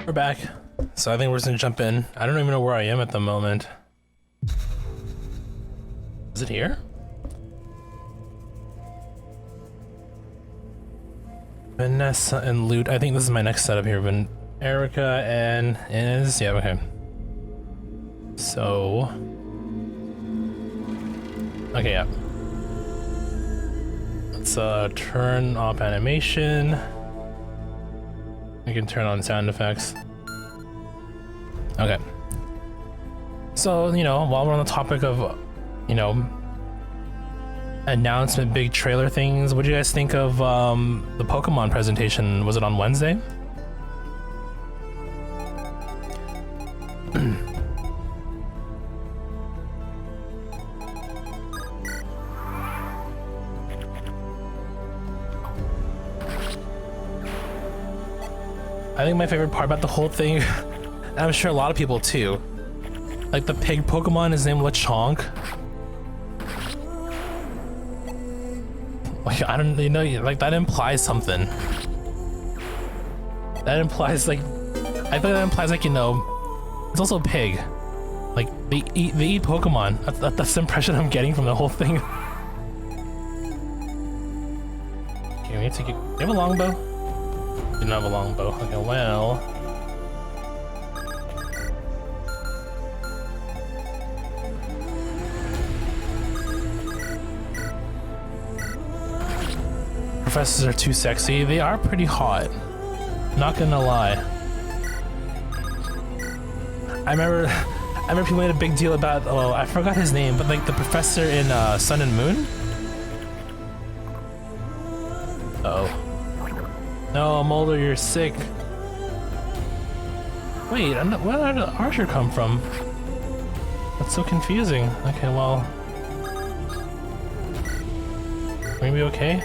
We're back. So I think we're just gonna jump in. I don't even know where I am at the moment. Is it here? Vanessa and Loot. I think this is my next setup here. But Erica and is yeah, okay. So okay, yeah. Let's turn off animation. We can turn on sound effects. Okay. So, you know, while we're on the topic of, you know, announcement, big trailer things, what do you guys think of the Pokemon presentation? Was it on Wednesday? I think my favorite part about the whole thing, and I'm sure a lot of people too, like the pig Pokemon is named Lechonk. Like, I don't, you know, like that implies something. That implies like, I think that implies like, you know, it's also a pig. Like they eat Pokemon. That's the impression I'm getting from the whole thing. Okay, we need to get, do you have a longbow? You don't have a longbow. Okay, well. Professors are too sexy. They are pretty hot. Not gonna lie. I remember people made a big deal about, oh, I forgot his name, but like the professor in Sun and Moon? Uh-oh. No, Mulder, you're sick. Wait, where did Archer come from? That's so confusing. Okay, well... Are we gonna be okay?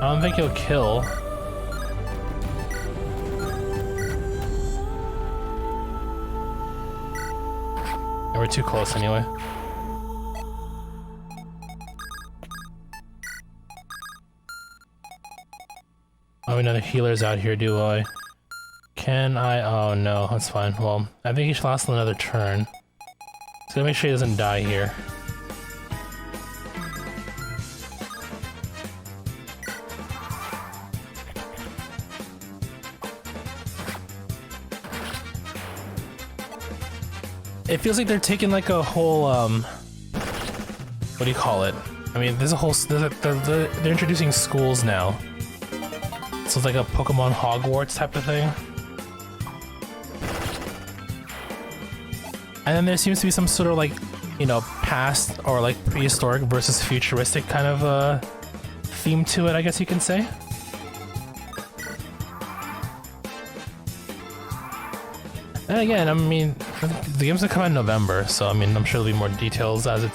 I don't think he'll kill. Yeah, we're too close anyway. Oh, another healer's out here, do I? Can I? Oh no, that's fine. Well, I think he should last another turn. So make sure he doesn't die here. It feels like they're taking like a whole, what do you call it? I mean, there's a whole, they're introducing schools now. So it's like a Pokemon Hogwarts type of thing. And then there seems to be some sort of like, you know, past or like prehistoric versus futuristic kind of theme to it, I guess you can say. And again, I mean, the game's gonna come out in November, so I mean, I'm sure there'll be more details as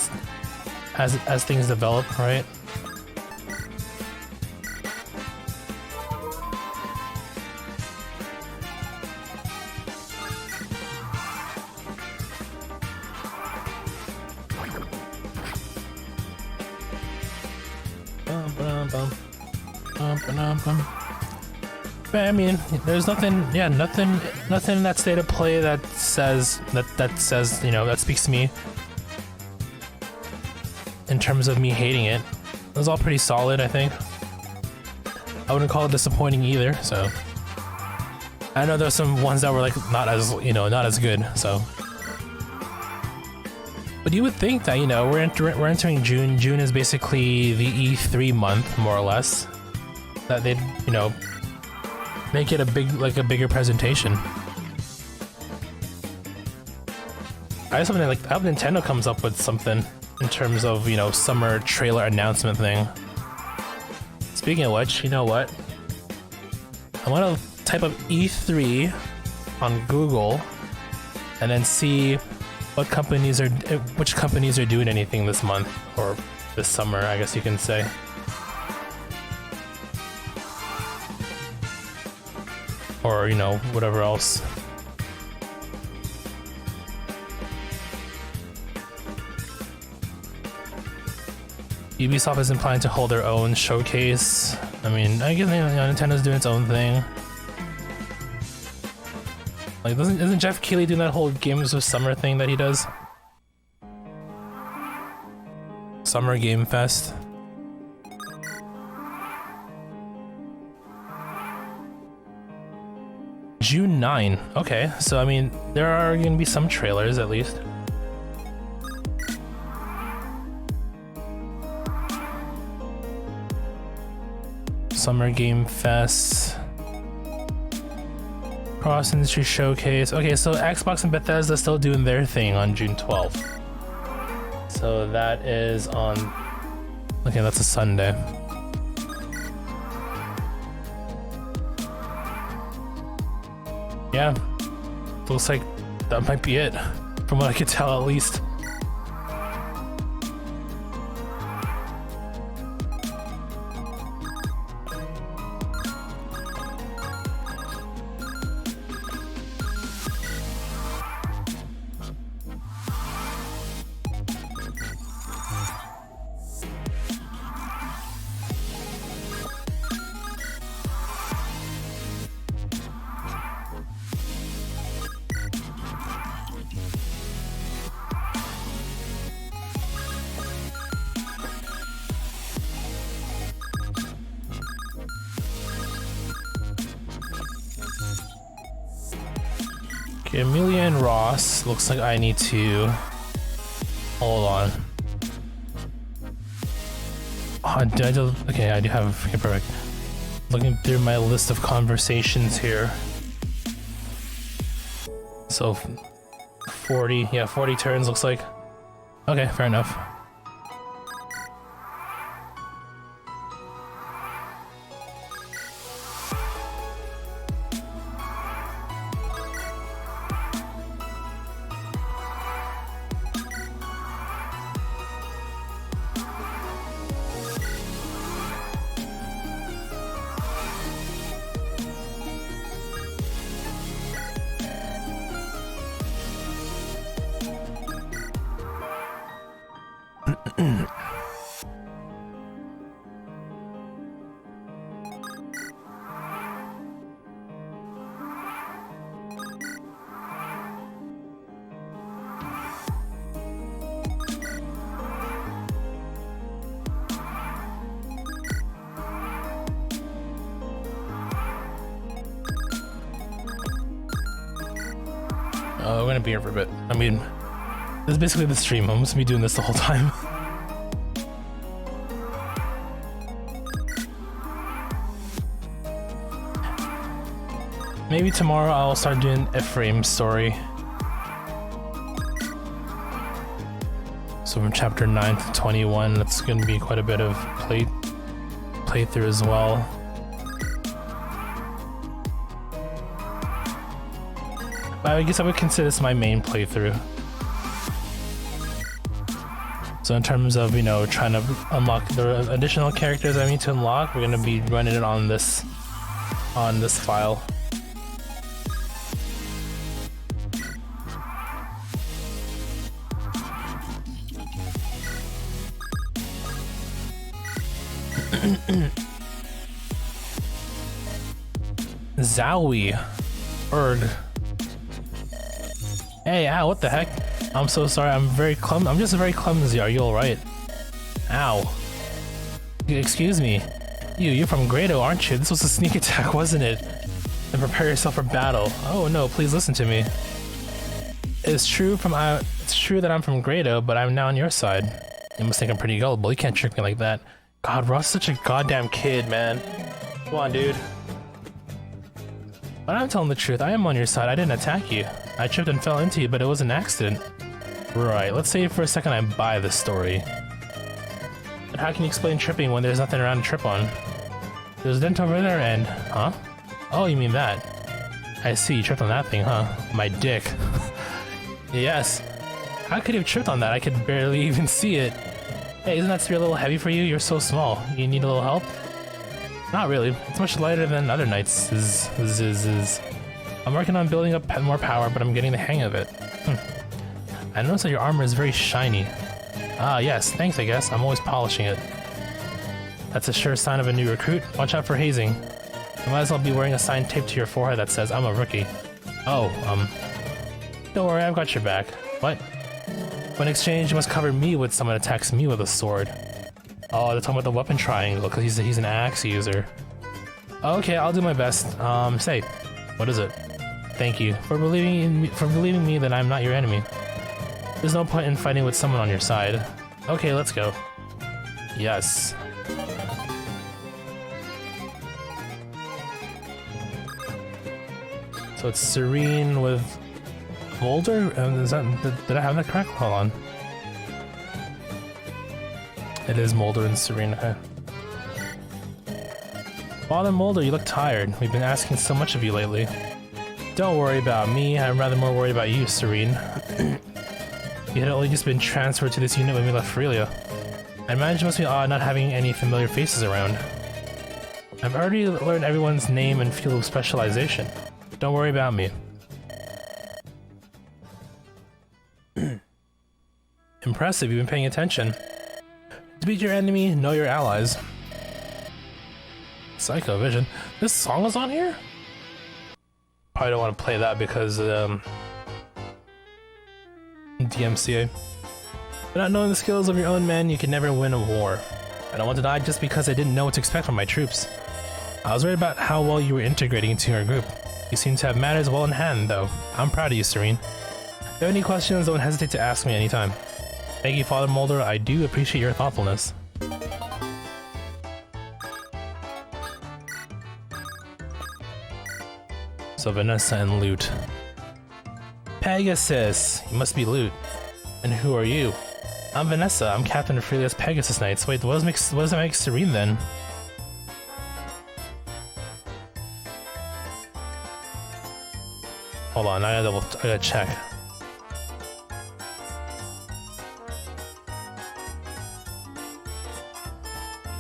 things develop, right? But I mean, there's nothing, yeah, nothing in that state of play that says, you know, that speaks to me in terms of me hating it. It was all pretty solid, I think. I wouldn't call it disappointing either, so. I know there's some ones that were like, not as, you know, not as good, so. But you would think that, you know, we're entering June. June is basically the E3 month, more or less. That they'd, you know, make it a bigger presentation. I just hope Nintendo comes up with something in terms of, you know, summer trailer announcement thing. Speaking of which, you know what? I want to type up E3 on Google and then see which companies are doing anything this month or this summer, I guess you can say. Or, you know, whatever else. Ubisoft isn't planning to hold their own showcase. I mean, I guess, you know, Nintendo's doing its own thing. Like, isn't Jeff Keighley doing that whole Games of Summer thing that he does? Summer Game Fest. June 9. Okay, so I mean, there are gonna be some trailers at least. Summer Game Fest. Cross Industry Showcase. Okay, so Xbox and Bethesda still doing their thing on June 12th. So that is on... Okay, that's a Sunday. Yeah, looks like that might be it, from what I could tell at least. Okay, Amelia and Ross. Looks like I need to... Hold on. Oh, did I do... Okay, I do have... Okay, perfect. Looking through my list of conversations here. So... 40... Yeah, 40 turns looks like. Okay, fair enough. We're gonna be here for a bit. I mean, this is basically the stream. I'm just gonna be doing this the whole time. Maybe tomorrow I'll start doing Ephraim's story. So from chapter 9 to 21, that's gonna be quite a bit of playthrough as well. But I guess I would consider this my main playthrough. So in terms of, you know, trying to unlock the additional characters I need to unlock, we're gonna be running it on this file. Zowie. Erg. Hey, ow, what the heck? I'm so sorry, I'm just very clumsy, are you alright? Ow. Excuse me. You're from Grado, aren't you? This was a sneak attack, wasn't it? And prepare yourself for battle. Oh no, please listen to me. It's true that I'm from Grado, but I'm now on your side. You must think I'm pretty gullible, you can't trick me like that. God, Ross is such a goddamn kid, man. Come on, dude. But I'm telling the truth, I am on your side, I didn't attack you. I tripped and fell into you, but it was an accident. Right, let's say for a second I buy this story. But how can you explain tripping when there's nothing around to trip on? There's a dent over there and... Huh? Oh, you mean that. I see, you tripped on that thing, huh? My dick. Yes. How could you have tripped on that? I could barely even see it. Hey, isn't that spear a little heavy for you? You're so small. You need a little help? Not really. It's much lighter than other nights. I'm working on building up more power, but I'm getting the hang of it. I noticed that your armor is very shiny. Ah, yes. Thanks, I guess. I'm always polishing it. That's a sure sign of a new recruit. Watch out for hazing. You might as well be wearing a sign taped to your forehead that says, I'm a rookie. Oh, don't worry, I've got your back. What? When exchange, you must cover me with someone attacks me with a sword. Oh, they're talking about the weapon triangle, because he's an axe user. Okay, I'll do my best. Say, what is it? Thank you for believing me that I'm not your enemy. There's no point in fighting with someone on your side. Okay, let's go. Yes. So it's Serene with Molder? Did I have that correct? Hold on. It is Molder and Serene. Okay. Father Molder, you look tired. We've been asking so much of you lately. Don't worry about me. I'm rather more worried about you, Serene. You had only just been transferred to this unit when we left Frelia. I imagine it must be odd not having any familiar faces around. I've already learned everyone's name and field of specialization. Don't worry about me. Impressive, you've been paying attention. To beat your enemy, know your allies. Psycho Vision. This song is on here? Probably don't want to play that because DMCA. But not knowing the skills of your own men, you can never win a war. I don't want to die just because I didn't know what to expect from my troops. I was worried about how well you were integrating into your group. You seem to have matters well in hand, though. I'm proud of you, Serene. If you have any questions, don't hesitate to ask me anytime. Thank you, Father Molder. I do appreciate your thoughtfulness. So Vanessa and Lute. Pegasus! You must be Lute. And who are you? I'm Vanessa. I'm captain of Frelia's Pegasus Knights. Wait, what does that make Serene then? Hold on, I gotta check.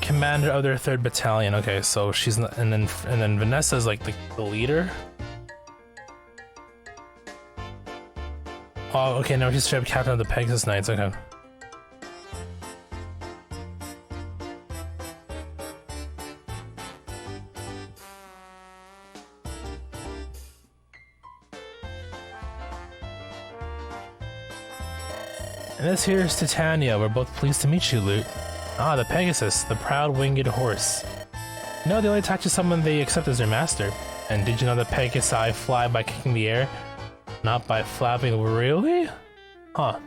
Commander of their 3rd Battalion. Okay, so she's not, and then Vanessa's like the leader. Oh, okay, now she's straight up captain of the Pegasus Knights. Okay. And this here is Titania. We're both pleased to meet you, Lute. Ah, the Pegasus, the proud winged horse. You know, they only attach to someone they accept as their master. And did you know that Pegasi fly by kicking the air, not by flapping? Really? Huh.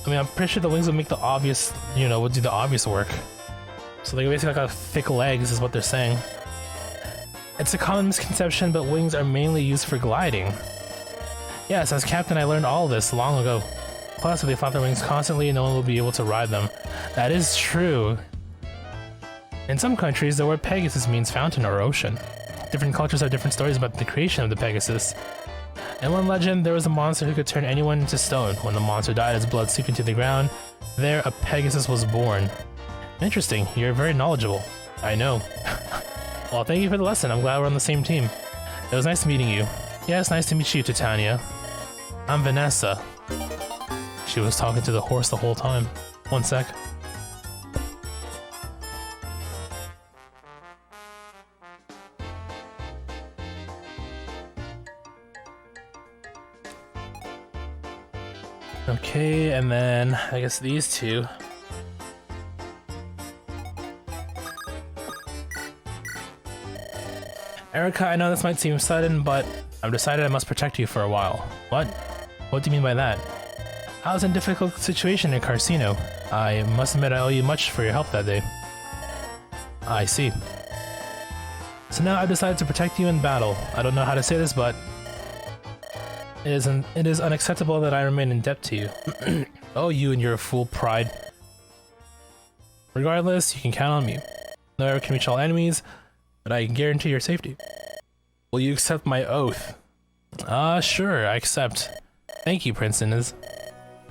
I mean, I'm pretty sure the wings would make the obvious, you know, would do the obvious work. So they basically got thick legs is what they're saying. It's a common misconception, but wings are mainly used for gliding. Yes, as captain I learned all this long ago. Plus, if they flap their wings constantly, no one will be able to ride them. That is true. In some countries, the word Pegasus means fountain or ocean. Different cultures have different stories about the creation of the Pegasus. In one legend, there was a monster who could turn anyone into stone. When the monster died, his blood seeped into the ground. There, a Pegasus was born. Interesting, you're very knowledgeable. I know. Well, thank you for the lesson. I'm glad we're on the same team. It was nice meeting you. Yeah, it's nice to meet you, Titania. I'm Vanessa. She was talking to the horse the whole time. One sec. Okay, and then I guess these two. Erica, I know this might seem sudden, but I've decided I must protect you for a while. What? What do you mean by that? I was in a difficult situation in Carcino. I must admit I owe you much for your help that day. I see. So now I've decided to protect you in battle. I don't know how to say this, but it is unacceptable that I remain in debt to you. Oh, you and your fool pride. Regardless, you can count on me. No one can reach all enemies, but I can guarantee your safety. Will you accept my oath? Sure, I accept. Thank you, Prince Inez.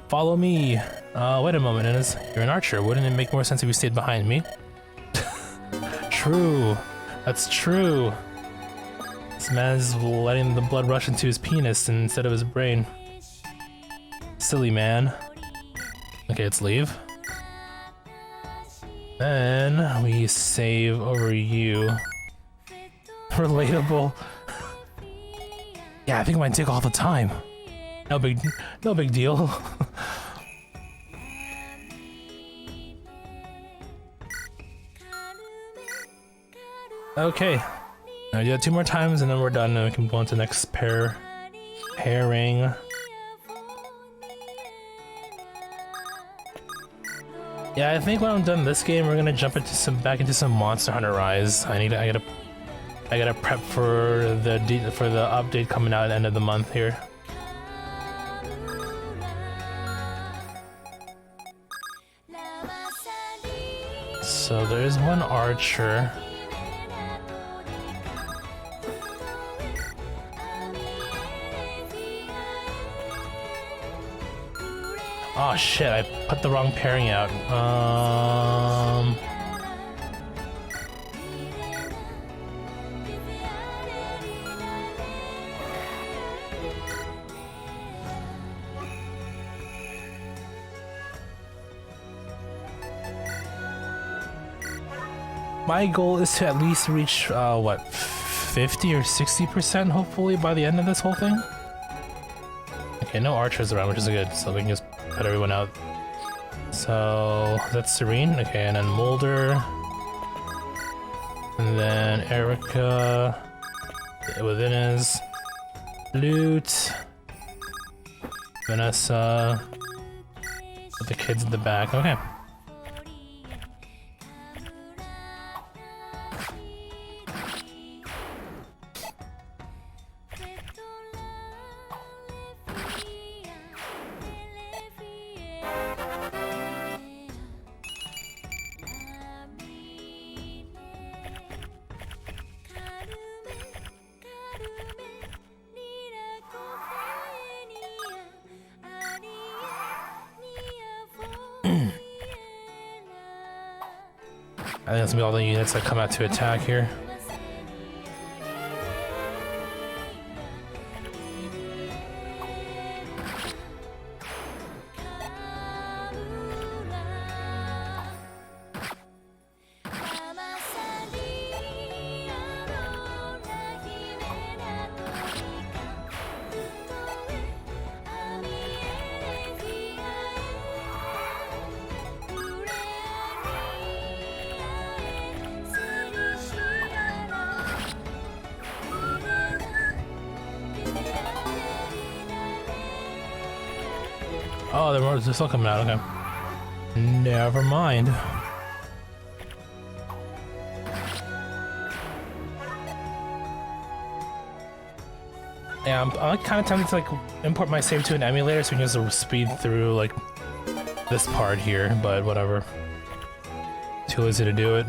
Follow me. Wait a moment, Inez. You're an archer. Wouldn't it make more sense if you stayed behind me? True. That's true. This man's letting the blood rush into his penis instead of his brain. Silly man. Okay, let's leave. Then we save over you. Relatable. Yeah, I think it might take all the time. No big deal. Okay. Now do that 2 more times and then we're done and we can go on to the next pairing. Yeah, I think when I'm done this game, we're gonna jump into back into some Monster Hunter Rise. I gotta prep for the update coming out at the end of the month here. So there's one archer. Oh shit, I put the wrong pairing out. My goal is to at least reach, what, 50 or 60% hopefully by the end of this whole thing? Okay, no archers around, which is good, so we can just put everyone out. So that's Serene, okay, and then Mulder, and then Erica with Inez, Lute, Vanessa, with the kids in the back. Okay. I think that's gonna be all the units that come out to attack here. Oh, they're still coming out, okay. Never mind. Yeah, I'm kind of tempted to like import my save to an emulator so we can just speed through like this part here, but whatever. Too lazy to do it.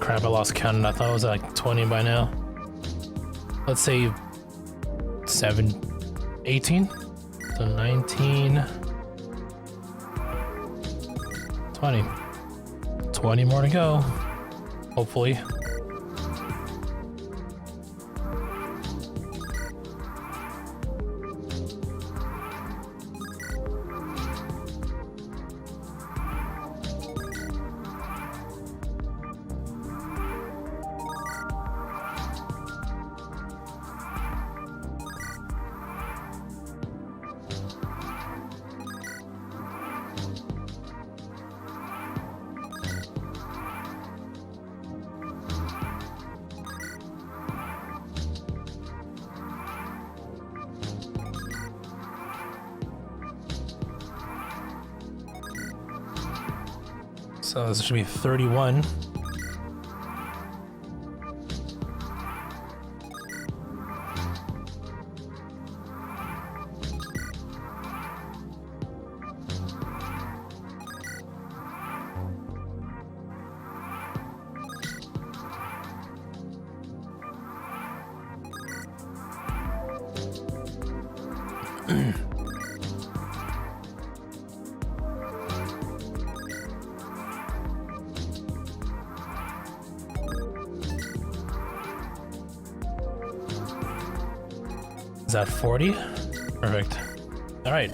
Crap, I lost count. I thought it was like 20 by now. Let's say 18. So 19. 20. 20 more to go. Hopefully. So this should be 31. Is that 40? Perfect. All right.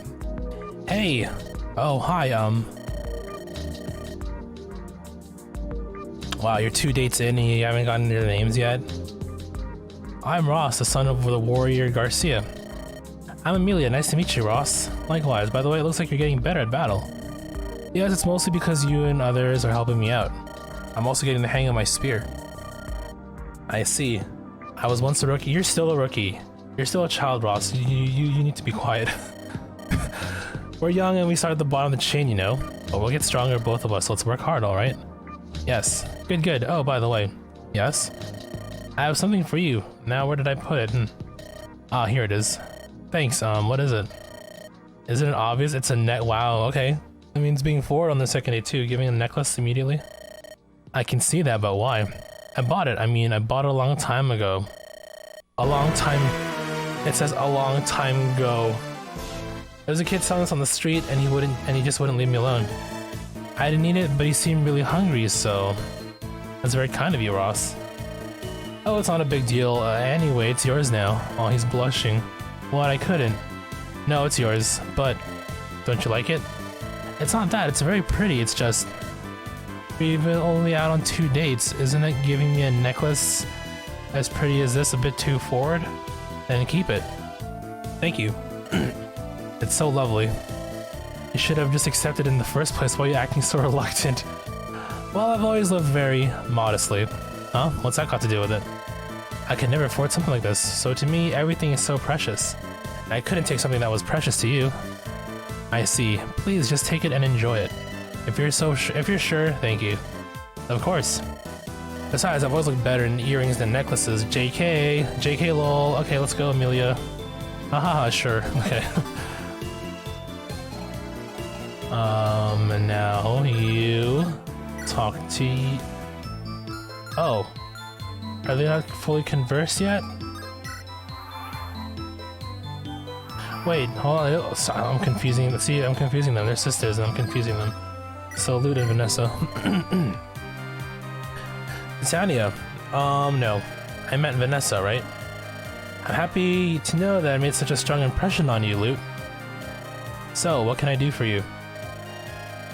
Hey. Oh, hi. Wow, you're 2 dates in and you haven't gotten their names yet. I'm Ross, the son of the warrior Garcia. I'm Amelia. Nice to meet you, Ross. Likewise. By the way, it looks like you're getting better at battle. Yes, it's mostly because you and others are helping me out. I'm also getting the hang of my spear. I see. I was once a rookie. You're still a rookie. You're still a child, Ross. You need to be quiet. We're young and we start at the bottom of the chain, you know. But we'll get stronger, both of us, so let's work hard, alright? Yes. Good, good. Oh, by the way. Yes? I have something for you. Now, where did I put it? Ah, here it is. Thanks, what is it? Isn't it obvious? It's a net. Wow, okay. That means being forward on the second day too, giving a necklace immediately. I can see that, but why? I bought it. I mean, I bought it a long time ago. A long time. It says a long time ago. There's a kid selling this on the street and he just wouldn't leave me alone. I didn't eat it, but he seemed really hungry, so that's very kind of you, Ross. Oh, it's not a big deal. Anyway, it's yours now. Oh, he's blushing. What, I couldn't? No, it's yours, but don't you like it? It's not that, it's very pretty, it's just... We've been only out on 2 dates, isn't it giving me a necklace as pretty as this a bit too forward? Then keep it. Thank you. It's so lovely. You should have just accepted it in the first place. Why are you acting so reluctant? Well, I've always lived very modestly. Huh? What's that got to do with it? I could never afford something like this, so to me, everything is so precious. I couldn't take something that was precious to you. I see. Please just take it and enjoy it. If you're sure, thank you. Of course. Besides, I've always looked better in earrings than necklaces. JK. JK lol. Okay, let's go, Amelia. Haha, sure. Okay. And now you talk to... Oh. Are they not fully conversed yet? Wait, hold on. I'm confusing. See, I'm confusing them. They're sisters, and I'm confusing them. So, Lude and Vanessa. Tanya. No. I meant Vanessa, right? I'm happy to know that I made such a strong impression on you, Lute. So, what can I do for you?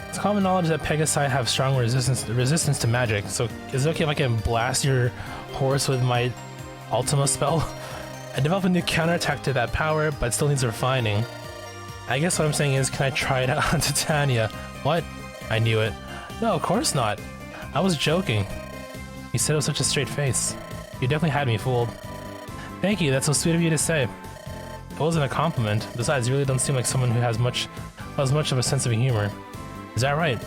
It's common knowledge that Pegasi have strong resistance to magic, so is it okay if I can blast your horse with my Ultima spell? I developed a new counterattack to that power, but it still needs refining. I guess what I'm saying is, can I try it out on Titania? What? I knew it. No, of course not. I was joking. You said it with such a straight face. You definitely had me fooled. Thank you, that's so sweet of you to say. It wasn't a compliment. Besides, you really don't seem like someone who has much of a sense of humor. Is that right?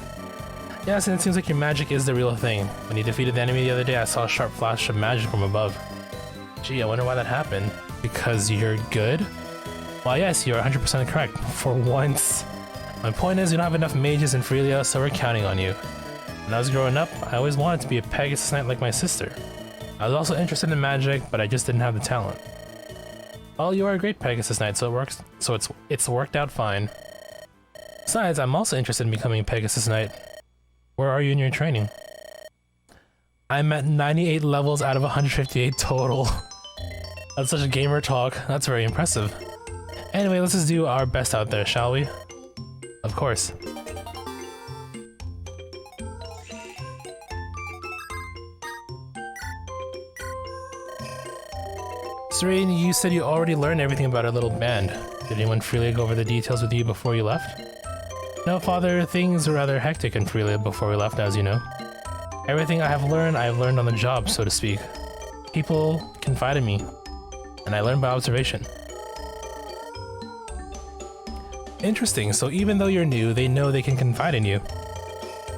Yes, and it seems like your magic is the real thing. When you defeated the enemy the other day, I saw a sharp flash of magic from above. Gee, I wonder why that happened. Because you're good? Well, yes, you're 100% correct. For once. My point is, we don't have enough mages in Freelia, so we're counting on you. When I was growing up, I always wanted to be a Pegasus Knight like my sister. I was also interested in magic, but I just didn't have the talent. Well, you are a great Pegasus Knight, so it's worked out fine. Besides, I'm also interested in becoming a Pegasus Knight. Where are you in your training? I'm at 98 levels out of 158 total. That's such a gamer talk. That's very impressive. Anyway, let's just do our best out there, shall we? Of course. Serene, you said you already learned everything about our little band. Did anyone freely go over the details with you before you left? No, Father, things were rather hectic in Freelia before we left, as you know. Everything I have learned on the job, so to speak. People confide in me, and I learn by observation. Interesting, so even though you're new, they know they can confide in you.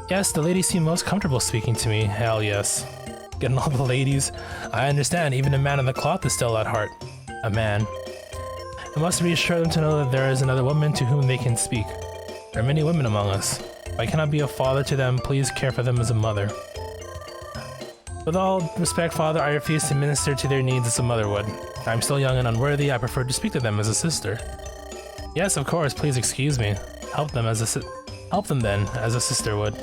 Yes, the ladies seem most comfortable speaking to me. Hell yes. Getting all the ladies. I understand, even a man in the cloth is still at heart. A man. It must reassure them to know that there is another woman to whom they can speak. There are many women among us. If I cannot be a father to them, please care for them as a mother. With all respect, Father, I refuse to minister to their needs as a mother would. I am still young and unworthy. I prefer to speak to them as a sister. Yes, of course. Please excuse me. Help them then, as a sister would.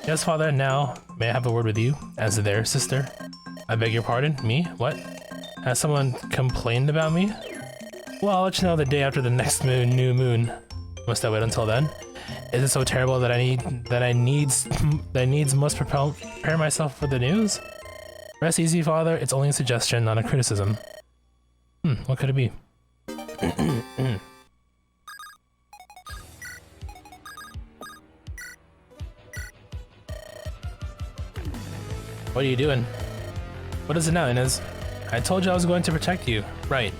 Yes, Father. Now, may I have a word with you, as their sister? I beg your pardon. Me? What? Has someone complained about me? Well, I'll let you know the day after the next new moon. Must I wait until then? Is it so terrible that I needs must prepare myself for the news? Rest easy, Father. It's only a suggestion, not a criticism. What could it be? What are you doing? What is it now, Inez? I told you I was going to protect you. Right.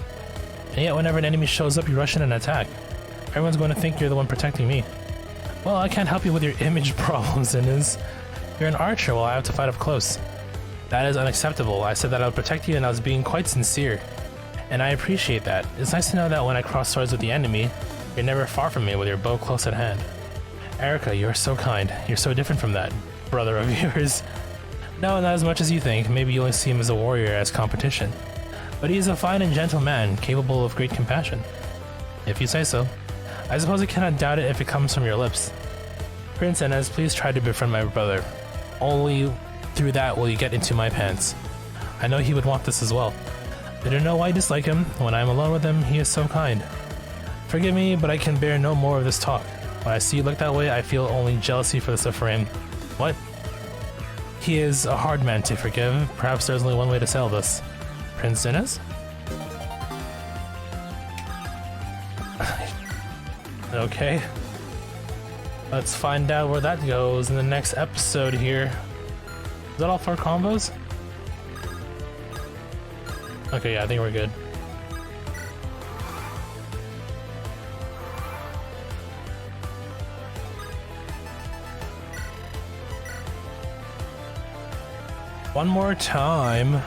And yet whenever an enemy shows up, you rush in and attack. Everyone's going to think you're the one protecting me. Well, I can't help you with your image problems, Inez. You're an archer while I have to fight up close. That is unacceptable. I said that I would protect you and I was being quite sincere. And I appreciate that. It's nice to know that when I cross swords with the enemy, you're never far from me with your bow close at hand. Erica, you're so kind. You're so different from that brother of yours. No, not as much as you think. Maybe you only see him as a warrior as competition. But he is a fine and gentle man, capable of great compassion. If you say so. I suppose I cannot doubt it if it comes from your lips. Prince Inez, please try to befriend my brother. Only through that will you get into my pants. I know he would want this as well. I don't know why I dislike him. When I am alone with him, he is so kind. Forgive me, but I can bear no more of this talk. When I see you look that way, I feel only jealousy for this frame. What? He is a hard man to forgive. Perhaps there's only one way to settle this. Prince Inez? Okay. Let's find out where that goes in the next episode here. Is that all 4 combos? Okay, yeah, I think we're good. One more time.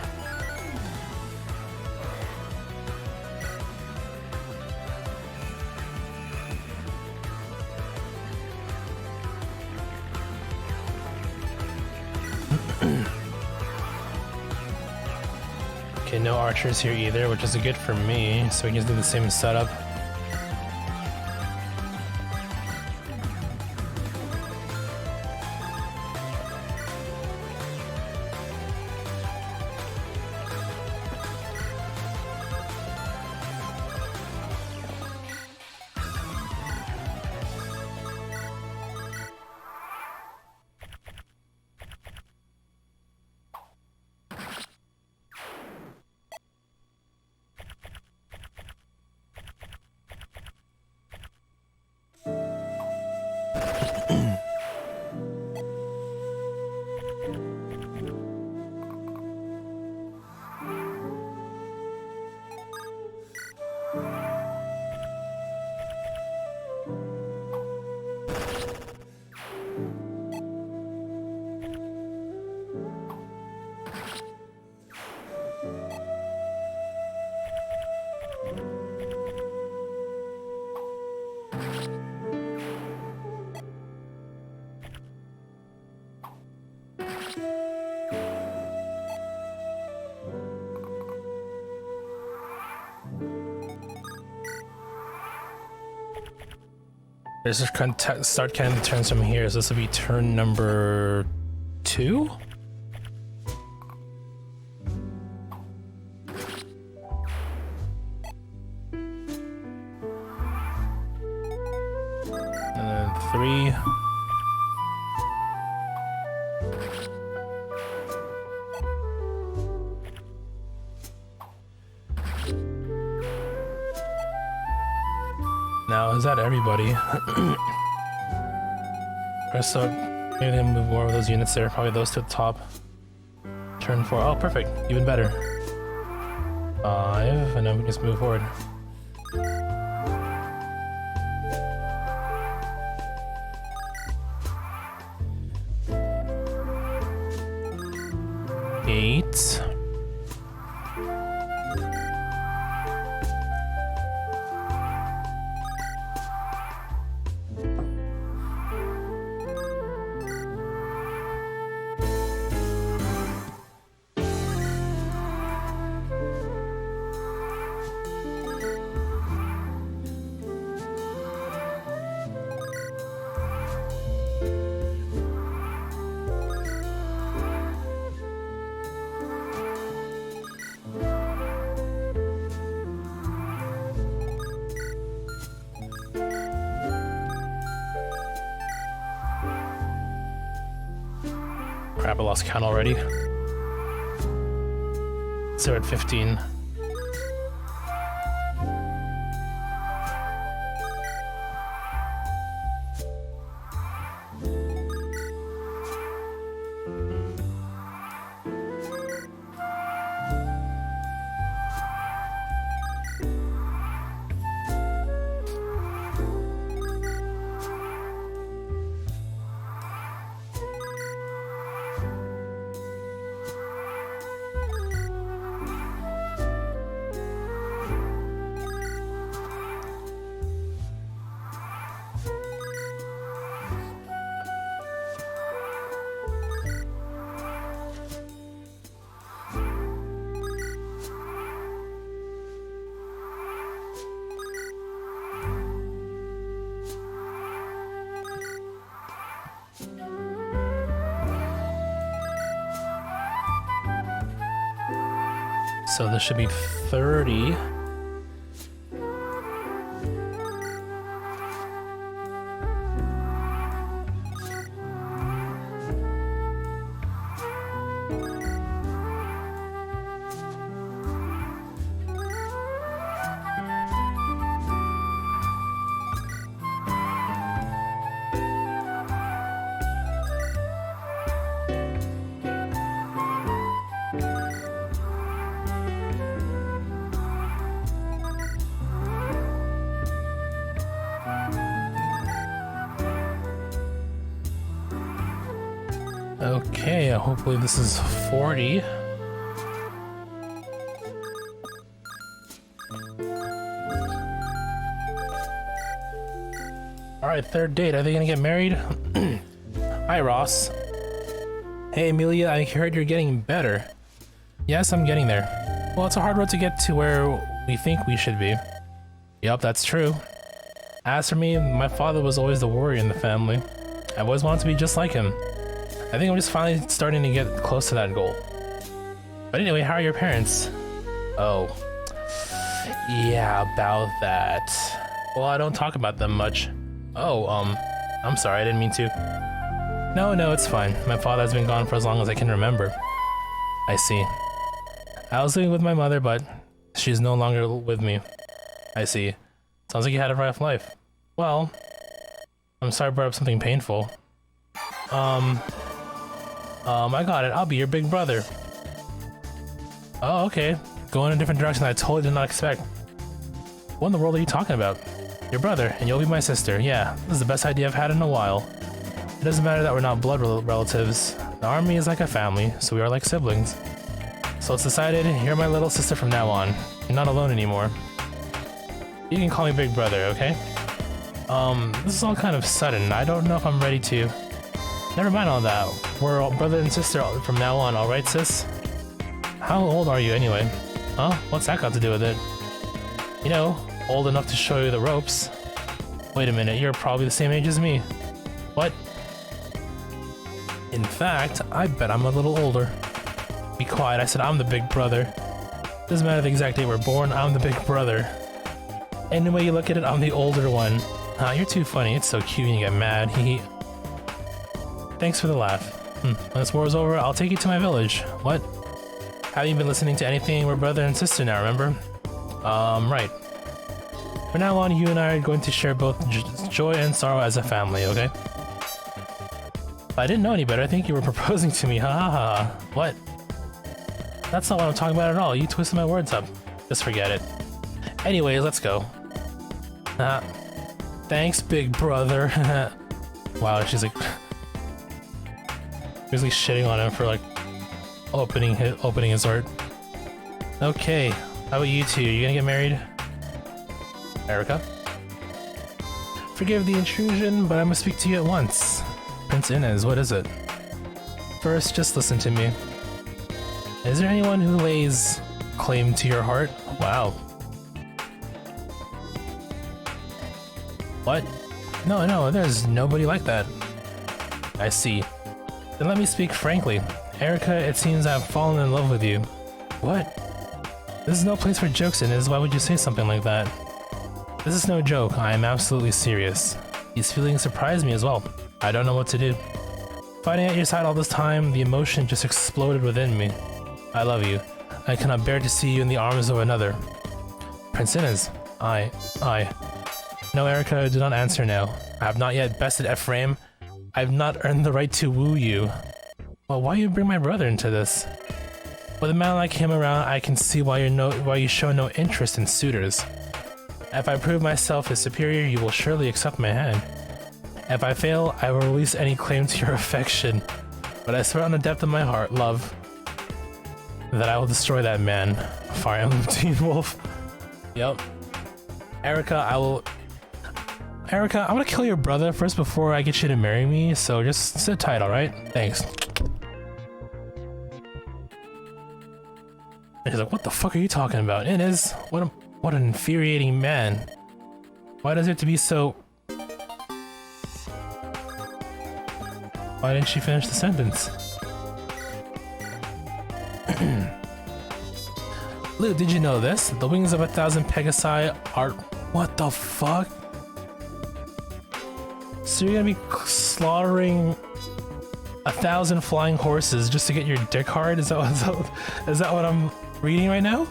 Okay, no archers here either, which is good for me, so we can just do the same setup. There's just start counting the turns from here, so this will be turn number 2? And then 3. Now, is that everybody? So maybe they move more of those units there. Probably those to the top. Turn 4. Oh, perfect. Even better. 5, and then we can just move forward. 8. Crap, I lost count already. So we're at 15. So this should be 30. Okay, hopefully this is 40. Alright, third date. Are they gonna get married? Hi, Ross. Hey, Amelia, I heard you're getting better. Yes, I'm getting there. Well, it's a hard road to get to where we think we should be. Yup, that's true. As for me, my father was always the worry in the family. I always wanted to be just like him. I think I'm just finally starting to get close to that goal. But anyway, how are your parents? Oh. Yeah, about that. Well, I don't talk about them much. Oh, I'm sorry, I didn't mean to. No, it's fine. My father has been gone for as long as I can remember. I see. I was living with my mother, but she's no longer with me. I see. Sounds like you had a rough life. Well, I'm sorry I brought up something painful. I got it. I'll be your big brother. Oh, okay. Going in a different direction that I totally did not expect. What in the world are you talking about? Your brother, and you'll be my sister. Yeah, this is the best idea I've had in a while. It doesn't matter that we're not blood relatives. The army is like a family, so we are like siblings. So it's decided, you're my little sister from now on. You're not alone anymore. You can call me Big Brother, okay? This is all kind of sudden. I don't know if I'm ready to... Never mind all that. We're all brother and sister from now on, alright, sis? How old are you anyway? Huh? What's that got to do with it? You know, old enough to show you the ropes. Wait a minute, you're probably the same age as me. What? In fact, I bet I'm a little older. Be quiet, I said I'm the big brother. Doesn't matter the exact date we're born, I'm the big brother. Any way you look at it, I'm the older one. You're too funny, it's so cute when you get mad, hee. Thanks for the laugh. When this war is over, I'll take you to my village. What? Haven't you been listening to anything? We're brother and sister now, remember? Right. From now on, you and I are going to share both joy and sorrow as a family, okay? If I didn't know any better, I think you were proposing to me, ha ha ha. What? That's not what I'm talking about at all, you twisted my words up. Just forget it. Anyways, let's go. Thanks, big brother. Wow, she's like... basically shitting on him for like Opening his heart. Okay, how about you two? You gonna get married? Erica? Forgive the intrusion, but I must speak to you at once. Prince Inez, what is it? First, just listen to me. Is there anyone who lays claim to your heart? Wow. What? No, there's nobody like that. I see. Then let me speak frankly. Erica, it seems I've fallen in love with you. What? This is no place for jokes, Inez. Why would you say something like that? This is no joke. I am absolutely serious. These feelings surprise me as well. I don't know what to do. Fighting at your side all this time, the emotion just exploded within me. I love you. I cannot bear to see you in the arms of another. Prince Inez. I. No, Erica, do not answer now. I have not yet bested Ephraim. I have not earned the right to woo you. Well, why you bring my brother into this? With a man like him around, I can see why you show no interest in suitors. If I prove myself his superior, you will surely accept my hand. If I fail, I will release any claim to your affection. But I swear on the depth of my heart, love, that I will destroy that man. Fire Emblem Teen Wolf. Yep. Erica, I'm gonna kill your brother first before I get you to marry me, so just sit tight, alright? Thanks. And he's like, what the fuck are you talking about? Inez, what an infuriating man. Why does it have to be so... Why didn't she finish the sentence? Lou, did you know this? The wings of 1,000 Pegasi are... What the fuck? So you're gonna be slaughtering 1,000 flying horses just to get your dick hard? Is that what I'm reading right now?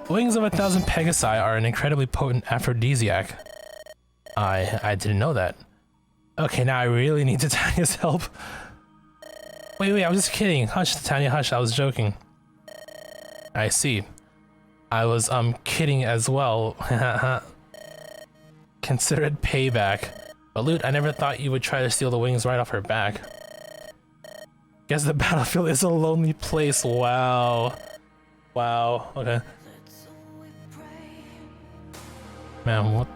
The wings of 1,000 Pegasi are an incredibly potent aphrodisiac. I didn't know that. Okay, now I really need Titania's help. Wait, I was just kidding. Hush, Titania, hush, I was joking. I see. I was, kidding as well. Consider it payback. But Lute, I never thought you would try to steal the wings right off her back. Guess the battlefield is a lonely place. Wow. Wow, okay. Man, what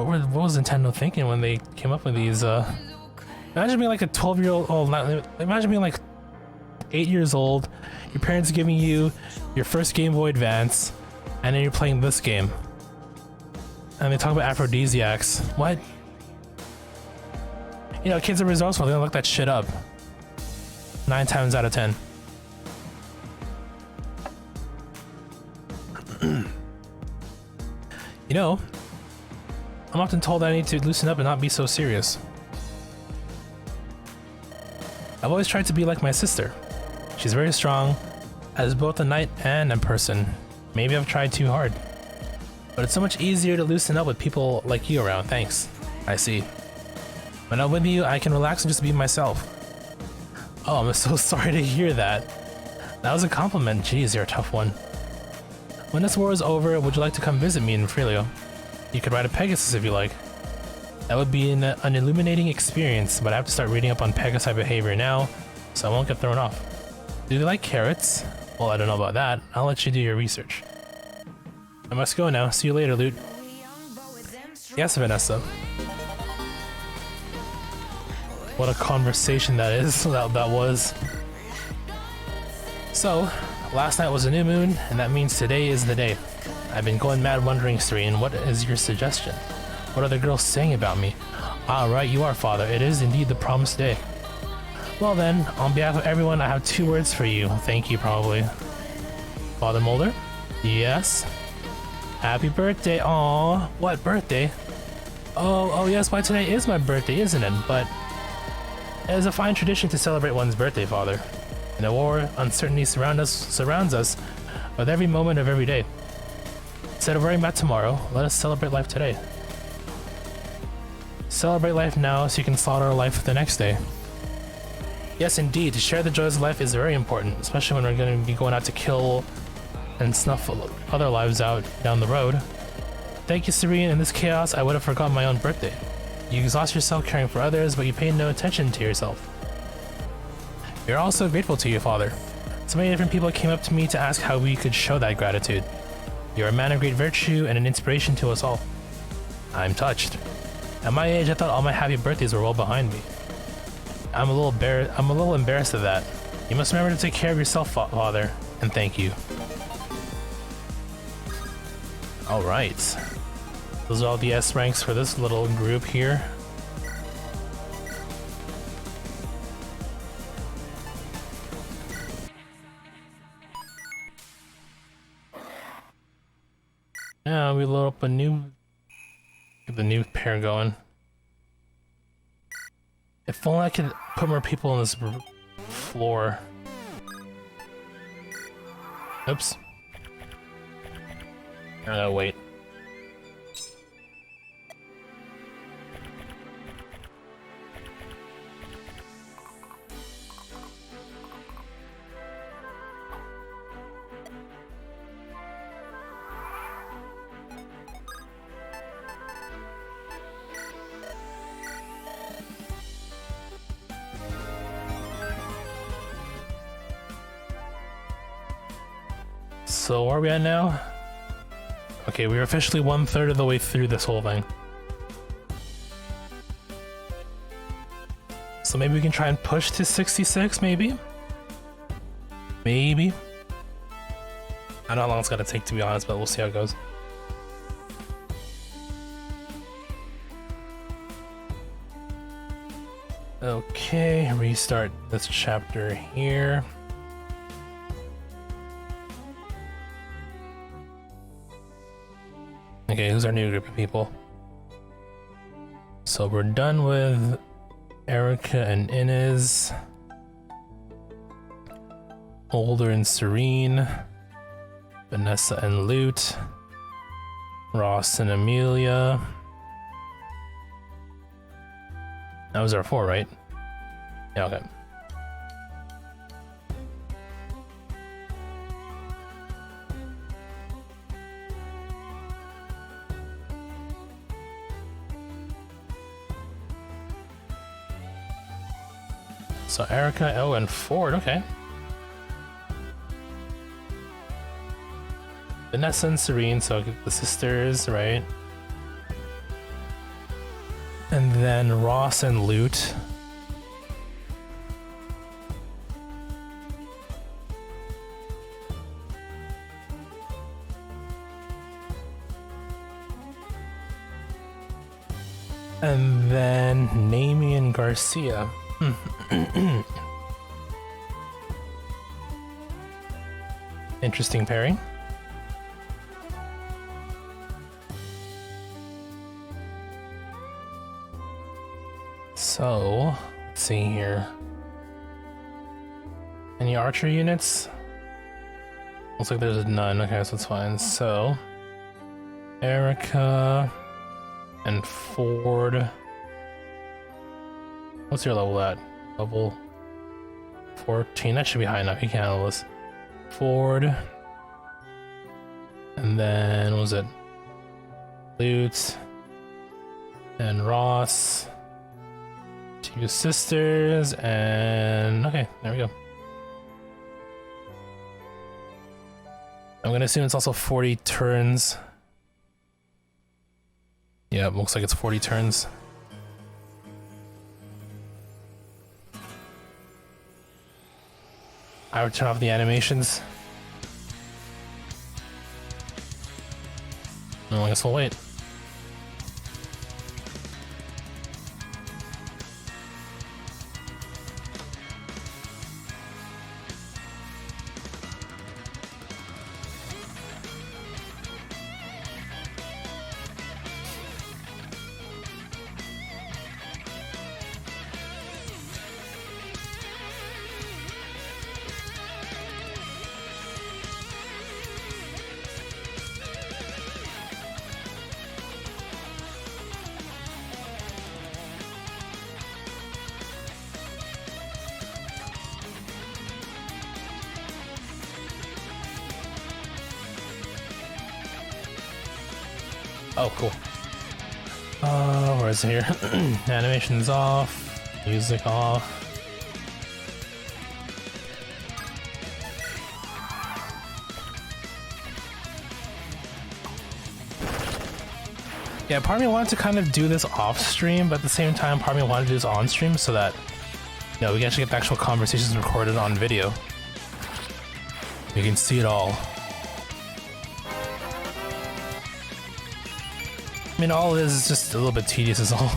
was Nintendo thinking when they came up with these, Imagine being like a 12-year-old, imagine being like 8 years old, your parents giving you your first Game Boy Advance, and then you're playing this game. And they talk about aphrodisiacs. What? You know, kids are resourceful, they're gonna look that shit up. 9 times out of 10. You know, I'm often told that I need to loosen up and not be so serious. I've always tried to be like my sister. She's very strong, as both a knight and a person. Maybe I've tried too hard. But it's so much easier to loosen up with people like you around, thanks. I see. When I'm with you, I can relax and just be myself. Oh, I'm so sorry to hear that. That was a compliment. Jeez, you're a tough one. When this war is over, would you like to come visit me in Frelia? You could ride a Pegasus if you like. That would be an illuminating experience, but I have to start reading up on Pegasi behavior now, so I won't get thrown off. Do they like carrots? Well, I don't know about that. I'll let you do your research. I must go now. See you later, Lute. Yes, Vanessa. What a conversation that is. That was. So, last night was a new moon, and that means today is the day. I've been going mad wondering, Serene, what is your suggestion? What are the girls saying about me? Ah, right, you are, Father. It is indeed the promised day. Well then, on behalf of everyone, I have 2 words for you. Thank you, probably. Father Mulder? Yes? Happy birthday. Aww. What birthday? Oh yes, why today is my birthday, isn't it? But it is a fine tradition to celebrate one's birthday, Father. In a war, uncertainty surrounds us with every moment of every day. Instead of worrying about tomorrow, let us celebrate life today. Celebrate life now so you can slaughter life the next day. Yes, indeed, to share the joys of life is very important, especially when we're going to be going out to kill and snuff other lives out down the road. Thank you, Serene. In this chaos, I would have forgotten my own birthday. You exhaust yourself caring for others, but you pay no attention to yourself. We are also grateful to you, Father. So many different people came up to me to ask how we could show that gratitude. You're a man of great virtue and an inspiration to us all. I'm touched. At my age, I thought all my happy birthdays were well behind me. I'm a little embarrassed of that. You must remember to take care of yourself, Father, and thank you. Alright. Those are all the S ranks for this little group here. Now we load up get the new pair going. If only I could put more people on this floor. Oops. I gotta wait. So where are we at now? Okay, we're officially 1/3 of the way through this whole thing. So maybe we can try and push to 66, maybe? Maybe? I don't know how long it's gonna take, to be honest, but we'll see how it goes. Okay, restart this chapter here. Okay, who's our new group of people? So we're done with Erica and Inez. Older and Serene. Vanessa and Lute. Ross and Amelia. That was our 4, right? Yeah, okay. So Erica, oh, and Ford, okay. Vanessa and Serene, so the sisters, right? And then Ross and Lute. And then Namie and Garcia. Interesting pairing. So, let's see here. Any archer units? Looks like there's none. Okay, so it's fine. So, Erica and Ford. What's your level at? Level 14? That should be high enough. You can handle this. Ford. And then, what was it? Lute. And Ross. 2 sisters. And, okay, there we go. I'm gonna assume it's also 40 turns. Yeah, it looks like it's 40 turns. I would turn off the animations. No, I guess we'll wait. Oh, cool. Where is it here? Animations off, music off. Yeah, part of me wanted to kind of do this off stream, but at the same time, part of me wanted to do this on stream so that, you know, we can actually get the actual conversations recorded on video. You can see it all. I mean, all it is just a little bit tedious is all.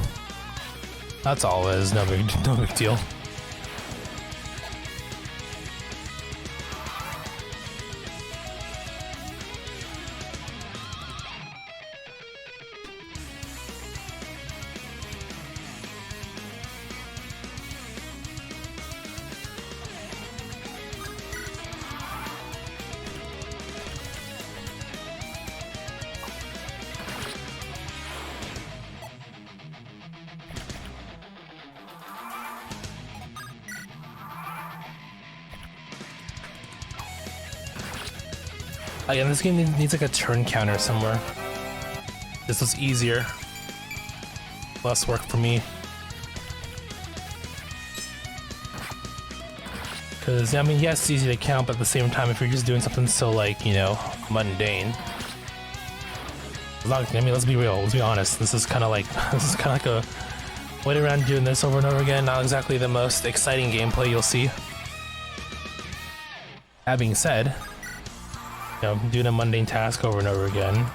That's all it is, no big deal. Again, this game needs like a turn counter somewhere. This was easier. Less work for me. Because, I mean, yes, it's easy to count, but at the same time, if you're just doing something so, like, you know, mundane. I mean, let's be real, let's be honest. This is kind of like a waiting around doing this over and over again. Not exactly the most exciting gameplay you'll see. That being said, you know, doing a mundane task over and over again,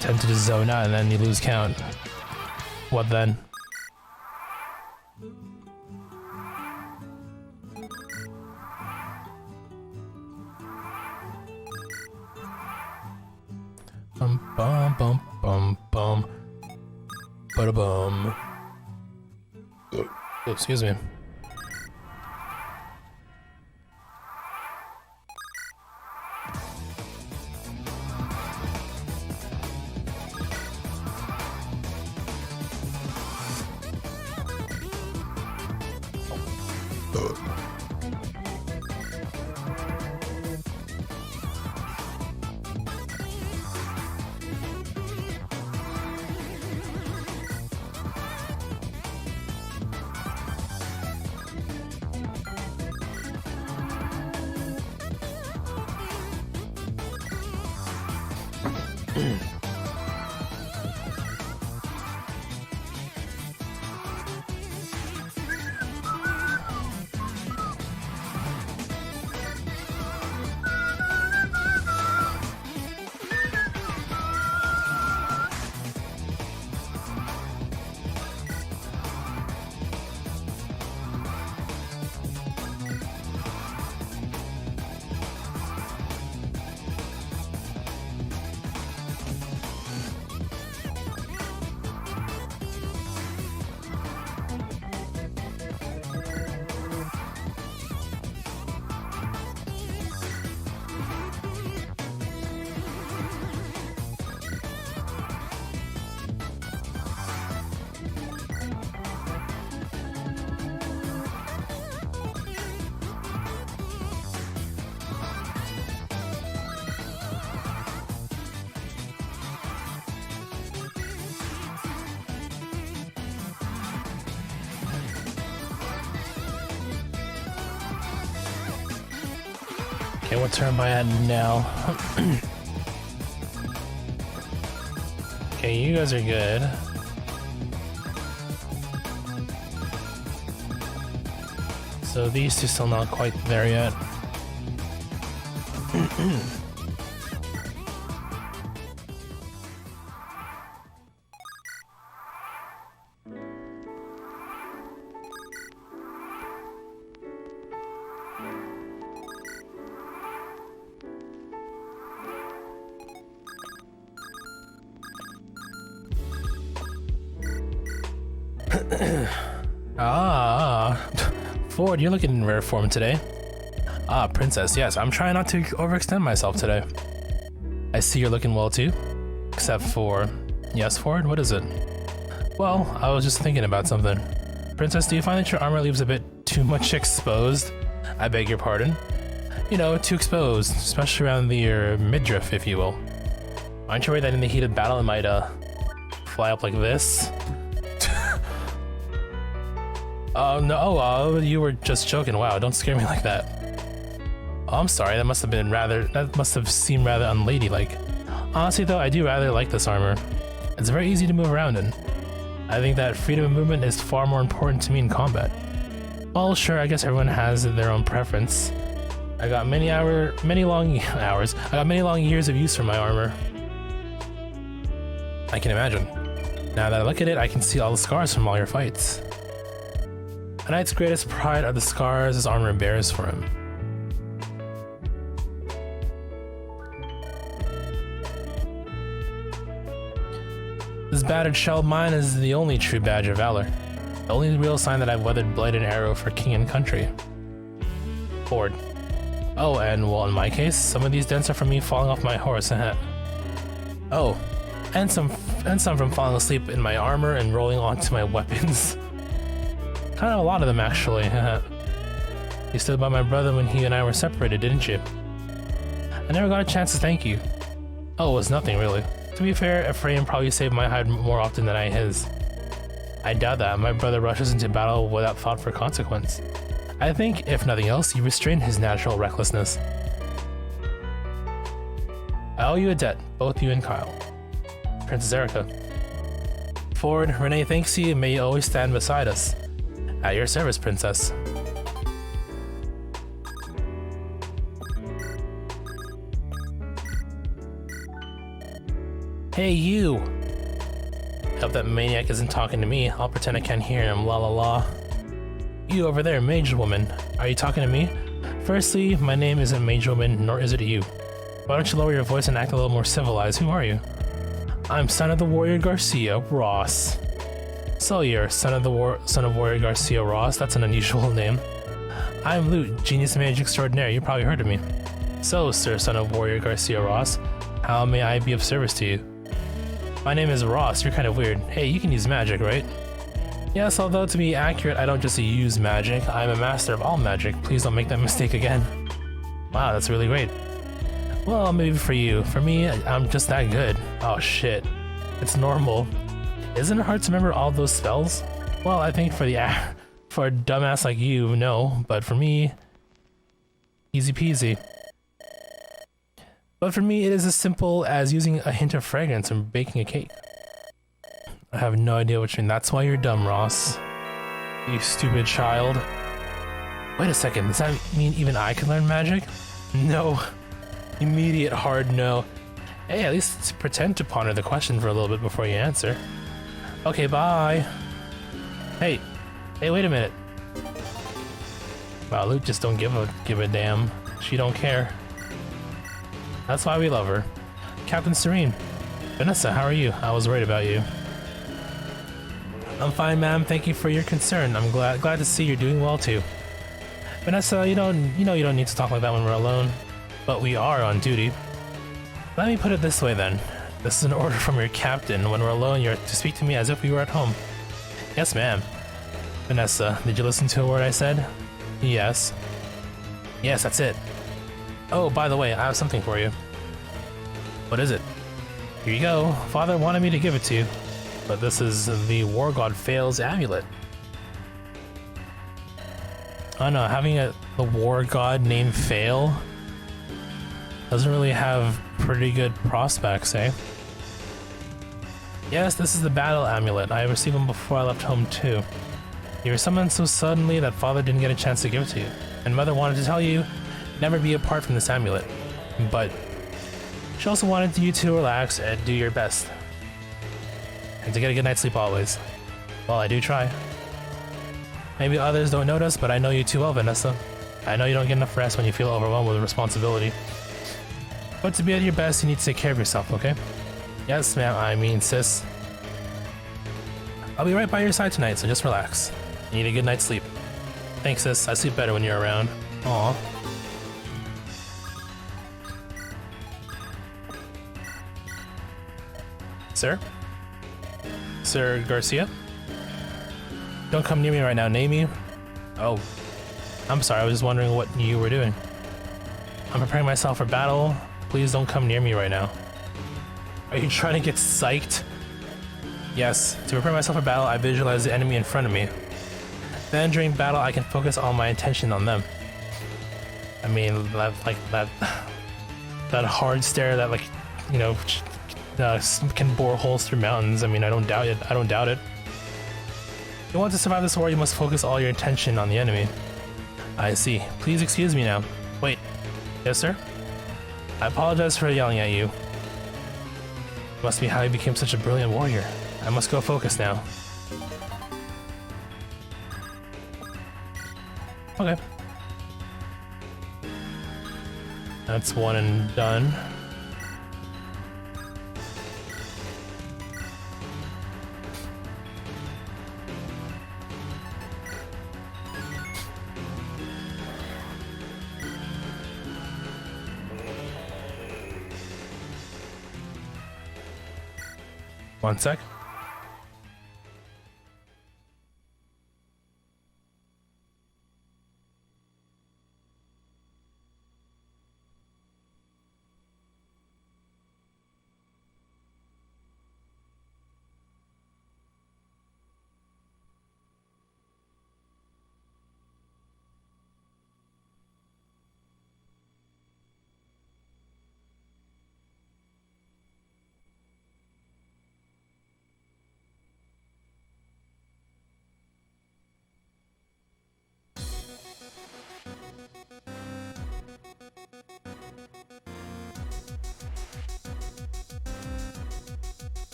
tend to just zone out and then you lose count. What then? Bum bum bum bum bum. Bada bum. Oh, excuse me. Okay, what turn am I at now? Okay, you guys are good. So these two still not quite there yet. Ford, you're looking in rare form today. Ah, Princess, yes, I'm trying not to overextend myself today. I see you're looking well too. Except for... Yes, Ford, what is it? Well, I was just thinking about something. Princess, do you find that your armor leaves a bit too much exposed? I beg your pardon. You know, too exposed, especially around your midriff, if you will. Aren't you worried that in the heat of battle it might, fly up like this? Oh no, you were just joking. Wow, don't scare me like that. Oh, I'm sorry, that must have seemed rather unladylike. Honestly though, I do rather like this armor. It's very easy to move around in. I think that freedom of movement is far more important to me in combat. Well, sure, I guess everyone has their own preference. I got many long hours. I got many long years of use for my armor. I can imagine. Now that I look at it, I can see all the scars from all your fights. A knight's greatest pride are the scars his armor bears for him. This battered shell of mine is the only true badge of valor. The only real sign that I've weathered blade and arrow for king and country. Ford. Oh, and well, in my case, some of these dents are from me falling off my horse. Oh, and some from falling asleep in my armor and rolling onto my weapons. Kind of a lot of them, actually. You stood by my brother when he and I were separated, didn't you? I never got a chance to thank you. Oh, it was nothing, really. To be fair, Ephraim probably saved my hide more often than I his. I doubt that. My brother rushes into battle without thought for consequence. I think, if nothing else, you restrained his natural recklessness. I owe you a debt, both you and Kyle. Princess Erica. Ford, Renee thanks you, and may you always stand beside us. At your service, Princess. Hey, you! Hope that maniac isn't talking to me. I'll pretend I can't hear him, la la la. You over there, mage woman. Are you talking to me? Firstly, my name isn't mage woman, nor is it you. Why don't you lower your voice and act a little more civilized? Who are you? I'm son of the warrior Garcia, Ross. So you're son of warrior Garcia Ross. That's an unusual name. I'm Lute, genius mage extraordinaire. You probably heard of me. So, sir, son of warrior Garcia Ross, how may I be of service to you? My name is Ross. You're kind of weird. Hey, you can use magic, right? Yes, although to be accurate, I don't just use magic. I'm a master of all magic. Please don't make that mistake again. Wow, that's really great. Well, maybe for you. For me, I'm just that good. Oh shit. It's normal. Isn't it hard to remember all those spells? Well, I think for a dumbass like you, no. But for me, easy peasy. But for me, it is as simple as using a hint of fragrance and baking a cake. I have no idea what you mean. That's why you're dumb, Ross. You stupid child. Wait a second, does that mean even I can learn magic? No. Immediate hard no. Hey, at least pretend to ponder the question for a little bit before you answer. Okay, bye. Hey, wait a minute. Wow, Luke just don't give a damn. She don't care. That's why we love her. Captain Serene. Vanessa, how are you? I was worried about you. I'm fine, ma'am. Thank you for your concern. I'm glad to see you're doing well too. Vanessa, you don't need to talk like that when we're alone, but we are on duty. Let me put it this way then. This is an order from your captain. When we're alone, you're to speak to me as if we were at home. Yes, ma'am. Vanessa, did you listen to a word I said? Yes. Yes, that's it. Oh, by the way, I have something for you. What is it? Here you go. Father wanted me to give it to you. But this is the War God Fail's amulet. I don't know, having the War God named Fail doesn't really have pretty good prospects, eh? Yes, this is the battle amulet. I received them before I left home too. You were summoned so suddenly that Father didn't get a chance to give it to you. And Mother wanted to tell you, never be apart from this amulet. But she also wanted you to relax and do your best. And to get a good night's sleep always. Well, I do try. Maybe others don't notice, but I know you too well, Vanessa. I know you don't get enough rest when you feel overwhelmed with responsibility. But to be at your best, you need to take care of yourself, okay? Yes, ma'am, I mean, sis. I'll be right by your side tonight, so just relax. You need a good night's sleep. Thanks, sis. I sleep better when you're around. Aw. Sir? Sir Garcia? Don't come near me right now, name you? Oh. I'm sorry, I was just wondering what you were doing. I'm preparing myself for battle. Please don't come near me right now. Are you trying to get psyched? Yes. To prepare myself for battle, I visualize the enemy in front of me. Then during battle, I can focus all my attention on them. I mean, that hard stare, that can bore holes through mountains. I mean, I don't doubt it. I don't doubt it. If you want to survive this war, you must focus all your attention on the enemy. I see. Please excuse me now. Wait. Yes, sir? I apologize for yelling at you. Must be how you became such a brilliant warrior. I must go focus now. Okay. That's one and done. One sec.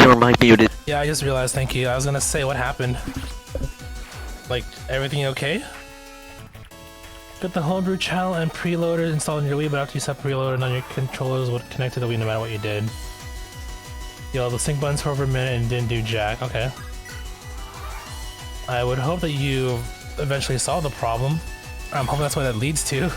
Your mic muted. Yeah, I just realized, thank you. I was gonna say, what happened? Like, everything okay? Got the homebrew channel and preloader installed in your Wii, but after you set preloaded on your controllers would connect to the Wii no matter what you did. Yo, the sync buttons for over a minute and didn't do jack. Okay. I would hope that you eventually solve the problem. I'm hoping that's what that leads to.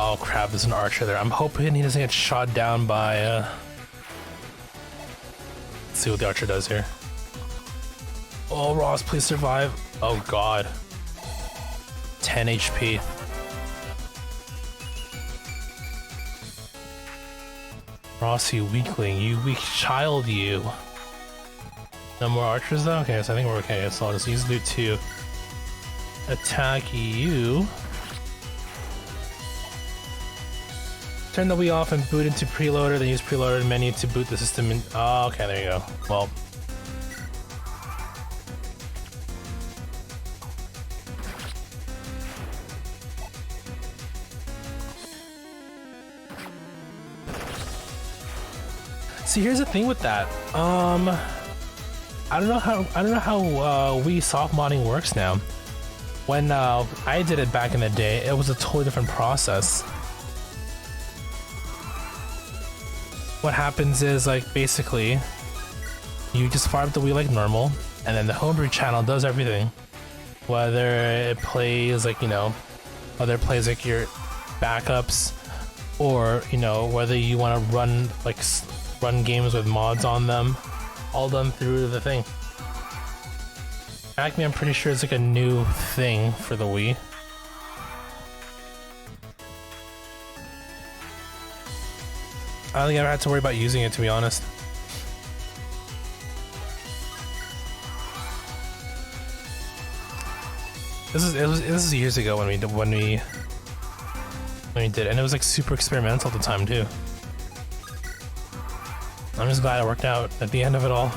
Oh crap, there's an archer there. I'm hoping he doesn't get shot down by, Let's see what the archer does here. Oh, Ross, please survive. Oh god. 10 HP. Ross, you weakling. You weak child, you. No more archers though? Okay, so I think we're okay. So I'll just use loot to attack you. Turn the Wii off and boot into preloader, then use preloader menu to boot the system in. Oh, okay, there you go. Well. See, here's the thing with that. I don't know how Wii soft modding works now. When I did it back in the day, it was a totally different process. What happens is, like, basically, you just fire up the Wii like normal, and then the homebrew channel does everything. Whether it plays, like, you know, whether it plays, like, your backups, or, you know, whether you want to run, like, run games with mods on them, all done through the thing. Acme, I'm pretty sure it's, like, a new thing for the Wii. I don't think I ever had to worry about using it, to be honest. This is years ago when we when he did, and it was like super experimental at the time too. I'm just glad it worked out at the end of it all.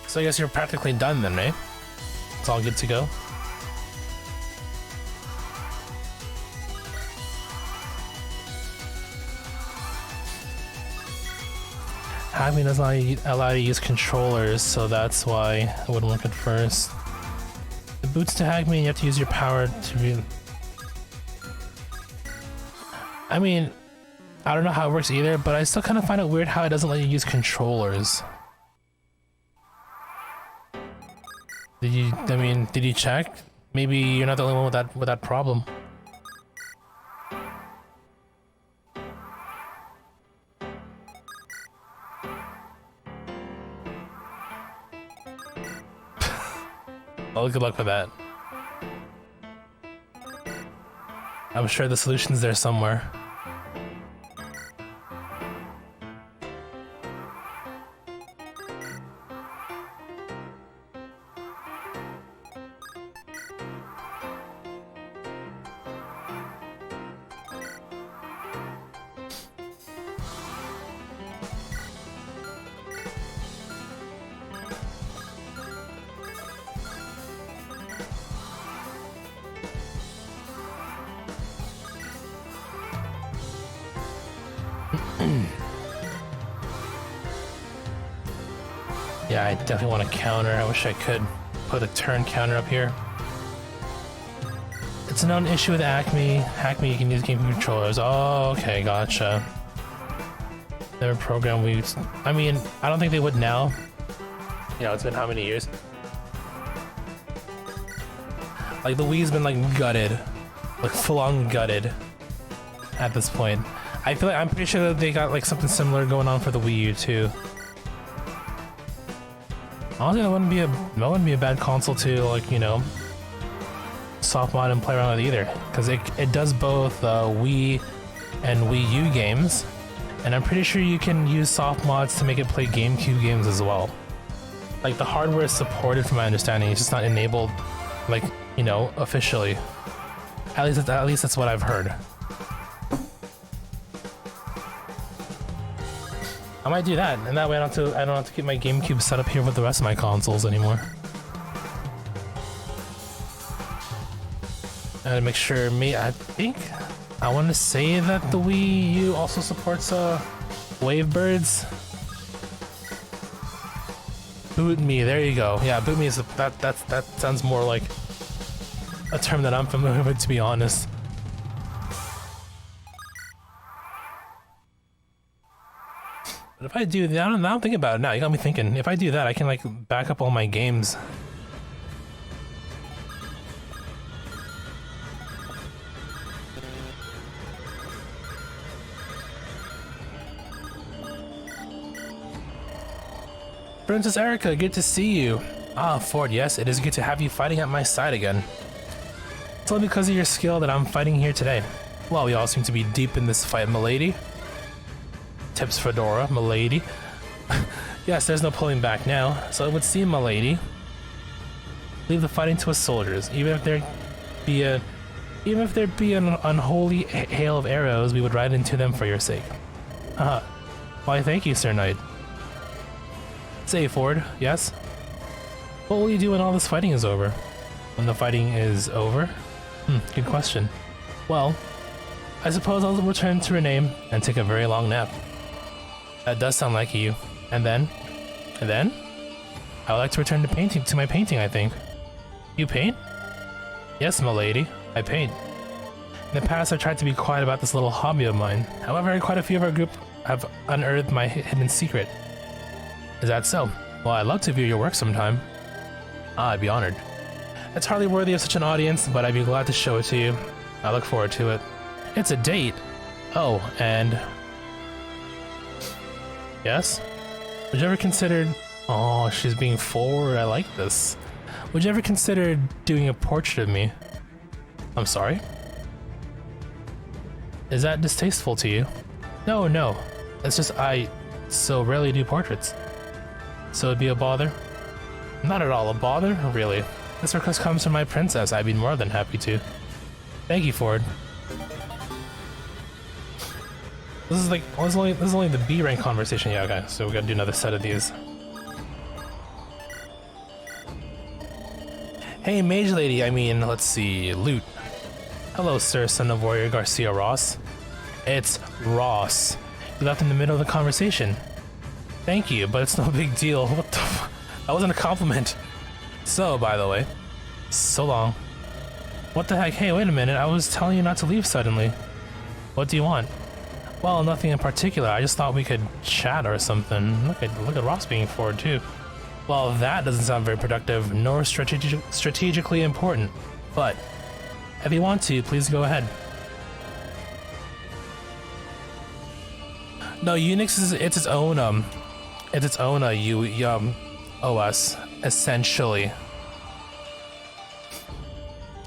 So I guess you're practically done then, right? It's all good to go. Hackme doesn't allow you to use controllers, so that's why it wouldn't work at first. The boots to Hackme, you have to use your power to be... I mean, I don't know how it works either, but I still kind of find it weird how it doesn't let you use controllers. Did you check? Maybe you're not the only one with that problem. Well, good luck with that. I'm sure the solution's there somewhere. Yeah, I definitely want to counter. I wish I could put a turn counter up here. It's a known issue with Acme. Hackme, you can use game controllers. Oh, okay, gotcha. Never program we used. I mean, I don't think they would now. You know, it's been how many years? Like, the Wii's been, like, gutted. Like, full-on gutted at this point. I feel like, I'm pretty sure that they got, like, something similar going on for the Wii U, too. Honestly, that wouldn't be a bad console to, like, you know, soft mod and play around with either, because it does both Wii and Wii U games, and I'm pretty sure you can use soft mods to make it play GameCube games as well. Like, the hardware is supported from my understanding, it's just not enabled, like, you know, officially. At least that's what I've heard. I might do that, and that way I don't have to keep my GameCube set up here with the rest of my consoles anymore. I gotta make sure I want to say that the Wii U also supports Wavebirds. Boot me, there you go. Yeah, boot me is that sounds more like a term that I'm familiar with, to be honest. But if I do that, I don't think about it now. You got me thinking. If I do that, I can like back up all my games. Princess Erica, good to see you. Ah, Ford, yes, it is good to have you fighting at my side again. It's only because of your skill that I'm fighting here today. Well, we all seem to be deep in this fight, milady. Tips Fedora, milady. Yes, there's no pulling back now, so it would seem, milady. Leave the fighting to us soldiers. Even if there be an unholy hail of arrows, we would ride into them for your sake. Why, thank you, Sir Knight. Say, Ford, yes? What will you do when all this fighting is over? When the fighting is over? Good question. Well, I suppose I'll return to Rename and take a very long nap. That does sound like you. And then? I would like to return to my painting, I think. You paint? Yes, milady, I paint. In the past, I've tried to be quiet about this little hobby of mine. However, quite a few of our group have unearthed my hidden secret. Is that so? Well, I'd love to view your work sometime. Ah, I'd be honored. It's hardly worthy of such an audience, but I'd be glad to show it to you. I look forward to it. It's a date. Oh, and... Yes? Would you ever consider... Oh, she's being forward. I like this. Would you ever consider doing a portrait of me? I'm sorry? Is that distasteful to you? No, no. It's just I so rarely do portraits. So it'd be a bother? Not at all a bother, really. This request comes from my princess. I'd be more than happy to. Thank you, Ford. This is like, this is only the B rank conversation. Yeah, okay, so we gotta do another set of these. Hey, mage lady, I mean, let's see, loot. Hello, sir, son of warrior Garcia Ross. It's Ross. You left in the middle of the conversation. Thank you, but it's no big deal. What the f- That wasn't a compliment. So, by the way, so long. What the heck? Hey, wait a minute, I was telling you not to leave suddenly. What do you want? Well, nothing in particular. I just thought we could chat or something. Look at Ross being forward too. Well, that doesn't sound very productive, nor strategically important. But if you want to, please go ahead. No, Unix is its own OS essentially.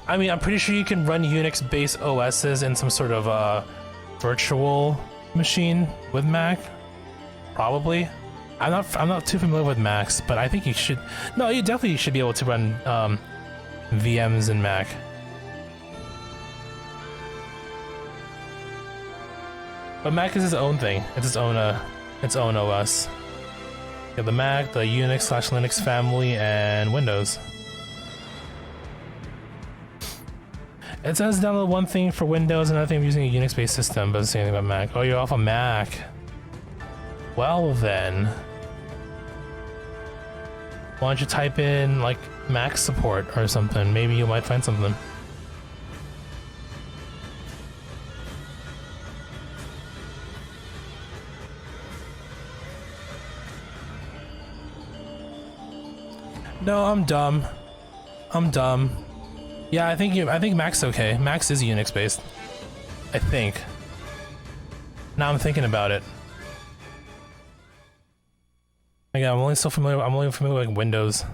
I mean, I'm pretty sure you can run Unix-based OSs in some sort of virtual machine with Mac. Probably. I'm not too familiar with Macs, but I think you should. No, you definitely should be able to run VMs in Mac. But Mac is its own thing. It's its own OS. You have the Mac, the Unix/Linux family, and Windows. It says download one thing for Windows, another thing using a Unix-based system, but it doesn't say anything about Mac. Oh, you're off of Mac. Well then, why don't you type in like Mac support or something? Maybe you might find something. No, I'm dumb. I'm dumb. Yeah, I think Mac's okay. Mac's is Unix based. I think. Now I'm thinking about it. Again, I'm only familiar with like Windows.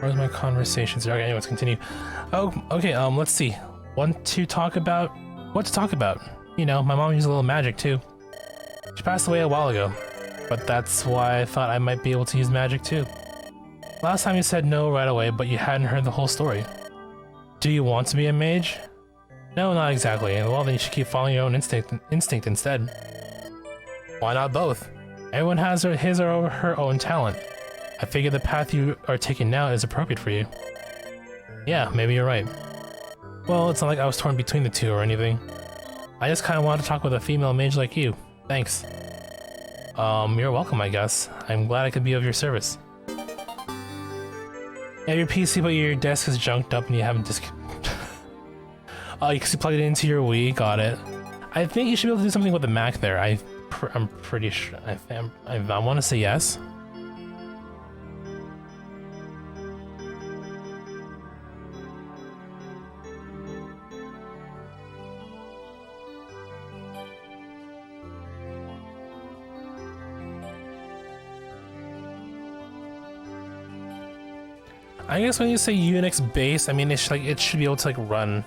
Where's my conversations? Okay, anyways, continue. Oh, okay, let's see. What to talk about? You know, my mom used a little magic too. She passed away a while ago, but that's why I thought I might be able to use magic too. Last time you said no right away, but you hadn't heard the whole story. Do you want to be a mage? No, not exactly. Well, then you should keep following your own instinct instead. Why not both? Everyone has his or her own talent. I figure the path you are taking now is appropriate for you. Yeah, maybe you're right. Well, it's not like I was torn between the two or anything. I just kind of wanted to talk with a female mage like you. Thanks. You're welcome, I guess. I'm glad I could be of your service. Yeah, your PC, but your desk is junked up and you haven't oh, you can plug it into your Wii. Got it. I think you should be able to do something with the Mac there. I'm pretty sure. I want to say yes. I guess when you say Unix based, I mean it should be able to like run.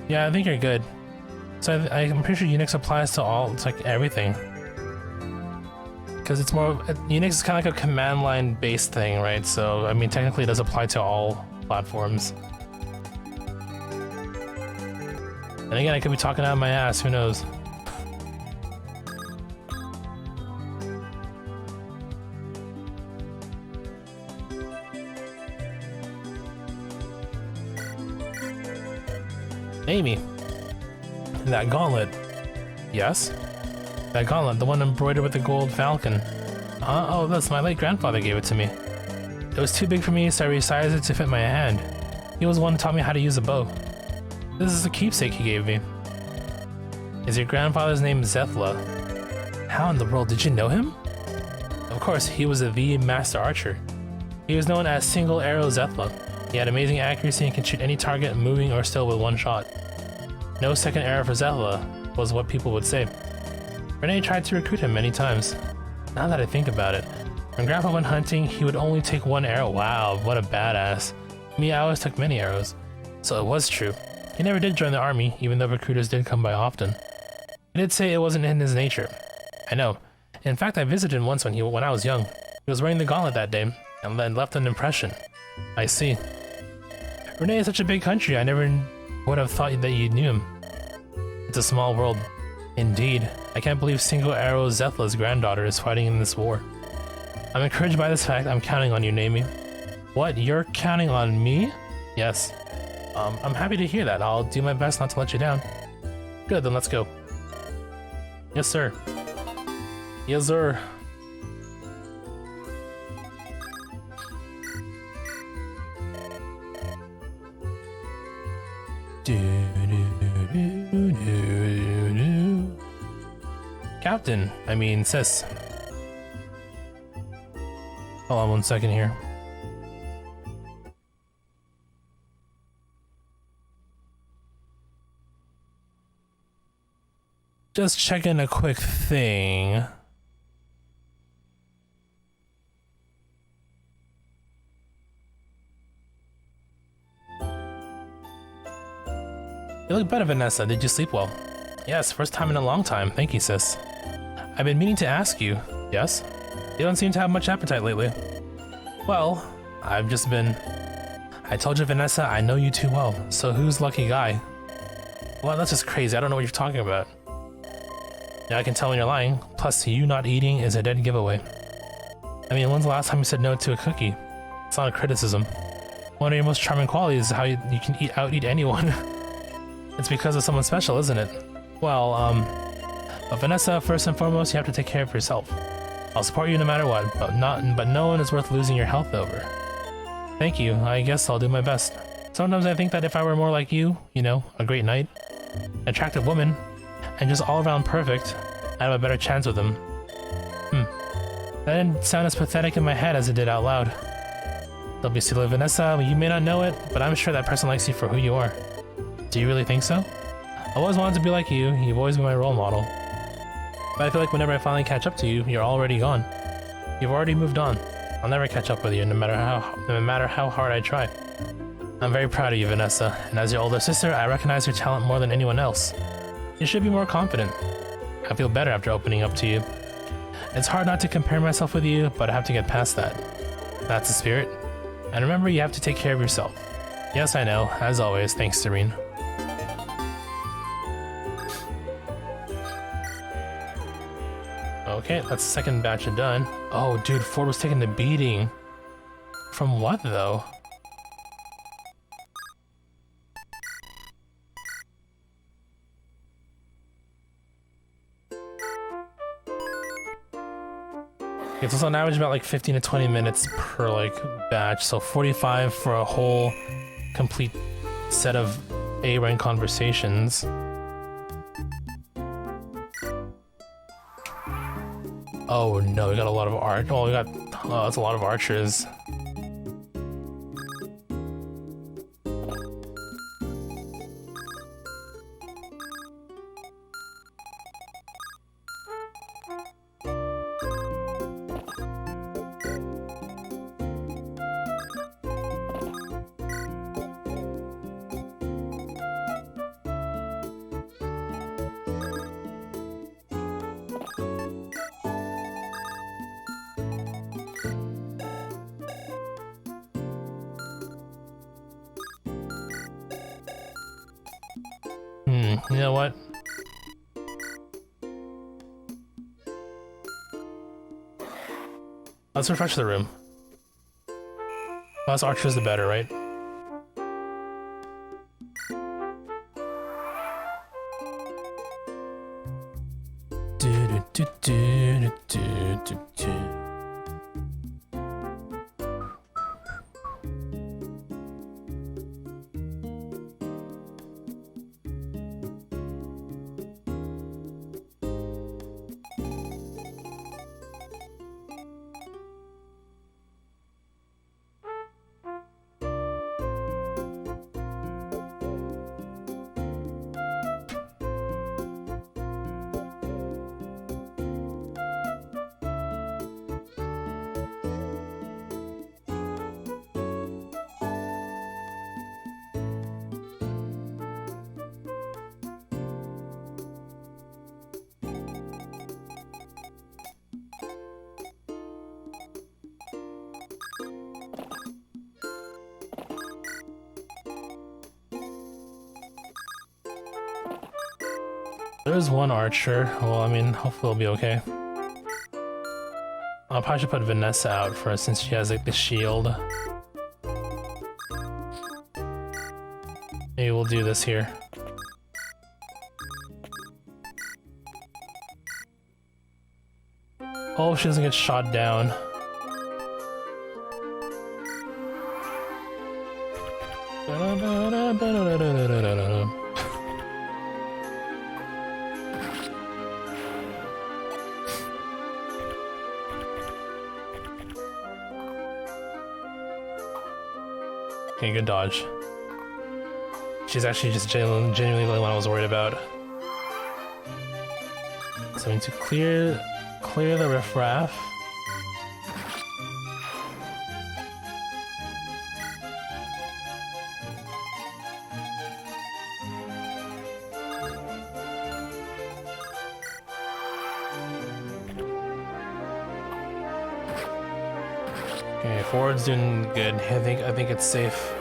Yeah, I think you're good. So I'm pretty sure Unix applies to all. It's like everything. Because it's more Unix is kind of like a command line based thing, right? So I mean technically it does apply to all platforms. And again, I could be talking out of my ass. Who knows? Amy. That gauntlet. Yes? That gauntlet, the one embroidered with the gold falcon. Oh, that's my late grandfather gave it to me. It was too big for me, so I resized it to fit my hand. He was the one who taught me how to use a bow. This is a keepsake he gave me. Is your grandfather's name Zethla? How in the world did you know him? Of course, he was the master archer. He was known as Single Arrow Zethla. He had amazing accuracy and could shoot any target moving or still with one shot. No second arrow for Zethla was what people would say. Renee tried to recruit him many times. Now that I think about it, when Grandpa went hunting, he would only take one arrow. Wow, what a badass. Me, I always took many arrows. So it was true. He never did join the army, even though recruiters did come by often. He did say it wasn't in his nature. I know. In fact, I visited him once when I was young. He was wearing the gauntlet that day, and then left an impression. I see. Renee is such a big country, I never would have thought that you knew him. It's a small world. Indeed. I can't believe Single Arrow Zethla's granddaughter is fighting in this war. I'm encouraged by this fact. I'm counting on you, Naomi. What? You're counting on me? Yes. I'm happy to hear that. I'll do my best not to let you down. Good, then let's go. Yes, sir. Yes, sir. Captain, I mean, sis. Hold on 1 second here. Just checking a quick thing. You look better, Vanessa. Did you sleep well? Yes, first time in a long time. Thank you, sis. I've been meaning to ask you. Yes? You don't seem to have much appetite lately. Well, I've just been... I told you, Vanessa, I know you too well. So who's lucky guy? Well, that's just crazy. I don't know what you're talking about. Yeah, I can tell when you're lying. Plus, you not eating is a dead giveaway. I mean, when's the last time you said no to a cookie? It's not a criticism. One of your most charming qualities is how you can out-eat anyone. It's because of someone special, isn't it? Well, but Vanessa, first and foremost, you have to take care of yourself. I'll support you no matter what, but no one is worth losing your health over. Thank you, I guess I'll do my best. Sometimes I think that if I were more like you, a great knight, an attractive woman, and just all around perfect, I'd have a better chance with them. That didn't sound as pathetic in my head as it did out loud. Don't be silly, Vanessa, you may not know it, but I'm sure that person likes you for who you are. Do you really think so? I always wanted to be like you, you've always been my role model. But I feel like whenever I finally catch up to you, you're already gone. You've already moved on. I'll never catch up with you, no matter how hard I try. I'm very proud of you, Vanessa, and as your older sister, I recognize your talent more than anyone else. You should be more confident. I feel better after opening up to you. It's hard not to compare myself with you, but I have to get past that. That's the spirit. And remember, you have to take care of yourself. Yes, I know. As always, thanks, Serene. Okay, that's the second batch done. Oh, dude, Ford was taking the beating. From what, though? It's also on average about like 15 to 20 minutes per batch, so 45 for a whole complete set of A-rank conversations. Oh no, we got a lot of art. Oh, that's a lot of archers. You know what? Let's refresh the room. Less archers the better, right? do, do, do, do, do. There's one archer. Well, I mean, hopefully it'll be okay. I'll probably should put Vanessa out first since she has like the shield. Maybe we'll do this here. Oh, she doesn't get shot down. Okay, good dodge. She's actually just genuinely the only one I was worried about. So I need to clear the riffraff. Okay, forward's doing good. I think it's safe.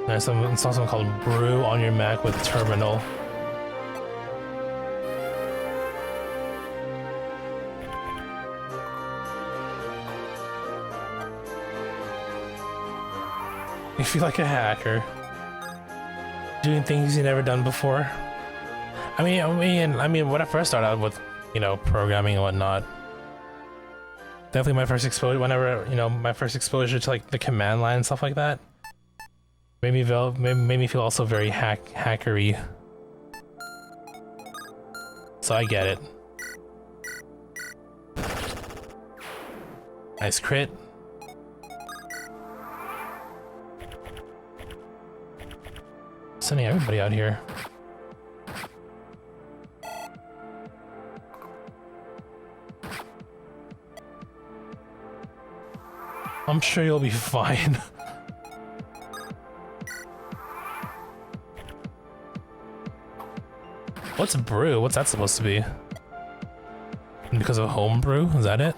There's something called Brew on your Mac with Terminal. You feel like a hacker. Doing things you've never done before. I mean, when I first started out with, you know, programming and whatnot, definitely my first exposure, my first exposure to like the command line and stuff like that, made me feel also very hackery. So I get it. Nice crit. Sending everybody out here. I'm sure you'll be fine. What's brew? What's that supposed to be? Because of homebrew? Is that it?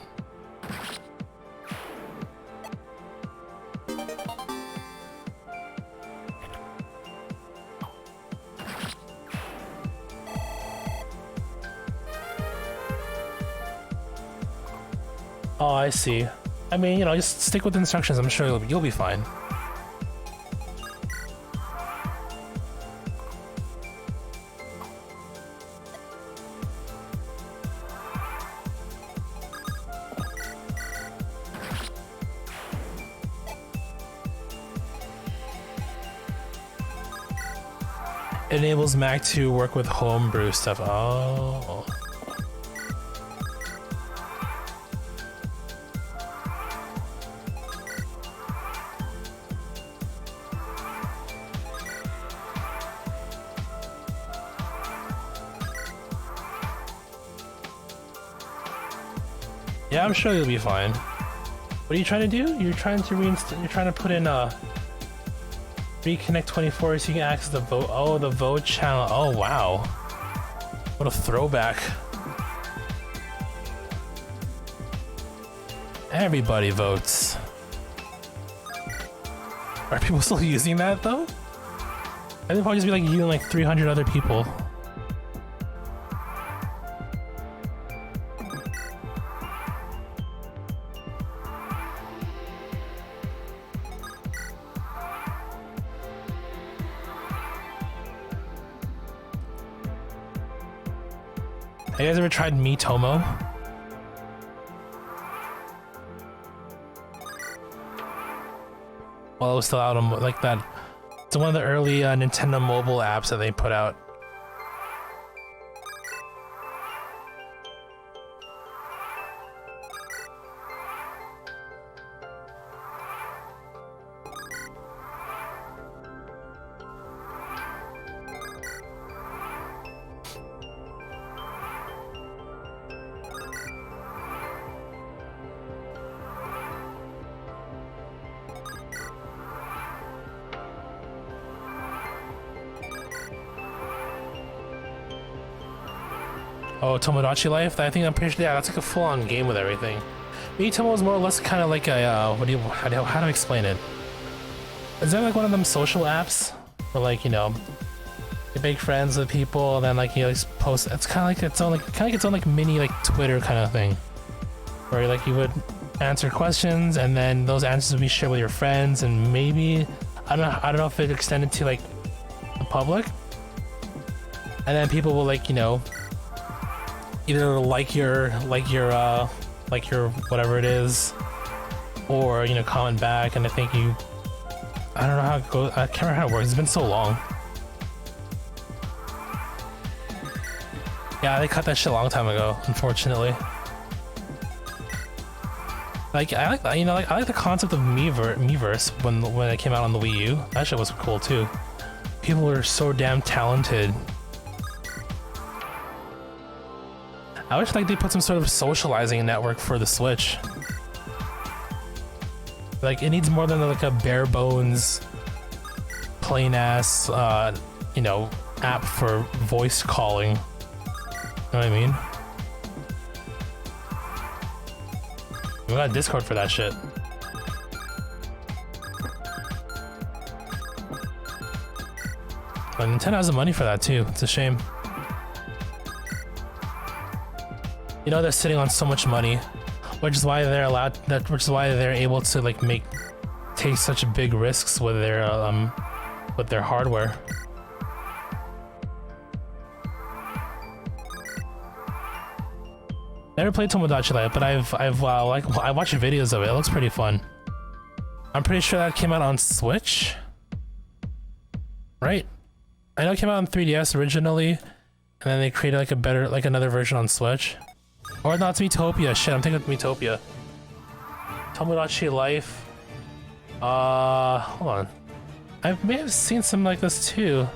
Oh, I see. I mean, you know, just stick with the instructions. I'm sure you'll be fine. It enables Mac to work with homebrew stuff. Oh. Yeah, I'm sure you'll be fine. What are you trying to do? You're trying to you're trying to put in reconnect 24 so you can access the vote. Oh, the vote channel. Oh, wow. What a throwback. Everybody votes. Are people still using that though? I think probably just be like you and like 300 other people. Have you guys ever tried Miitomo? Well, it was still out on like that. It's one of the early Nintendo mobile apps that they put out. Oh, Tomodachi Life? I think I'm pretty sure, yeah, that's like a full-on game with everything. Miitomo is more or less kind of like a, how do I explain it? Is that like one of them social apps? Where like, you know, you make friends with people and then like, you know, post, it's kind of like its own, like mini like Twitter kind of thing. Where like you would answer questions and then those answers would be shared with your friends and maybe, I don't know if it extended to like the public. And then people will like, you know, either like your whatever it is, or you know, comment back. And I think you, I don't know how it goes. I can't remember how it works. It's been so long. Yeah, they cut that shit a long time ago, unfortunately. Like I like, you know, like I like the concept of Miiverse when it came out on the Wii U. That shit was cool too. People were so damn talented. I wish like they put some sort of socializing network for the Switch. Like it needs more than like a bare bones, plain ass, you know, app for voice calling. You know what I mean? We got Discord for that shit. But Nintendo has the money for that too. It's a shame. You know, they're sitting on so much money, which is why they're which is why they're able to like take such big risks with their hardware. Never played Tomodachi Life, but I watched videos of it. It looks pretty fun. I'm pretty sure that came out on Switch, right? I know it came out on 3DS originally, and then they created like another version on Switch. Or not, it's Miitopia. Shit, I'm thinking of Miitopia. Tomodachi Life. Hold on. I may have seen something like this too.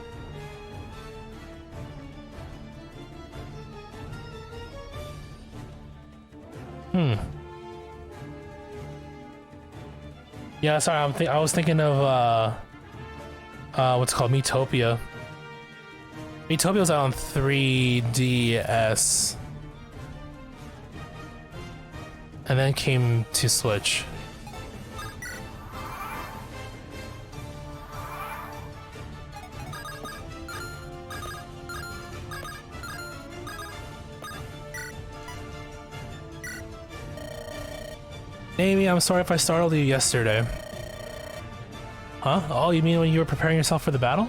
Yeah, sorry, I was thinking of, what's it called? Miitopia. Miitopia was out on 3DS. And then came to Switch. Amy, I'm sorry if I startled you yesterday. Huh? Oh, you mean when you were preparing yourself for the battle?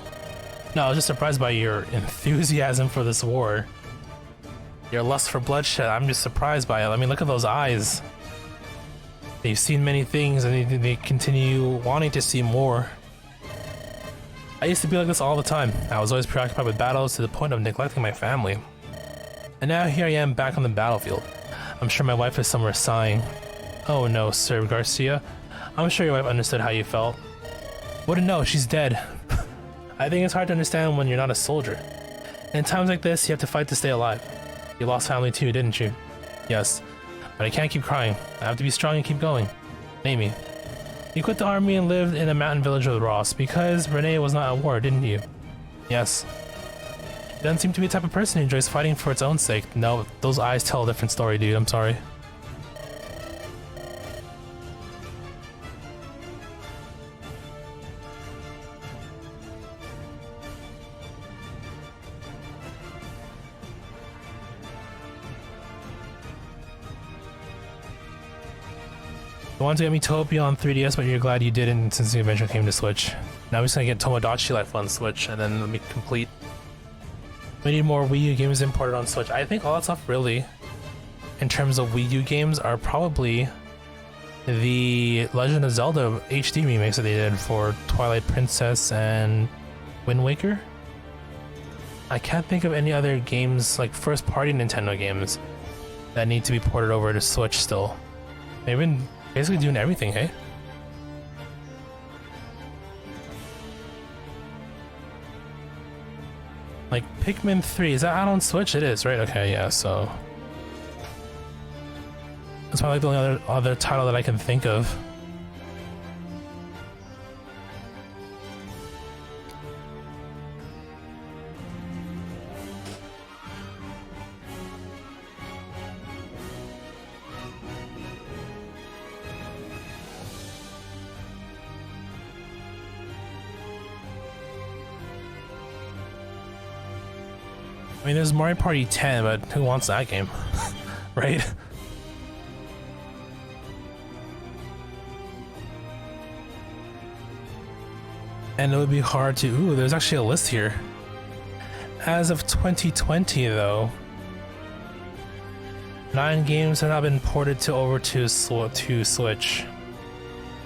No, I was just surprised by your enthusiasm for this war. Your lust for bloodshed, I'm just surprised by it. I mean, look at those eyes. They've seen many things and they continue wanting to see more. I used to be like this all the time. I was always preoccupied with battles to the point of neglecting my family. And now here I am back on the battlefield. I'm sure my wife is somewhere sighing. Oh no, Sir Garcia. I'm sure your wife understood how you felt. Wouldn't know, she's dead. I think it's hard to understand when you're not a soldier. In times like this, you have to fight to stay alive. You lost family too, didn't you? Yes. But I can't keep crying. I have to be strong and keep going. Amy. You quit the army and lived in a mountain village with Ross because Renee was not at war, didn't you? Yes. You don't seem to be the type of person who enjoys fighting for its own sake. No, those eyes tell a different story, dude. I'm sorry. I wanted to get Miitopia on 3DS, but you're glad you didn't since the eventually came to Switch. Now we're just gonna get Tomodachi Life on Switch, and then let me complete. I We need more Wii U games imported on Switch. I think all that stuff really, in terms of Wii U games, are probably the Legend of Zelda HD remakes that they did for Twilight Princess and Wind Waker. I can't think of any other games, like first-party Nintendo games, that need to be ported over to Switch still. They've been basically doing everything, hey? Like Pikmin 3, is that out on Switch? It is, right? Okay, yeah, so that's probably like the only other title that I can think of. I mean, there's Mario Party 10, but who wants that game? Right? And it would be hard to... Ooh, there's actually a list here. As of 2020, though, 9 games have not been ported over to Switch.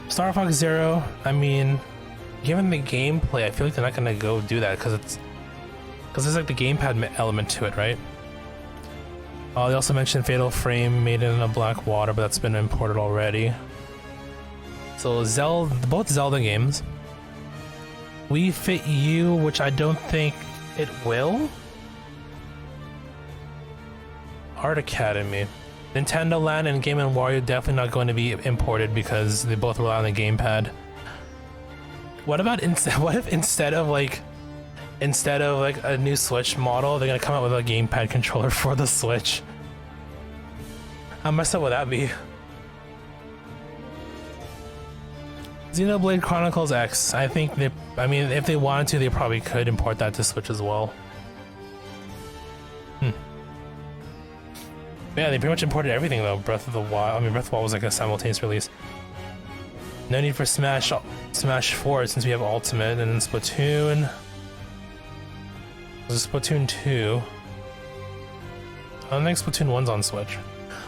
Star Fox Zero, I mean, given the gameplay, I feel like they're not gonna go do that because there's like the gamepad element to it, right? They also mentioned Fatal Frame, Made in a Black Water, but that's been imported already. So both Zelda games. Wii Fit U, which I don't think it will. Art Academy. Nintendo Land and Game & Wario definitely not going to be imported because they both rely on the gamepad. What if instead of a new Switch model, they're gonna come out with a gamepad controller for the Switch? How messed up would that be? Xenoblade Chronicles X. I think if they wanted to, they probably could import that to Switch as well. Yeah, they pretty much imported everything though. Breath of the Wild. I mean, Breath of the Wild was like a simultaneous release. No need for Smash 4 since we have Ultimate, and then Splatoon. This is Splatoon 2. I don't think Splatoon 1's on Switch.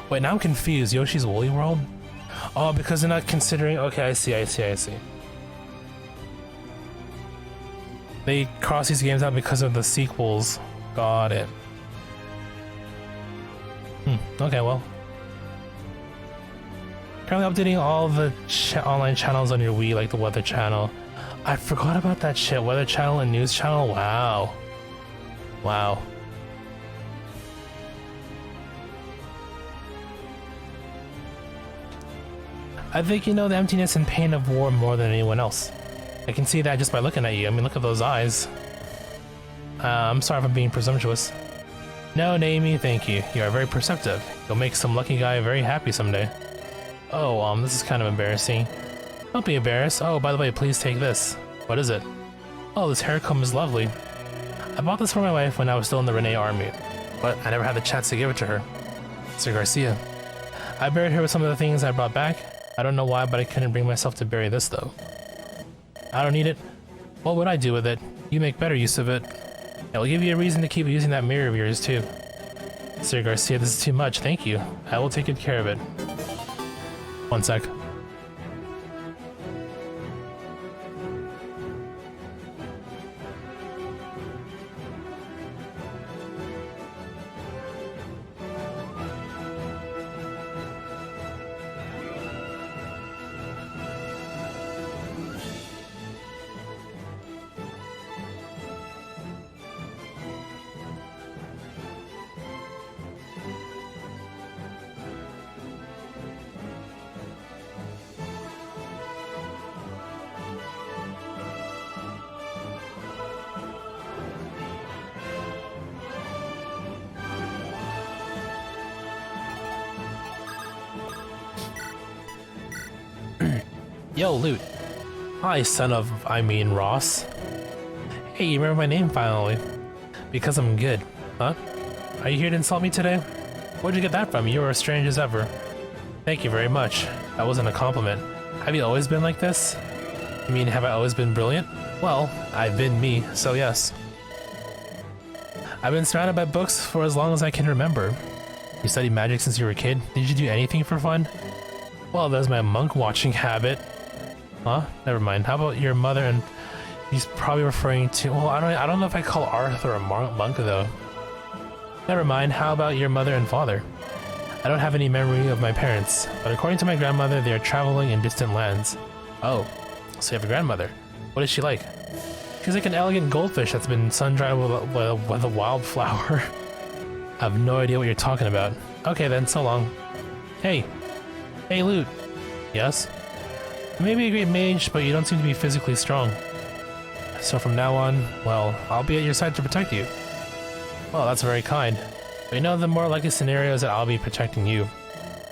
Wait, now I'm confused. Yoshi's Woolly World? Oh, because they're not considering... Okay, I see. They cross these games out because of the sequels. Got it. Okay, well. Currently updating all the online channels on your Wii, like the Weather Channel. I forgot about that shit. Weather Channel and News Channel? Wow. Wow. I think you know the emptiness and pain of war more than anyone else. I can see that just by looking at you. I mean, look at those eyes. I'm sorry if I'm being presumptuous. No, Naomi, thank you. You are very perceptive. You'll make some lucky guy very happy someday. Oh, this is kind of embarrassing. Don't be embarrassed. Oh, by the way, please take this. What is it? Oh, this hair comb is lovely. I bought this for my wife when I was still in the Renee army, but I never had the chance to give it to her. Sir Garcia. I buried her with some of the things I brought back. I don't know why, but I couldn't bring myself to bury this, though. I don't need it. What would I do with it? You make better use of it. It will give you a reason to keep using that mirror of yours, too. Sir Garcia, this is too much. Thank you. I will take good care of it. One sec. Yo, Loot. Hi, son of, Ross. Hey, you remember my name finally. Because I'm good. Huh? Are you here to insult me today? Where'd you get that from? You were as strange as ever. Thank you very much. That wasn't a compliment. Have you always been like this? You mean, have I always been brilliant? Well, I've been me, so yes. I've been surrounded by books for as long as I can remember. You studied magic since you were a kid? Did you do anything for fun? Well, there's my monk watching habit. Huh? Never mind. How about your mother and... He's probably referring to... Well, I don't know if I call Arthur a monk though. Never mind. How about your mother and father? I don't have any memory of my parents, but according to my grandmother, they are traveling in distant lands. Oh, so you have a grandmother. What is she like? She's like an elegant goldfish that's been sun-dried with a wildflower. I have no idea what you're talking about. Okay then, so long. Hey, Lute. Yes? You may be a great mage, but you don't seem to be physically strong. So from now on, well, I'll be at your side to protect you. Well, that's very kind. But you know, the more likely scenario is that I'll be protecting you.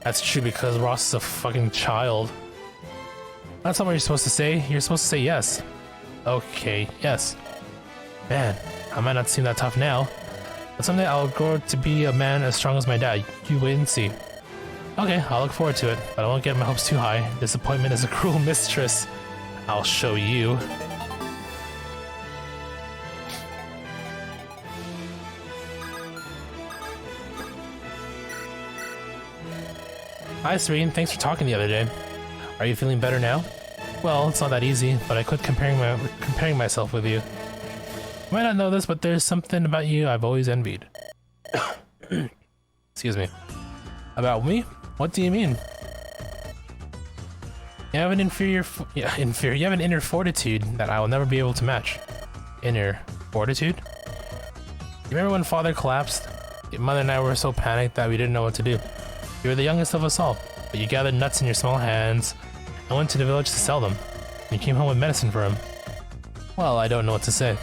That's true because Ross is a fucking child. That's not what you're supposed to say. You're supposed to say yes. Okay, yes. Man, I might not seem that tough now, but someday I'll grow to be a man as strong as my dad. You wait and see. Okay, I'll look forward to it, but I won't get my hopes too high. Disappointment is a cruel mistress. I'll show you. Hi Serene, thanks for talking the other day. Are you feeling better now? Well, it's not that easy, but I quit comparing myself with you. You might not know this, but there's something about you I've always envied. Excuse me. About me? What do you mean? You have an you have an inner fortitude that I will never be able to match. Inner fortitude? You remember when Father collapsed? Your mother and I were so panicked that we didn't know what to do. You were the youngest of us all, but you gathered nuts in your small hands and went to the village to sell them. You came home with medicine for him. Well, I don't know what to say.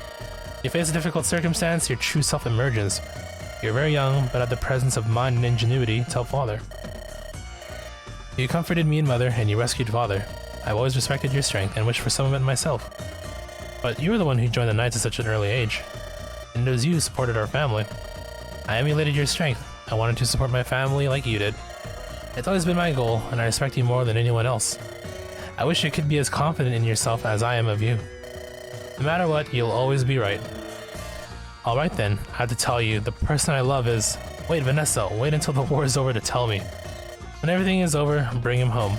You face a difficult circumstance, your true self emerges. You're very young, but had the presence of mind and ingenuity to help Father. You comforted me and Mother, and you rescued Father. I've always respected your strength and wished for some of it myself. But you were the one who joined the Knights at such an early age, and it was you who supported our family. I emulated your strength. I wanted to support my family like you did. It's always been my goal, and I respect you more than anyone else. I wish you could be as confident in yourself as I am of you. No matter what, you'll always be right. Alright then, I have to tell you, the person I love is... Wait, Vanessa, wait until the war is over to tell me. When everything is over, bring him home.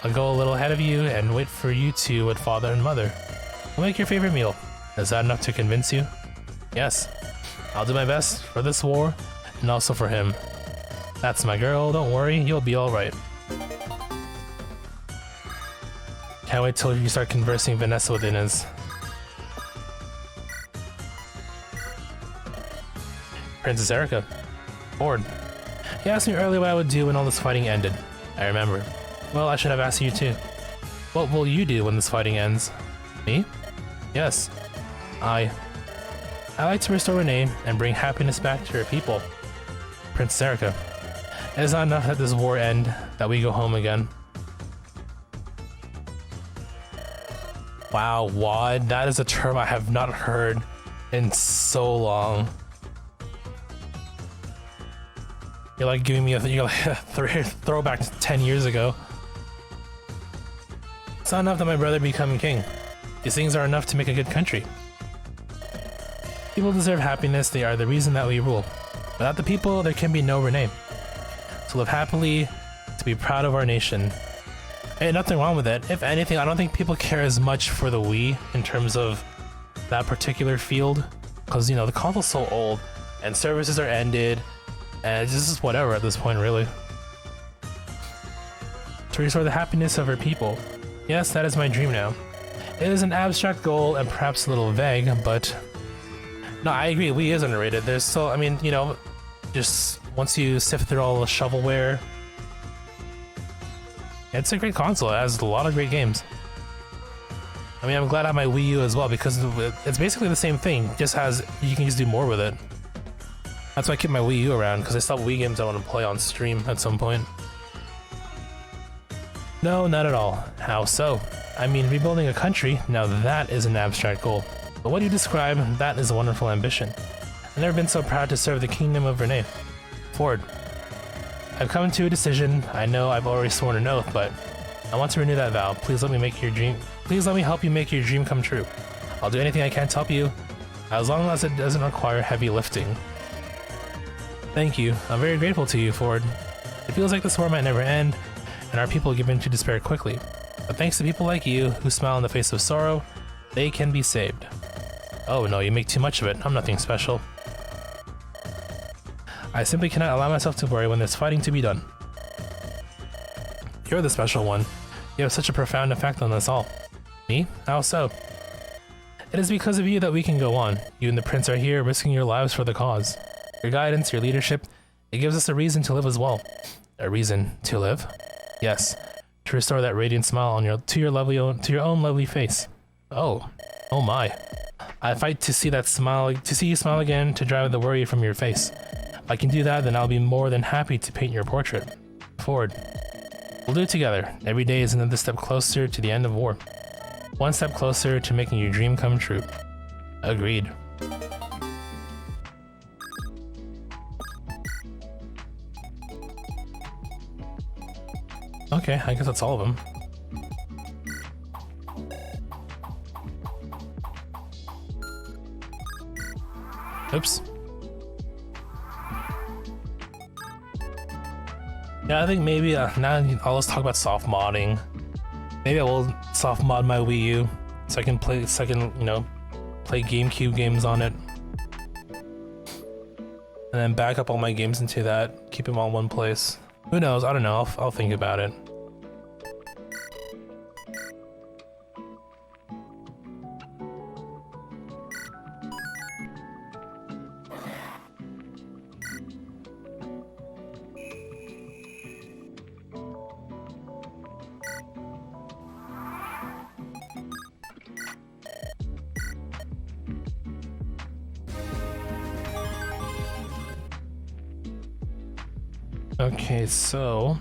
I'll go a little ahead of you and wait for you two with Father and Mother. We'll make your favorite meal. Is that enough to convince you? Yes. I'll do my best for this war, and also for him. That's my girl, don't worry, you'll be alright. Can't wait till you start conversing Vanessa with Inez. Princess Erica. Bored. You asked me earlier what I would do when all this fighting ended. I remember. Well, I should have asked you too. What will you do when this fighting ends? Me? Yes. I like to restore Renee and bring happiness back to her people. Princess Erica. It is not enough that this war end, that we go home again. Wow, WOD, that is a term I have not heard in so long. You're like giving me a throwback to 10 years ago. It's not enough that my brother become king. These things are enough to make a good country. People deserve happiness, they are the reason that we rule. Without the people, there can be no Renee. To live happily, to be proud of our nation. Hey, nothing wrong with it. If anything, I don't think people care as much for the Wii in terms of that particular field. Because, you know, the console's so old, and services are ended, and it's just whatever at this point, really. To restore the happiness of our people. Yes, that is my dream now. It is an abstract goal and perhaps a little vague, but... No, I agree, Wii is underrated. There's still, I mean, you know, just once you sift through all the shovelware, it's a great console. It has a lot of great games. I mean, I'm glad I have my Wii U as well because it's basically the same thing. Just has, you can just do more with it. That's why I keep my Wii U around, because I still have Wii games I want to play on stream at some point. No, not at all. How so? I mean, rebuilding a country, now that is an abstract goal. But what you describe, that is a wonderful ambition. I've never been so proud to serve the kingdom of Renee. Ford. I've come to a decision. I know I've already sworn an oath, but I want to renew that vow. Please let me help you make your dream come true. I'll do anything I can to help you, as long as it doesn't require heavy lifting. Thank you. I'm very grateful to you, Ford. It feels like this war might never end, and our people give in to despair quickly. But thanks to people like you, who smile in the face of sorrow, they can be saved. Oh no, you make too much of it. I'm nothing special. I simply cannot allow myself to worry when there's fighting to be done. You're the special one. You have such a profound effect on us all. Me? How so? It is because of you that we can go on. You and the prince are here, risking your lives for the cause. Your guidance, your leadership, it gives us a reason to live as well. A reason to live? Yes. To restore that radiant smile on to your own lovely face. Oh my. I fight to see you smile again, to drive the worry from your face. If I can do that, then I'll be more than happy to paint your portrait. Ford. We'll do it together. Every day is another step closer to the end of war. One step closer to making your dream come true. Agreed. Okay, I guess that's all of them. Oops. Yeah, I think maybe now I'll just talk about soft modding. Maybe I will soft mod my Wii U so I can play play GameCube games on it. And then back up all my games into that, keep them all in one place. Who knows? I don't know. I'll think about it. Okay, so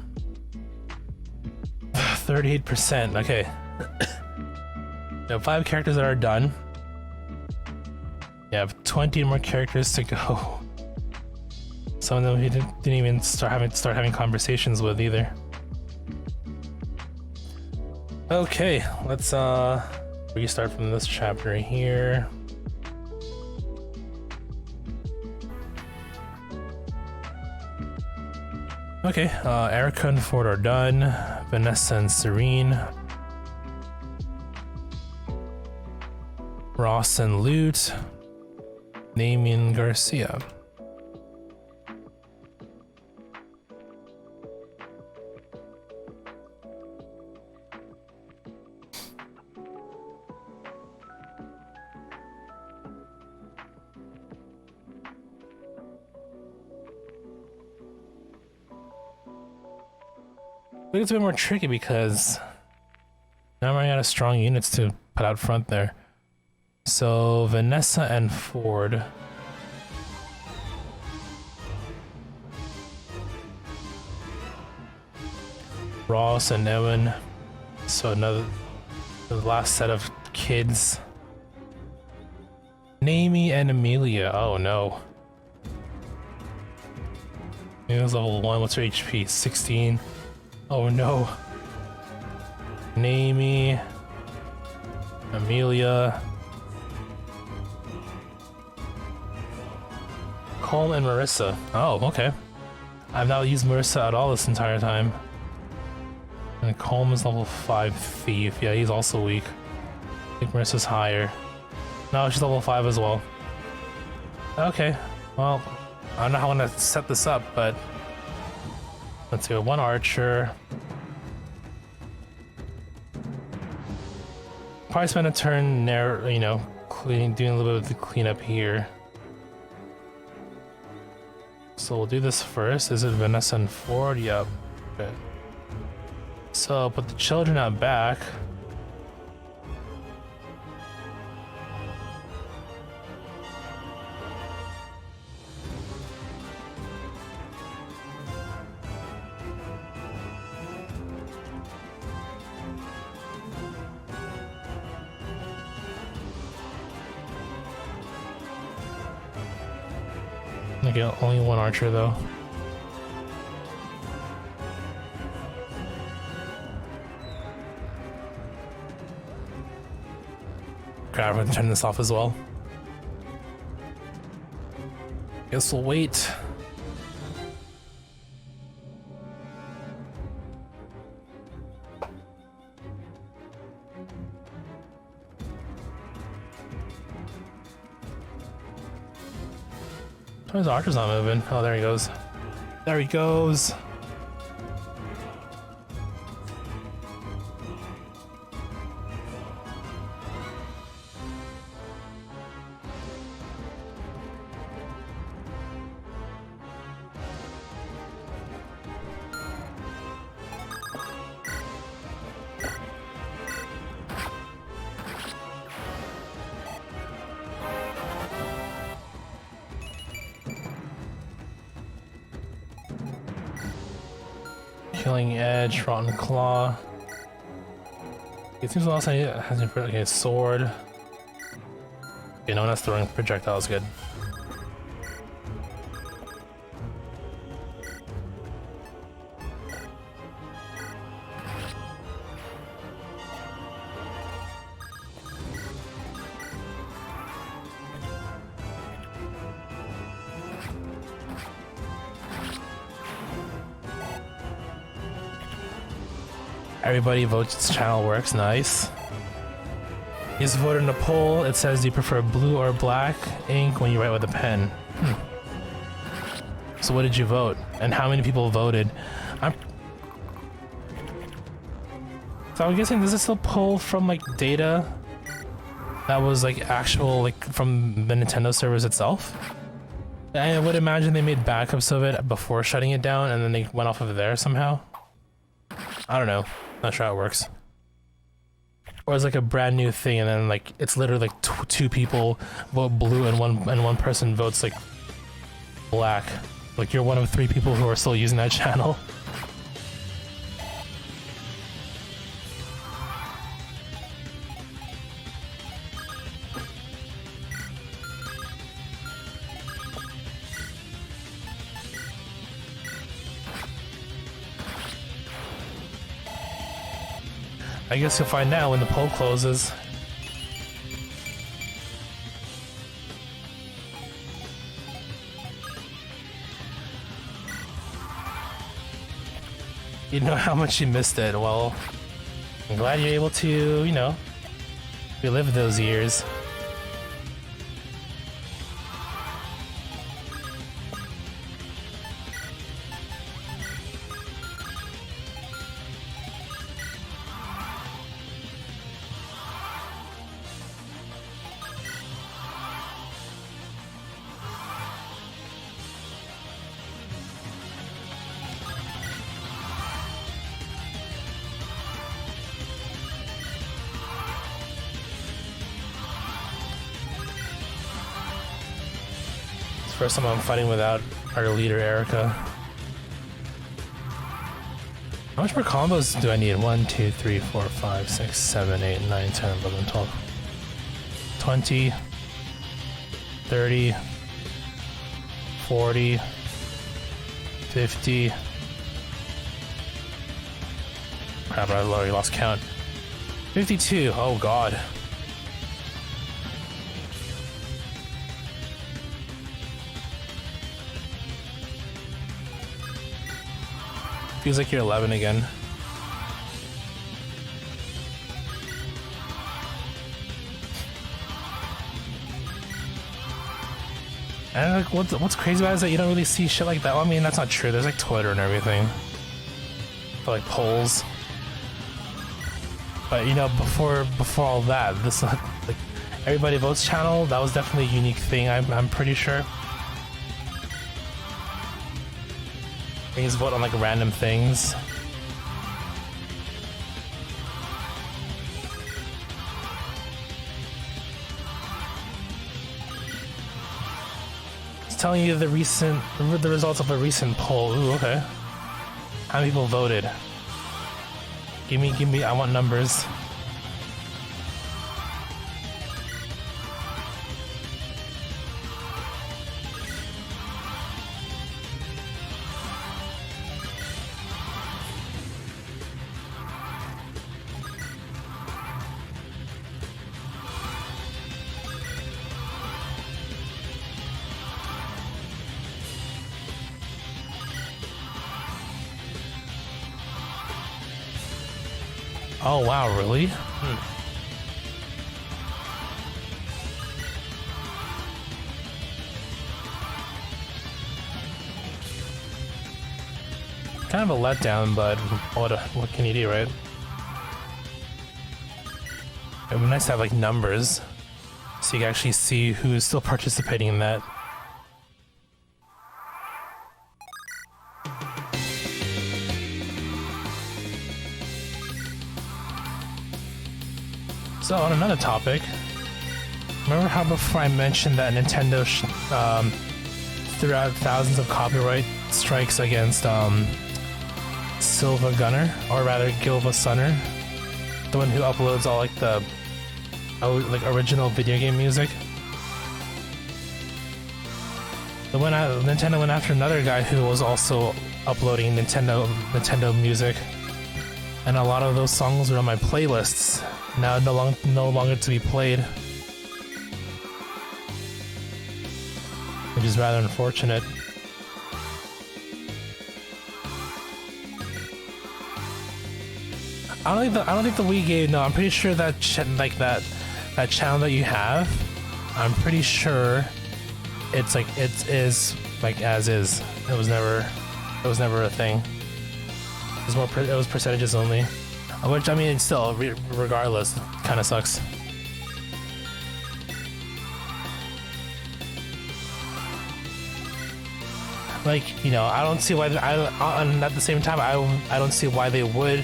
38%. Okay. We have 5 characters that are done. You have 20 more characters to go. Some of them he didn't even start having conversations with either. Okay, let's restart from this chapter here. Okay, Erica and Ford are done. Vanessa and Serene. Ross and Lute. Damien Garcia. I think it's a bit more tricky because now I'm running out of strong units to put out front there. So Vanessa and Ford. Ross and Ewan. So the last set of kids. Naomi and Amelia. Oh no. Amelia's level 1. What's her HP? 16. Oh no. Naomi, Amelia, Colm and Marissa. Oh, okay. I've not used Marissa at all this entire time. And Colm is level 5 thief. Yeah, he's also weak. I think Marissa's higher. No, she's level 5 as well. Okay, well, I don't know how I'm gonna set this up, but let's do 1 archer. Probably spend a turn there, doing a little bit of the cleanup here. So we'll do this first. Is it Vanessa and Ford? Yep. Okay. So put the children out back. Okay, only 1 archer though. Crap, I'm gonna turn this off as well. Guess we'll wait. Oh, his archer's not moving. Oh, there he goes. There he goes. Killing Edge, Rotten Claw. It seems the last time it has been okay, sword. Okay, no one has throwing projectiles, good. Everybody votes channel works, nice. You just voted in a poll, it says do you prefer blue or black ink when you write with a pen? So what did you vote? And how many people voted? So I'm guessing this is still poll from like data that was like actual like from the Nintendo servers itself? I would imagine they made backups of it before shutting it down and then they went off of there somehow. I don't know. Not sure how it works. Or it's like a brand new thing and then like it's literally like two people vote blue and one person votes like black. Like you're one of 3 people who are still using that channel. I guess you'll find out when the poll closes. You know how much you missed it. Well, I'm glad you're able to, you know, relive those years. First time I'm fighting without our leader, Erica. How much more combos do I need? 1, 2, 3, 4, 5, 6, 7, 8, 9, 10, 11, 12, 20, 30, 40, 50. Crap, I already lost count. 52, oh god. Feels like you're 11 again. And like, what's crazy about it is that you don't really see shit like that. Well, I mean, that's not true. There's like Twitter and everything for like polls. But you know, before all that, this like everybody votes channel. That was definitely a unique thing. I'm pretty sure. You just vote on like random things. It's telling you the results of a recent poll. Ooh, okay. How many people voted? Give me, I want numbers. Oh wow, really? kind of a letdown, but what can you do, right? It would be nice to have like numbers, so you can actually see who's still participating in that. So on another topic, remember how before I mentioned that Nintendo threw out thousands of copyright strikes against Silva Gunner, or rather Gilva Sunner, the one who uploads all like the original video game music. Nintendo went after another guy who was also uploading Nintendo music, and a lot of those songs were on my playlists. Now no longer to be played, which is rather unfortunate. I don't think the Wii game. No, I'm pretty sure that that channel that you have, I'm pretty sure it's like it is like as is. It was never a thing. It was percentages only. Which, I mean, still, regardless, kind of sucks. Like, you know, I don't see why. And at the same time, I don't see why they would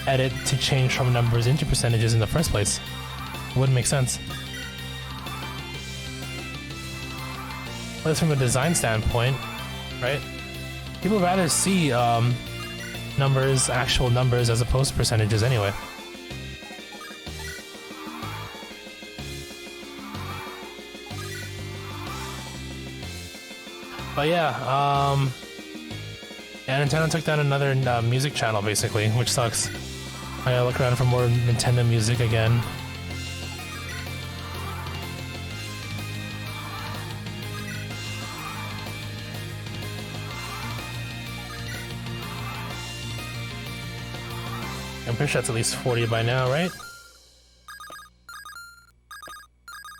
edit to change from numbers into percentages in the first place. It wouldn't make sense. At least from a design standpoint, right? People rather see numbers, actual numbers, as opposed to percentages anyway. But yeah, Nintendo took down another music channel basically, which sucks. I gotta look around for more Nintendo music again. I'm pretty sure that's at least 40 by now, right?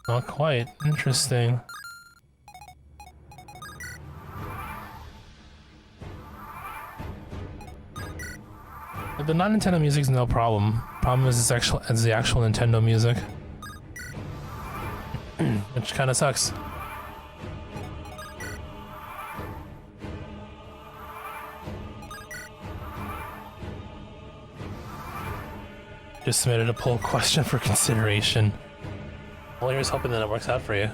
Not quite. Interesting. But the non-Nintendo music's no problem. Problem is the actual Nintendo music. Which kind of sucks. Just submitted a poll question for consideration. Well, here's hoping that it works out for you.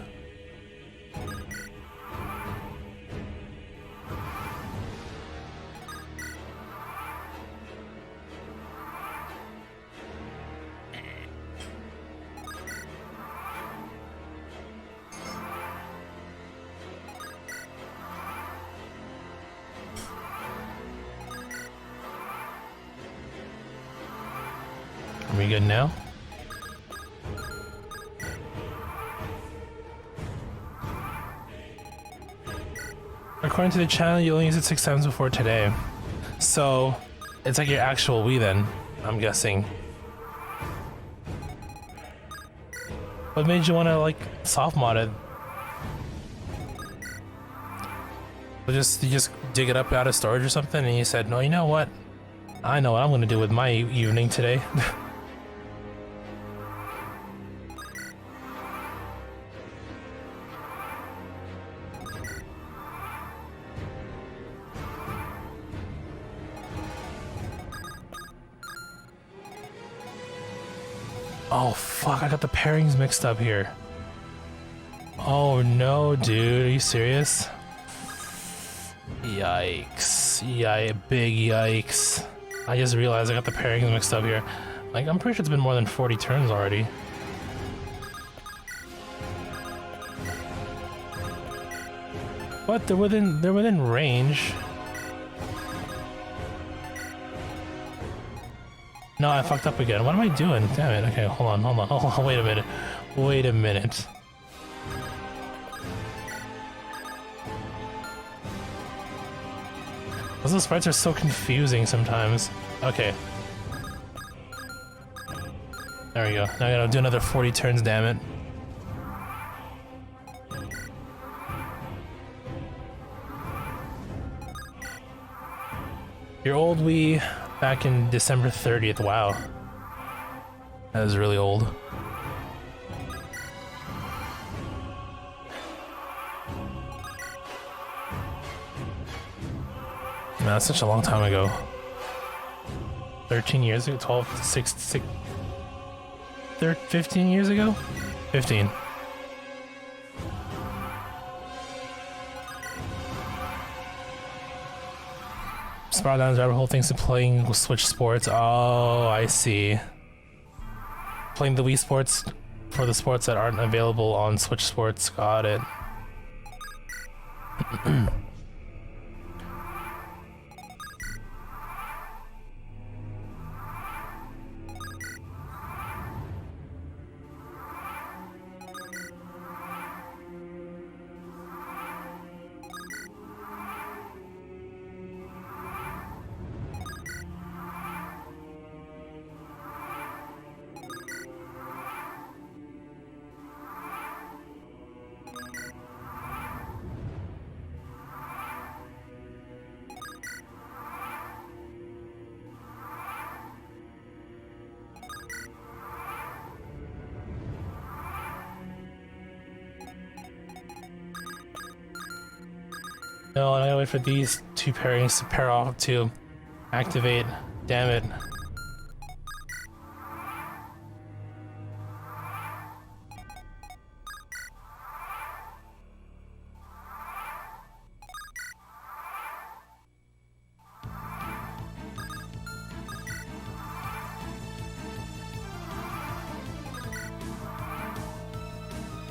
Are we good now? According to the channel, you only used it 6 times before today. So, it's like your actual Wii then, I'm guessing. What made you want to, like, soft mod it? You just dig it up out of storage or something and you said, no, you know what? I know what I'm gonna do with my evening today. Oh fuck, I got the pairings mixed up here. Oh no, dude, are you serious? Yikes. Big yikes. I just realized I got the pairings mixed up here. Like, I'm pretty sure it's been more than 40 turns already. What? They're within range. No, I fucked up again. What am I doing? Damn it. Okay, hold on. Wait a minute. Those sprites are so confusing sometimes. Okay. There we go. Now I gotta do another 40 turns, damn it. Your old Wii back in December 30th. Wow. That is really old. Man, that's such a long time ago. 13 years ago? 12, 6, 15 years ago? 15. Sparlan's rabbit hole thanks to playing Switch Sports. Oh, I see. Playing the Wii Sports for the sports that aren't available on Switch Sports. Got it. No, I gotta wait for these two pairings to pair off to activate. Damn it.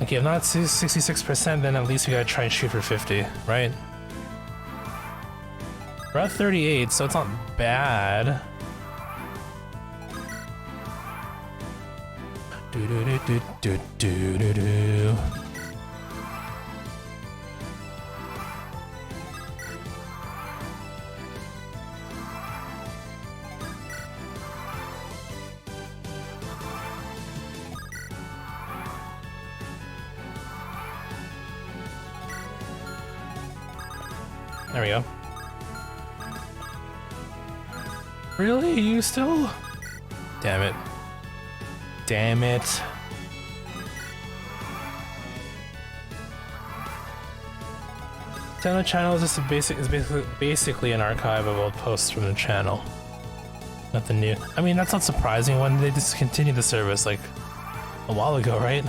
Okay, if not 66%, then at least we gotta try and shoot for 50, right? We're at 38, so it's not bad. Do do do do do do do do. There we go. Really? You still? Damn it. Damn it. Channel is just basically an archive of old posts from the channel. Nothing new. I mean, that's not surprising when they discontinued the service like a while ago, right?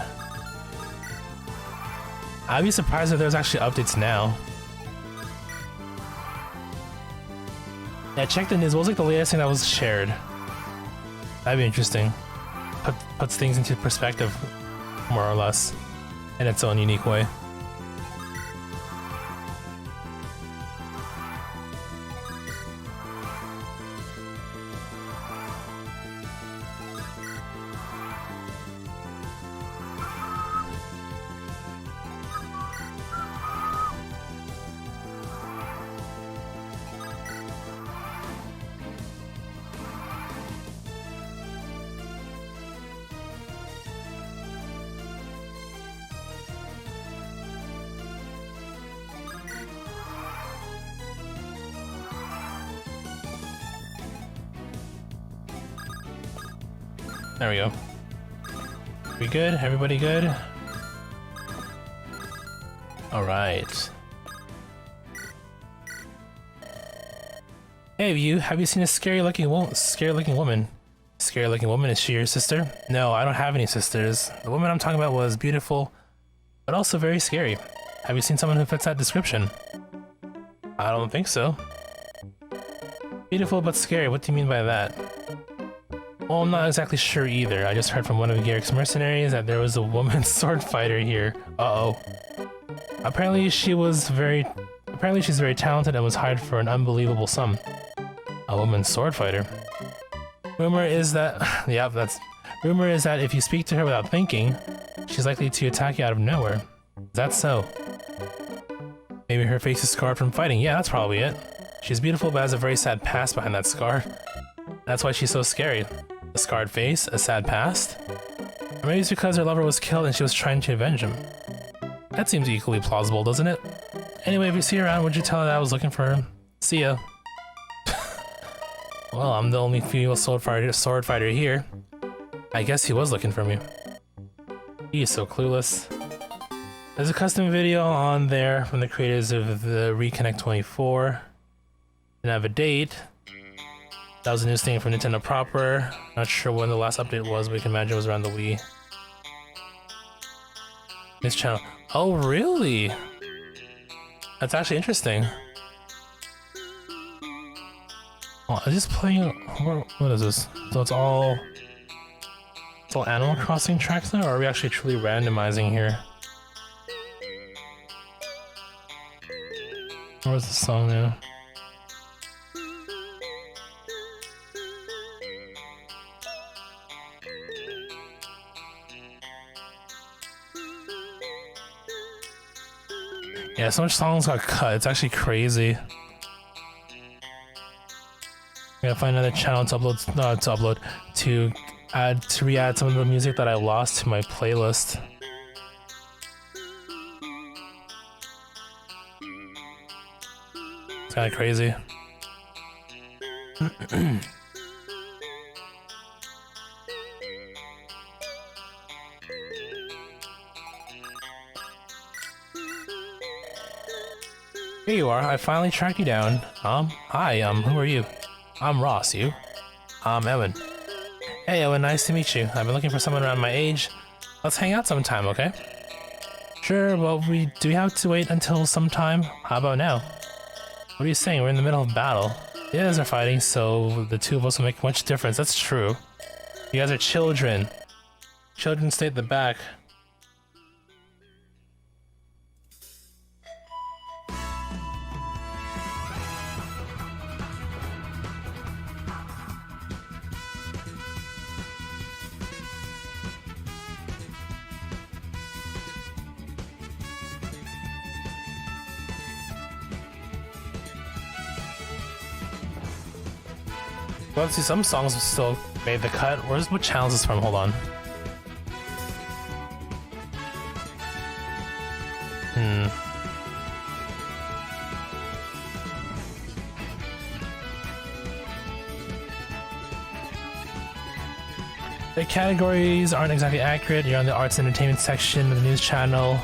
I'd be surprised if there's actually updates now. Yeah, check the news. What was like the latest thing that was shared? That'd be interesting. Puts things into perspective, more or less, in its own unique way. There we go. We good? Everybody good? All right. Hey, have you seen a scary-looking woman? Scary-looking woman? Is she your sister? No, I don't have any sisters. The woman I'm talking about was beautiful, but also very scary. Have you seen someone who fits that description? I don't think so. Beautiful but scary. What do you mean by that? Well, I'm not exactly sure either. I just heard from one of Garrick's mercenaries that there was a woman sword fighter here. Uh-oh. Apparently she's very talented and was hired for an unbelievable sum. A woman sword fighter. Rumor is that if you speak to her without thinking, she's likely to attack you out of nowhere. Is that so? Maybe her face is scarred from fighting. Yeah, that's probably it. She's beautiful but has a very sad past behind that scar. That's why she's so scary. A scarred face, a sad past? Or maybe it's because her lover was killed and she was trying to avenge him. That seems equally plausible, doesn't it? Anyway, if you see her around, would you tell her that I was looking for her? See ya. Well, I'm the only female sword fighter here. I guess he was looking for me. He is so clueless. There's a custom video on there from the creators of the Reconnect 24. Didn't have a date. That was a news thing from Nintendo proper. Not sure when the last update was, but you can imagine it was around the Wii. This channel. Oh, really? That's actually interesting. Oh, I'm just playing. What is this? So it's all Animal Crossing tracks now, or are we actually truly randomizing here? Where's the song now? Yeah, so much songs got cut. It's actually crazy. I gotta find another channel to re-add some of the music that I lost to my playlist. It's kind of crazy. Here you are. I finally tracked you down. Hi, who are you? I'm Ross, you? I'm Evan. Hey, Evan, nice to meet you. I've been looking for someone around my age. Let's hang out sometime, okay? Sure, well, do we have to wait until sometime? How about now? What are you saying? We're in the middle of battle. The others are fighting, so the two of us will make much difference. That's true. You guys are children. Children stay at the back. Well, let's see, some songs still made the cut. What channel is this from? Hold on. The categories aren't exactly accurate. You're on the arts and entertainment section of the news channel.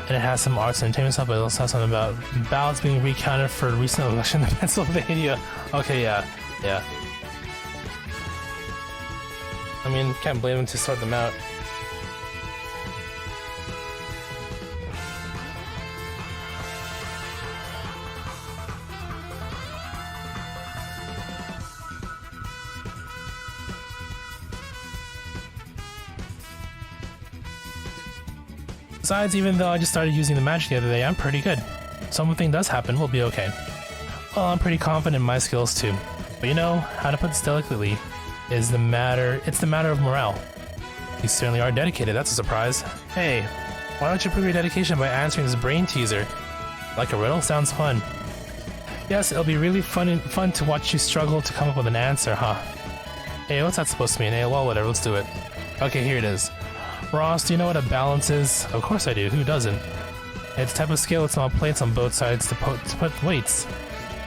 And it has some arts and entertainment stuff, but it also has something about ballots being recounted for a recent election in Pennsylvania. Okay, yeah. I mean, can't blame them to sort them out. Besides, even though I just started using the magic the other day, I'm pretty good. Something does happen, we'll be okay. Well, I'm pretty confident in my skills too. But you know, how to put this delicately, it's the matter of morale. You certainly are dedicated, that's a surprise. Hey, why don't you prove your dedication by answering this brain teaser? Like a riddle? Sounds fun. Yes, it'll be really fun to watch you struggle to come up with an answer, huh? Hey, what's that supposed to mean? Hey, well, whatever, let's do it. Okay, here it is. Ross, do you know what a balance is? Of course I do, who doesn't? It's a type of scale with small plates on both sides to put weights.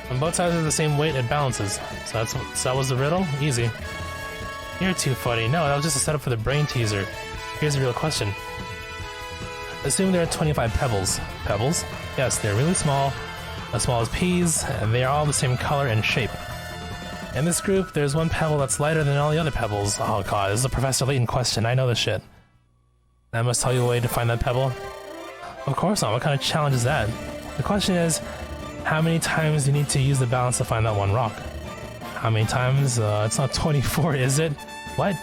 When both sides are the same weight, it balances. So that was the riddle? Easy. You're too funny. No, that was just a setup for the brain teaser. Here's the real question. Assume there are 25 pebbles. Pebbles? Yes, they're really small, as small as peas, and they are all the same color and shape. In this group, there's one pebble that's lighter than all the other pebbles. Oh god, this is a Professor Layton question. I know this shit. I must tell you a way to find that pebble? Of course not. What kind of challenge is that? The question is, how many times do you need to use the balance to find that one rock? How many times? It's not 24, is it? What?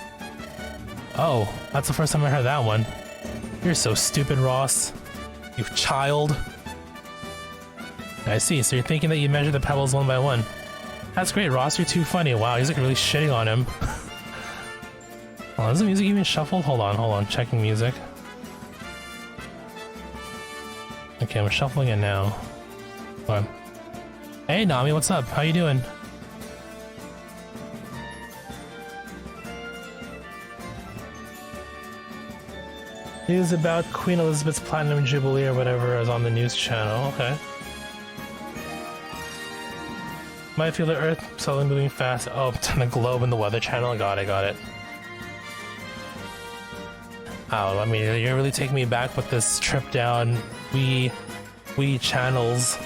Oh, that's the first time I heard that one. You're so stupid, Ross. You child. I see, so you're thinking that you measure the pebbles one by one. That's great, Ross. You're too funny. Wow, he's like really shitting on him. Hold on, is the music even shuffled? Hold on. Checking music. Okay, I'm shuffling it now. Okay. Hey, Nami, what's up? How you doing? News about Queen Elizabeth's Platinum Jubilee or whatever is on the news channel. Okay. Might feel the Earth slowly moving fast. Oh, the globe in the Weather Channel. Got it. Oh, I mean, you're really taking me back with this trip down we channels.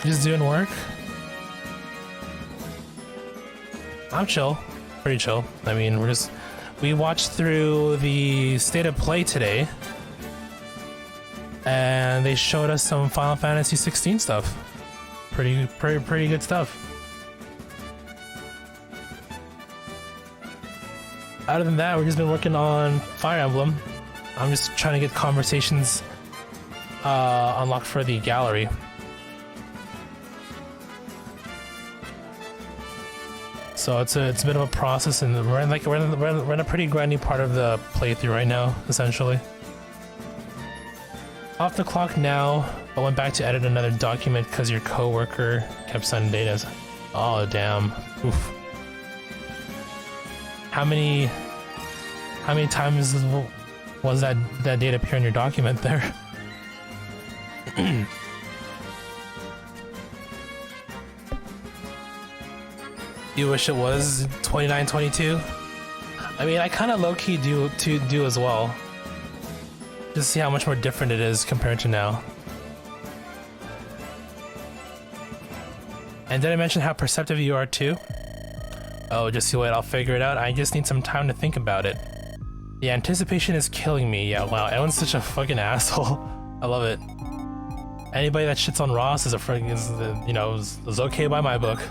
Just doing work. I'm chill. Pretty chill. I mean, we watched through the State of Play today, and they showed us some Final Fantasy 16 stuff. Pretty good stuff. Other than that, we've just been working on Fire Emblem. I'm just trying to get conversations unlocked for the gallery. So it's a bit of a process, and we're in a pretty grindy part of the playthrough right now, essentially. Off the clock now. I went back to edit another document because your coworker kept sending data. Oh damn! Oof. How many times was that data appear in your document there? You wish it was 2922? I mean, I kind of low-key do as well. Just see how much more different it is compared to now. And did I mention how perceptive you are too? Oh, just you wait, I'll figure it out. I just need some time to think about it. The anticipation is killing me. Yeah, wow, everyone's such a fucking asshole. I love it. Anybody that shits on Ross is is okay by my book.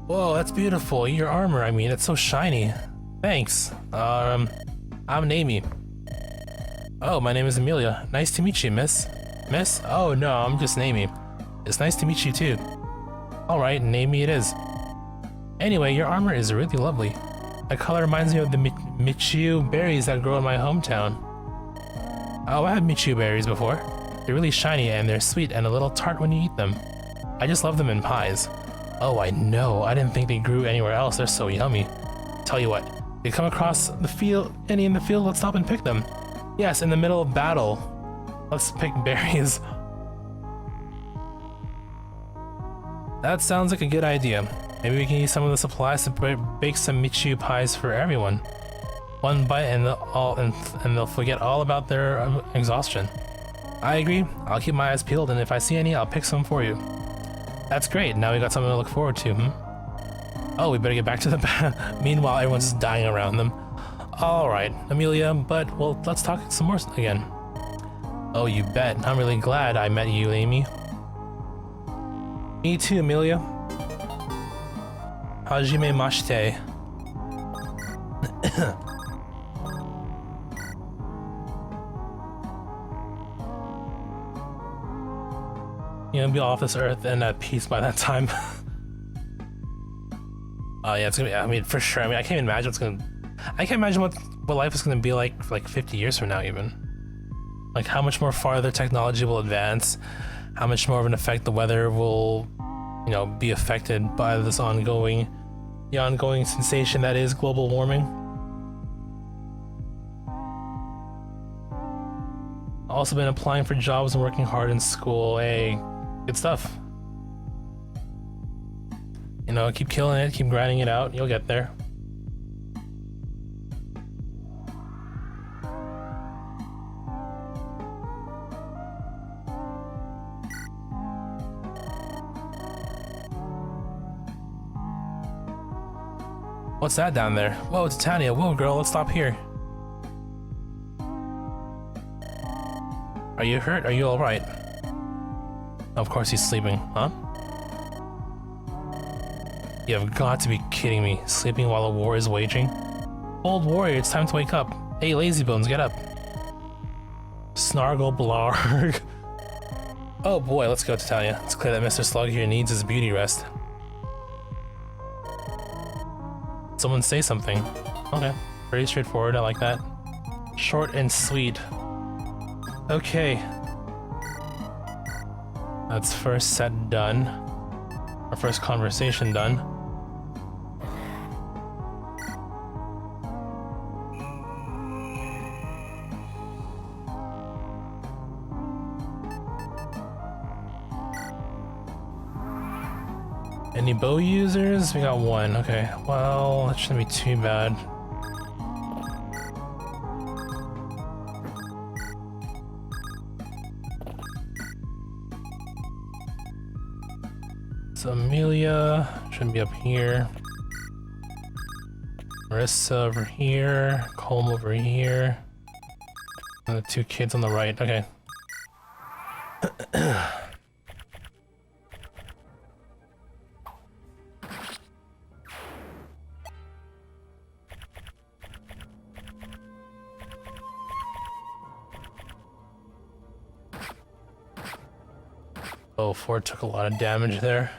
Whoa, that's beautiful. Your armor, I mean, it's so shiny. Thanks. I'm Naomi. Oh, my name is Amelia. Nice to meet you, miss. Miss? Oh, no, I'm just Naomi. It's nice to meet you, too. Alright, Naomi it is. Anyway, your armor is really lovely. The color reminds me of the Michiu berries that grow in my hometown. Oh, I had Michiu berries before. They're really shiny and they're sweet and a little tart when you eat them. I just love them in pies. Oh, I know. I didn't think they grew anywhere else. They're so yummy. Tell you what, if you come across the field, any in the field, let's stop and pick them. Yes, in the middle of battle. Let's pick berries. That sounds like a good idea. Maybe we can use some of the supplies to bake some Michiu pies for everyone. One bite and they'll forget all about their exhaustion. I agree. I'll keep my eyes peeled, and if I see any, I'll pick some for you. That's great. Now we got something to look forward to, Oh, we better get back to the Meanwhile, everyone's just dying around them. Alright, Amelia, but, well, let's talk some more again. Oh, you bet. I'm really glad I met you, Amy. Me too, Amelia. Hajime mashite. You're gonna be off this earth and at peace by that time. Oh yeah, it's gonna be, I mean, for sure. I mean, I can't even imagine what life is gonna be like for like 50 years from now, even. Like how much more farther technology will advance, how much more of an effect the weather will, be affected by this ongoing sensation that is global warming. Also been applying for jobs and working hard in school. Hey, good stuff. Keep killing it, keep grinding it out, you'll get there. What's that down there? Whoa, it's Tanya. Whoa, girl, let's stop here. Are you hurt? Are you alright? Of course he's sleeping, huh? You have got to be kidding me. Sleeping while a war is waging? Old warrior, it's time to wake up. Hey, lazy bones, get up. Snargle blarg. Oh boy, let's go, Titania. It's clear that Mr. Slug here needs his beauty rest. Someone say something. Okay, pretty straightforward, I like that. Short and sweet. Okay. That's first set done. Our first conversation done. Any bow users? We got one. Okay. Well, that shouldn't be too bad. So Amelia shouldn't be up here. Marissa over here. Colm over here. And the two kids on the right. Okay. Oh, Ford took a lot of damage there.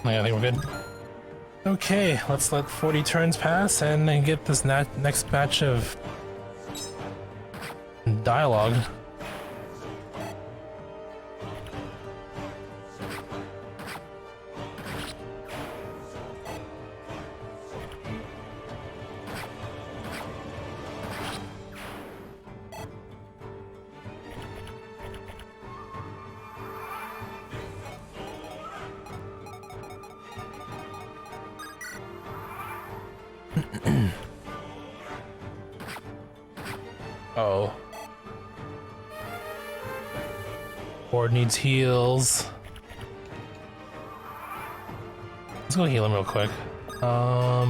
I think we're good. Okay, let's let 40 turns pass and then get this next batch of dialogue. Oh. Ford needs heals. Let's go heal him real quick. Are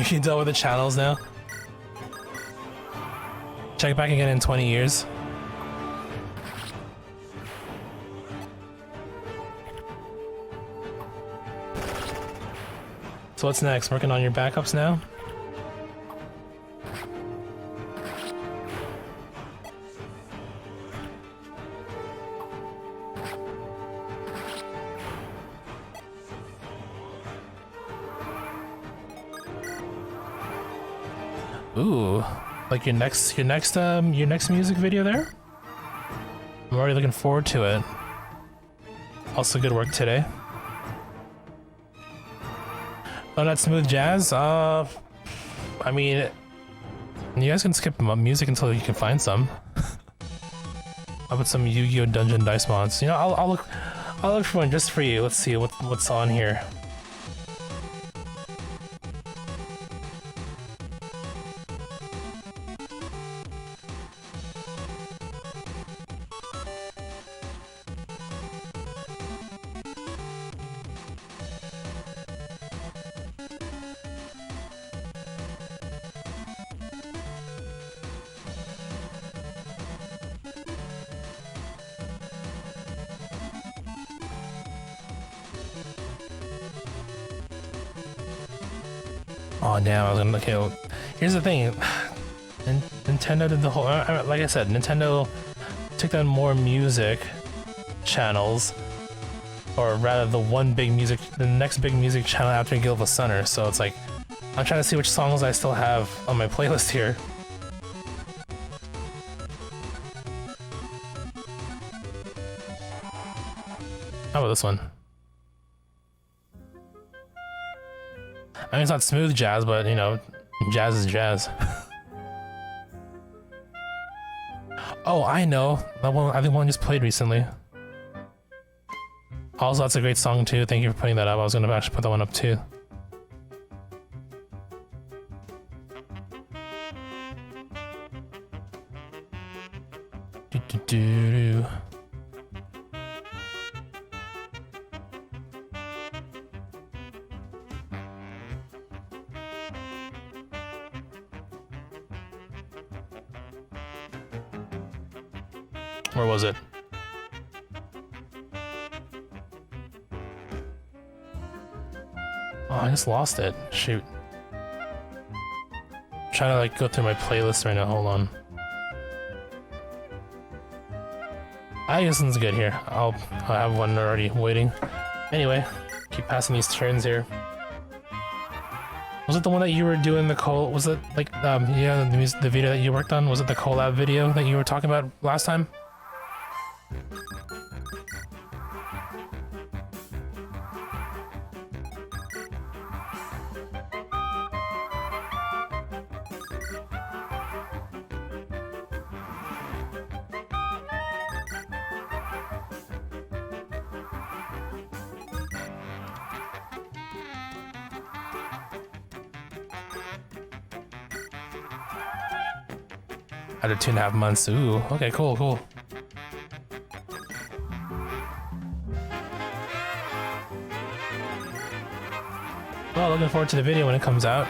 you done with the channels now? Check back again in 20 years. So what's next? Working on your backups now? Ooh, like your next music video there? I'm already looking forward to it. Also good work today. Oh, not smooth jazz? I mean, you guys can skip music until you can find some. I'll put some Yu-Gi-Oh! Dungeon dice mods. You know, I'll look for one just for you. Let's see what's on here. Oh damn, I was gonna okay. Here's the thing, Nintendo did the whole. Like I said, Nintendo took down more music channels, or rather, the next big music channel after Guild of the Sunner. So it's like, I'm trying to see which songs I still have on my playlist here. How about this one? I mean, it's not smooth jazz, but, you know, jazz is jazz. Oh, I know. That one, I think one just played recently. Also, that's a great song, too. Thank you for putting that up. I was going to actually put that one up, too. Do-do-do-do. Where was it? Oh, I just lost it. Shoot. I'm trying to like go through my playlist right now. Hold on. I guess this one's good here. I'll have one already waiting. Anyway, keep passing these turns here. Was it the one that you were doing the was it like, yeah, the video that you worked on? Was it the collab video that you were talking about last time? After 2.5 months. Ooh, okay, cool, cool. Well, looking forward to the video when it comes out.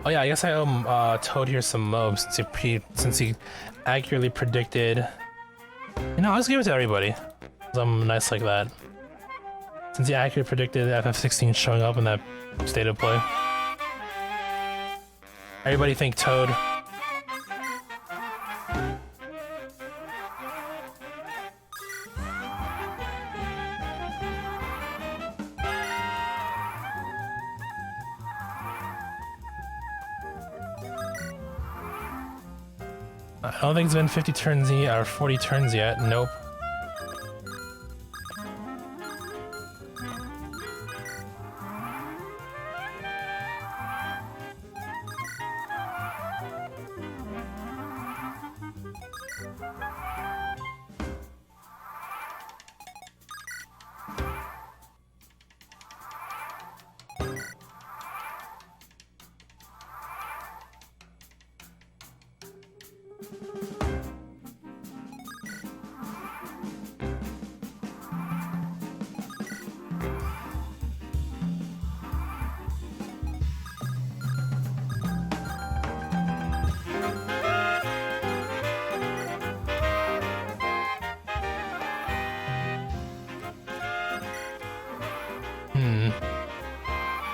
Oh yeah, I guess I owe Toad here some mobs since he accurately predicted. You know, I'll just give it to everybody. 'Cause I'm nice like that. Since he accurately predicted FF16 showing up in that state of play. Everybody think Toad. I don't think it's been 50 turns yet, or 40 turns yet. Nope.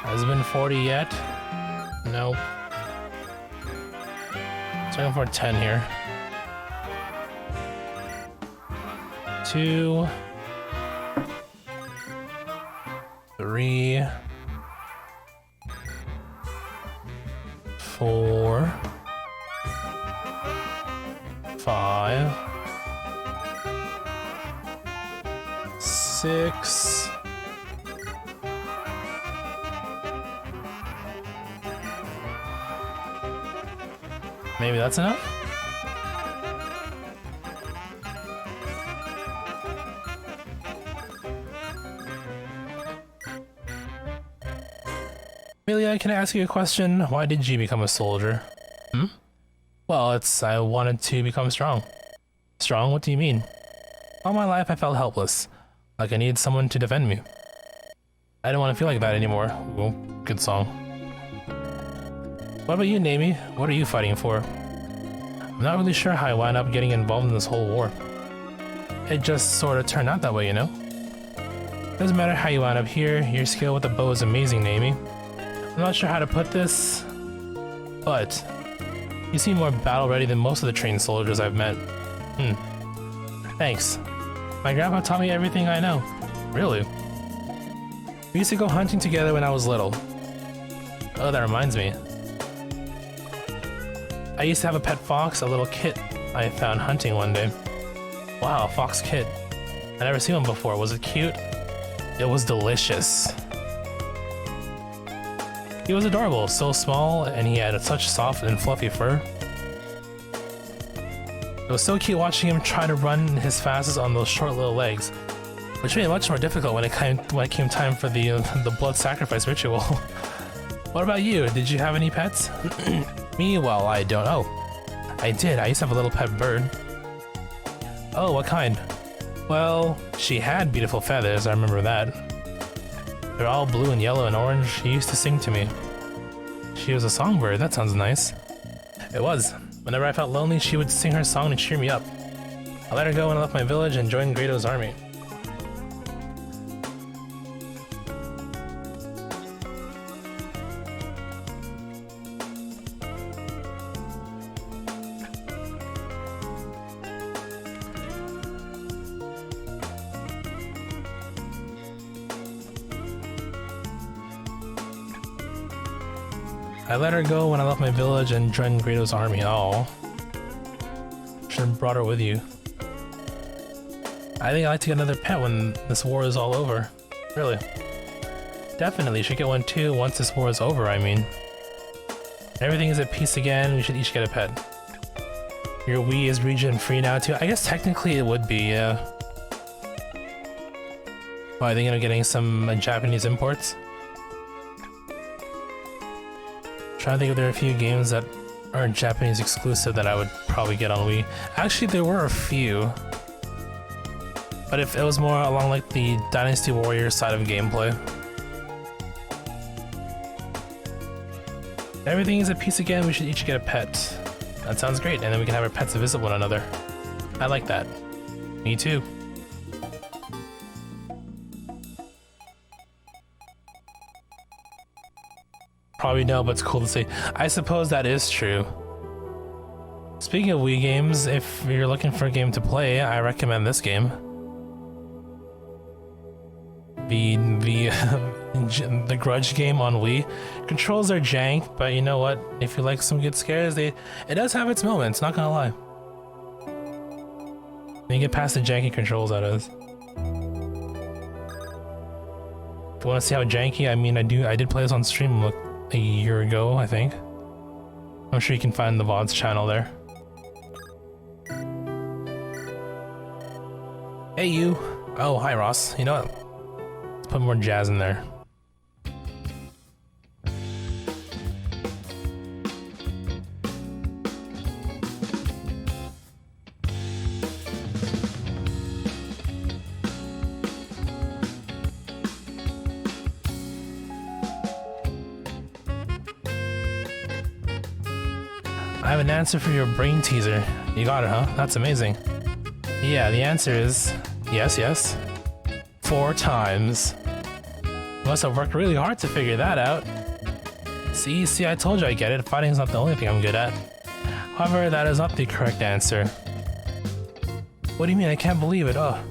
Has it been 40 yet? Nope. Let's go for 10 here. 2, 3, 4, 5, 6. Maybe that's enough? Amelia, can I ask you a question? Why did you become a soldier? Well, I wanted to become strong. Strong? What do you mean? All my life I felt helpless. Like I needed someone to defend me. I didn't want to feel like that anymore. Well, good song. What about you, Nami? What are you fighting for? I'm not really sure how I wound up getting involved in this whole war. It just sort of turned out that way, you know? Doesn't matter how you wound up here, your skill with the bow is amazing, Nami. I'm not sure how to put this, but you seem more battle-ready than most of the trained soldiers I've met. Thanks. My grandpa taught me everything I know. Really? We used to go hunting together when I was little. Oh, that reminds me. I used to have a pet fox, a little kit I found hunting one day. Wow, fox kit. I never seen one before. Was it cute? It was delicious. He was adorable, so small, and he had such soft and fluffy fur. It was so cute watching him try to run his fastest on those short little legs, which made it much more difficult when it came time for the blood sacrifice ritual. What about you? Did you have any pets? Me? Well, I don't know. I did. I used to have a little pet bird. Oh, what kind? Well, she had beautiful feathers, I remember that. They're all blue and yellow and orange. She used to sing to me. She was a songbird. That sounds nice. It was. Whenever I felt lonely, she would sing her song to cheer me up. I let her go when I left my village and joined Grado's army. I let her go when I left my village and joined Grado's army. Oh. Should have brought her with you. I think I'd like to get another pet when this war is all over. Really. Definitely, you should get one too once this war is over, I mean. Everything is at peace again, we should each get a pet. Your Wii is region free now too? I guess technically it would be, yeah. Why, are they gonna be getting some Japanese imports? Trying to think if there are a few games that are Japanese exclusive that I would probably get on Wii. Actually, there were a few. But if it was more along like the Dynasty Warriors side of gameplay. Everything is at peace again, we should each get a pet. That sounds great, and then we can have our pets visit one another. I like that. Me too. Probably no, but it's cool to see. I suppose that is true. Speaking of Wii games, if you're looking for a game to play, I recommend this game. The Grudge game on Wii. Controls are jank, but you know what? If you like some good scares, it does have its moments, not gonna lie. When you get past the janky controls, that is. If you want to see how janky, I mean, I did play this on stream a year ago, I think. I'm sure you can find the VODs channel there. Hey you! Oh, hi Ross. You know what? Let's put more jazz in there. I have an answer for your brain teaser. You got it, huh? That's amazing. Yeah, the answer is yes. 4 times. You must have worked really hard to figure that out. See, I told you I get it. Fighting is not the only thing I'm good at. However, that is not the correct answer. What do you mean? I can't believe it. Oh,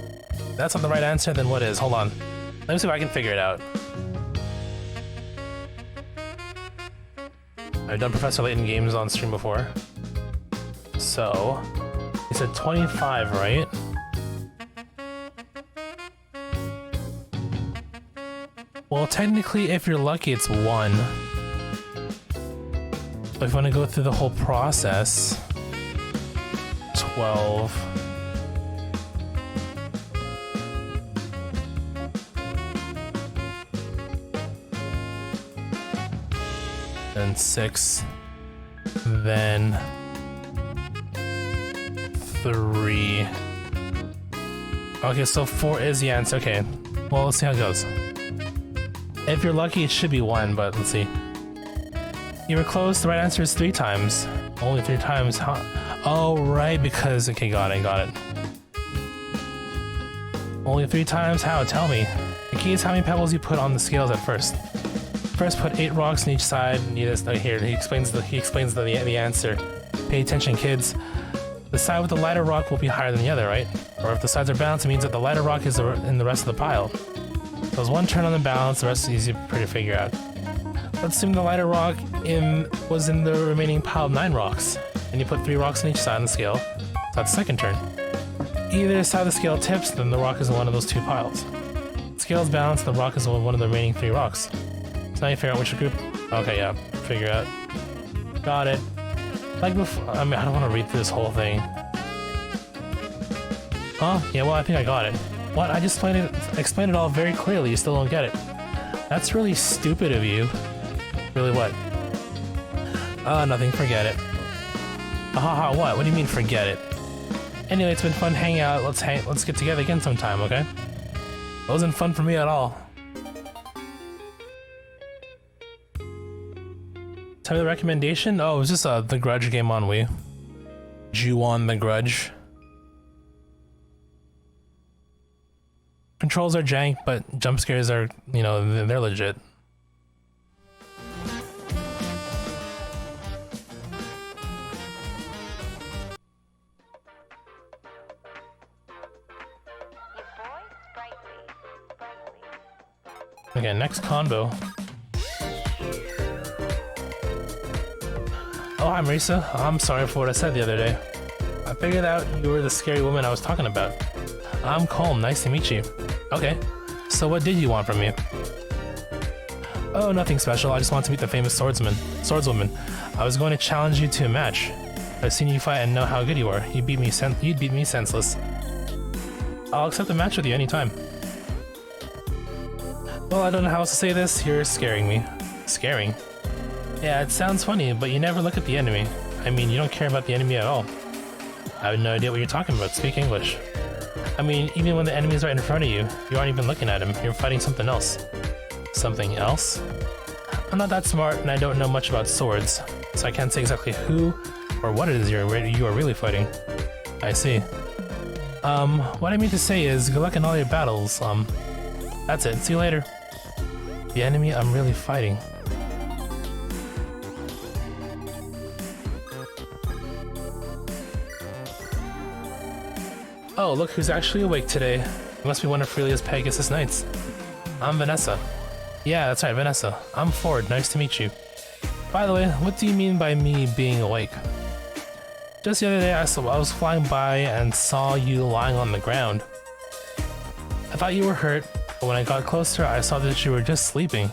that's not the right answer, then what is? Hold on. Let me see if I can figure it out. I've done Professor Layton games on stream before. So, he said 25, right? Well, technically, if you're lucky, it's 1. But if you want to go through the whole process, 12. Then 6, then 3. Okay, so 4 is the answer. Okay, well, let's see how it goes. If you're lucky, it should be 1, but let's see. You were close. The right answer is 3 times. Only 3 times. Huh? Oh, right, because... Okay, got it. Only 3 times? How? Tell me. The key is how many pebbles you put on the scales at first. First, put 8 rocks on each side. Here, he explains the answer. Pay attention, kids. The side with the lighter rock will be higher than the other, right? Or if the sides are balanced, it means that the lighter rock is in the rest of the pile. So there's 1 turn on the balance, the rest is easy to figure out. Let's assume the lighter rock was in the remaining pile of 9 rocks. And you put 3 rocks on each side of the scale. So that's the second turn. Either side of the scale tips, then the rock is in one of those 2 piles. The scale is balanced, the rock is one of the remaining 3 rocks. So now you figure out which group. Okay, yeah, figure out. Got it. Like before, I mean, I don't want to read through this whole thing. Huh? Yeah, well, I think I got it. What? I just explained it all very clearly. You still don't get it. That's really stupid of you. Really what? Nothing. Forget it. Haha, what? What do you mean forget it? Anyway, it's been fun hanging out. Let's get together again sometime, okay? It wasn't fun for me at all. Tell me the recommendation? Oh, it was just the Grudge game on Wii. Ju-on the Grudge. Controls are jank, but jump scares are, you know, they're legit. Okay, next combo. Oh, hi Marisa. I'm sorry for what I said the other day. I figured out you were the scary woman I was talking about. I'm Colm, nice to meet you. Okay, so what did you want from me? Oh, nothing special, I just want to meet the famous swordswoman. I was going to challenge you to a match. I've seen you fight and know how good you are. You'd beat me senseless. I'll accept a match with you anytime. Well, I don't know how else to say this, you're scaring me. Scaring? Yeah, it sounds funny, but you never look at the enemy. I mean, you don't care about the enemy at all. I have no idea what you're talking about, speak English. I mean, even when the enemy's right in front of you, you aren't even looking at him, you're fighting something else. Something else? I'm not that smart and I don't know much about swords, so I can't say exactly who or what it is you are really fighting. I see. What I mean to say is, good luck in all your battles, that's it, see you later. The enemy I'm really fighting. Oh, look who's actually awake today. You must be one of Freelia's Pegasus Knights. I'm Vanessa. Yeah, that's right, Vanessa. I'm Ford, nice to meet you. By the way, what do you mean by me being awake? Just the other day I was flying by and saw you lying on the ground. I thought you were hurt, but when I got closer I saw that you were just sleeping.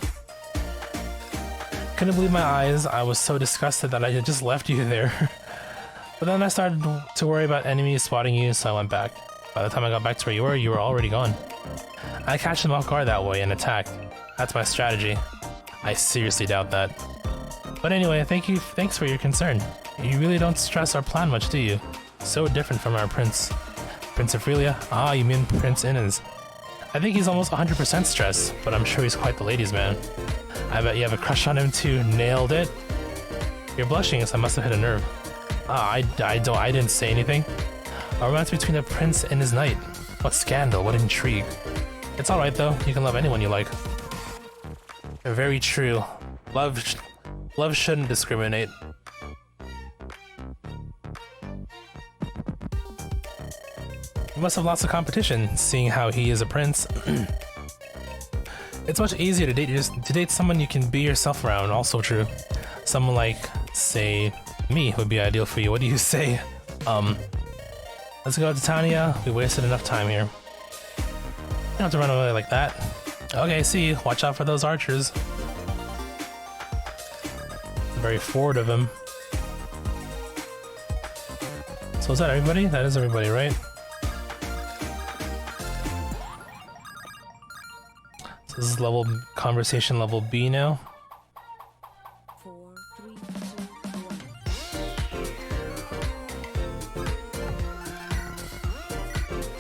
Couldn't believe my eyes, I was so disgusted that I had just left you there. But then I started to worry about enemies spotting you, so I went back. By the time I got back to where you were already gone. I catch them off guard that way and attack. That's my strategy. I seriously doubt that. But anyway, thanks for your concern. You really don't stress our plan much, do you? So different from our prince. Prince of Freelia? Ah, you mean Prince Inez. I think he's almost 100% stressed, but I'm sure he's quite the ladies' man. I bet you have a crush on him too. Nailed it. You're blushing, so I must have hit a nerve. Ah, I didn't say anything. A romance between a prince and his knight. What scandal, what intrigue. It's alright though, you can love anyone you like. Very true. Love shouldn't discriminate. You must have lots of competition, seeing how he is a prince. It's much easier to date someone you can be yourself around, also true. Someone like, say, me would be ideal for you. What do you say? Let's go to Tanya. We wasted enough time here. You don't have to run away like that. Okay, see, watch out for those archers. Very forward of him. So is that everybody? That is everybody, right? So this is conversation level B now. 4, 3, 2, 1.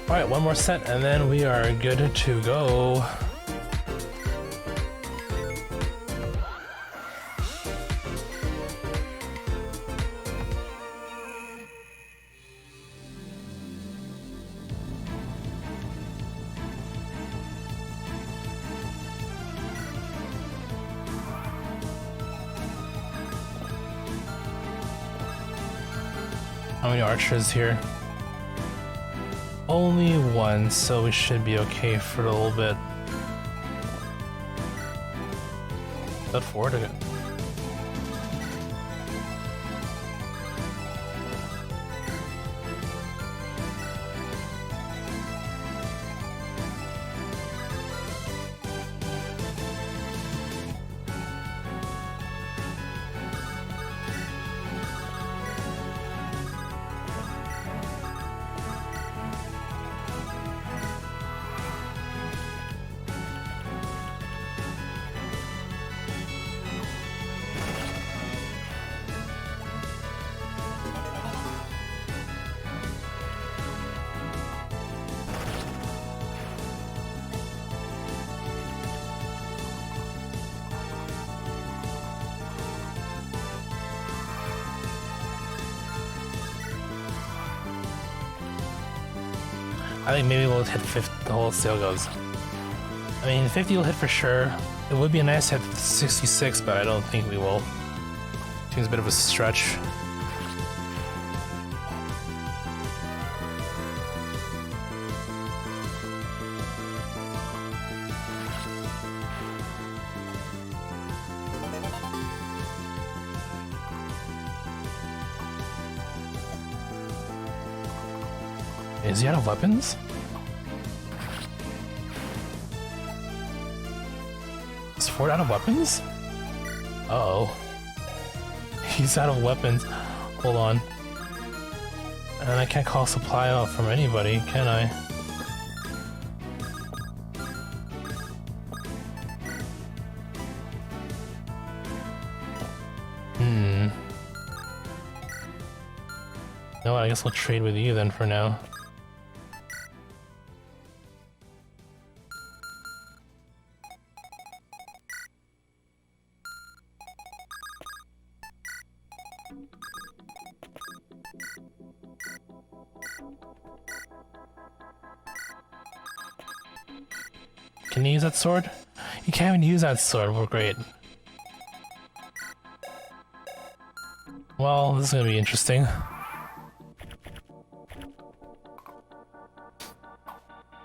Alright, one more set and then we are good to go. How many archers here? Only one, so we should be okay for a little bit. Is that forward again? I think maybe we'll hit 50, the whole sale goes. I mean, 50 will hit for sure. It would be nice to hit 66, but I don't think we will. Seems a bit of a stretch. Is he out of weapons? Is Ford out of weapons? Uh-oh. He's out of weapons. Hold on. And I can't call supply out from anybody, can I? No, I guess we'll trade with you then for now. Can you use that sword? You can't even use that sword. Well, great. Well, this is gonna be interesting.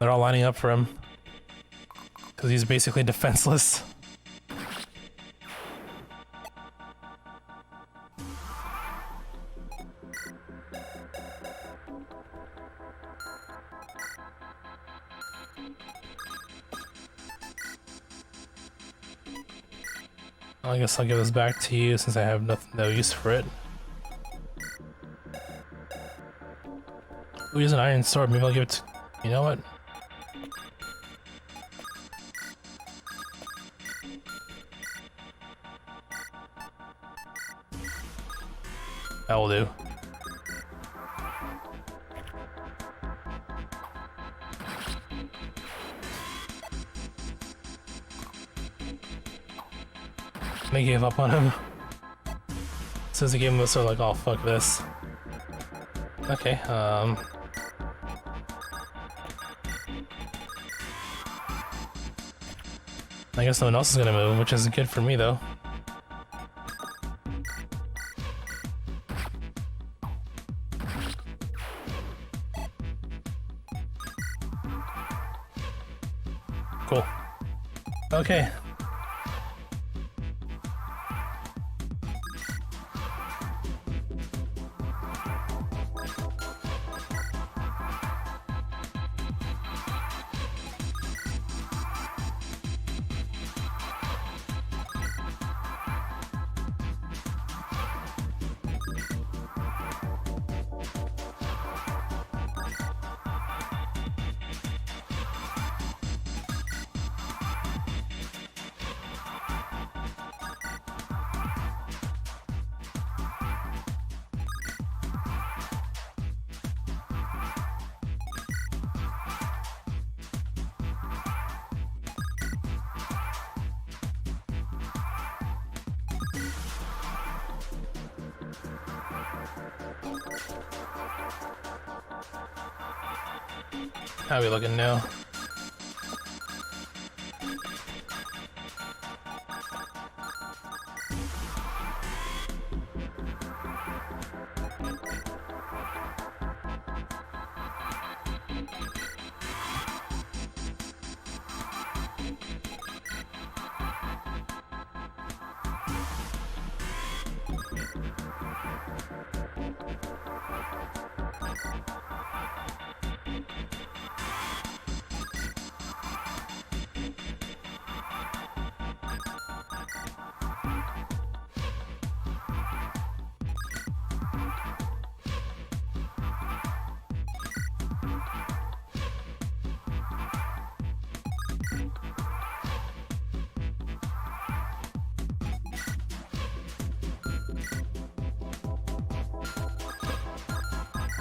They're all lining up for him. Because he's basically defenseless. I guess I'll give this back to you since I have no use for it. Ooh, use an iron sword. Maybe I'll give it to... You know what? That will do. They gave up on him. Since he gave him a sword, like, oh fuck this. Okay, I guess no one else is gonna move, which is good for me though. Cool. Okay. How are we looking now?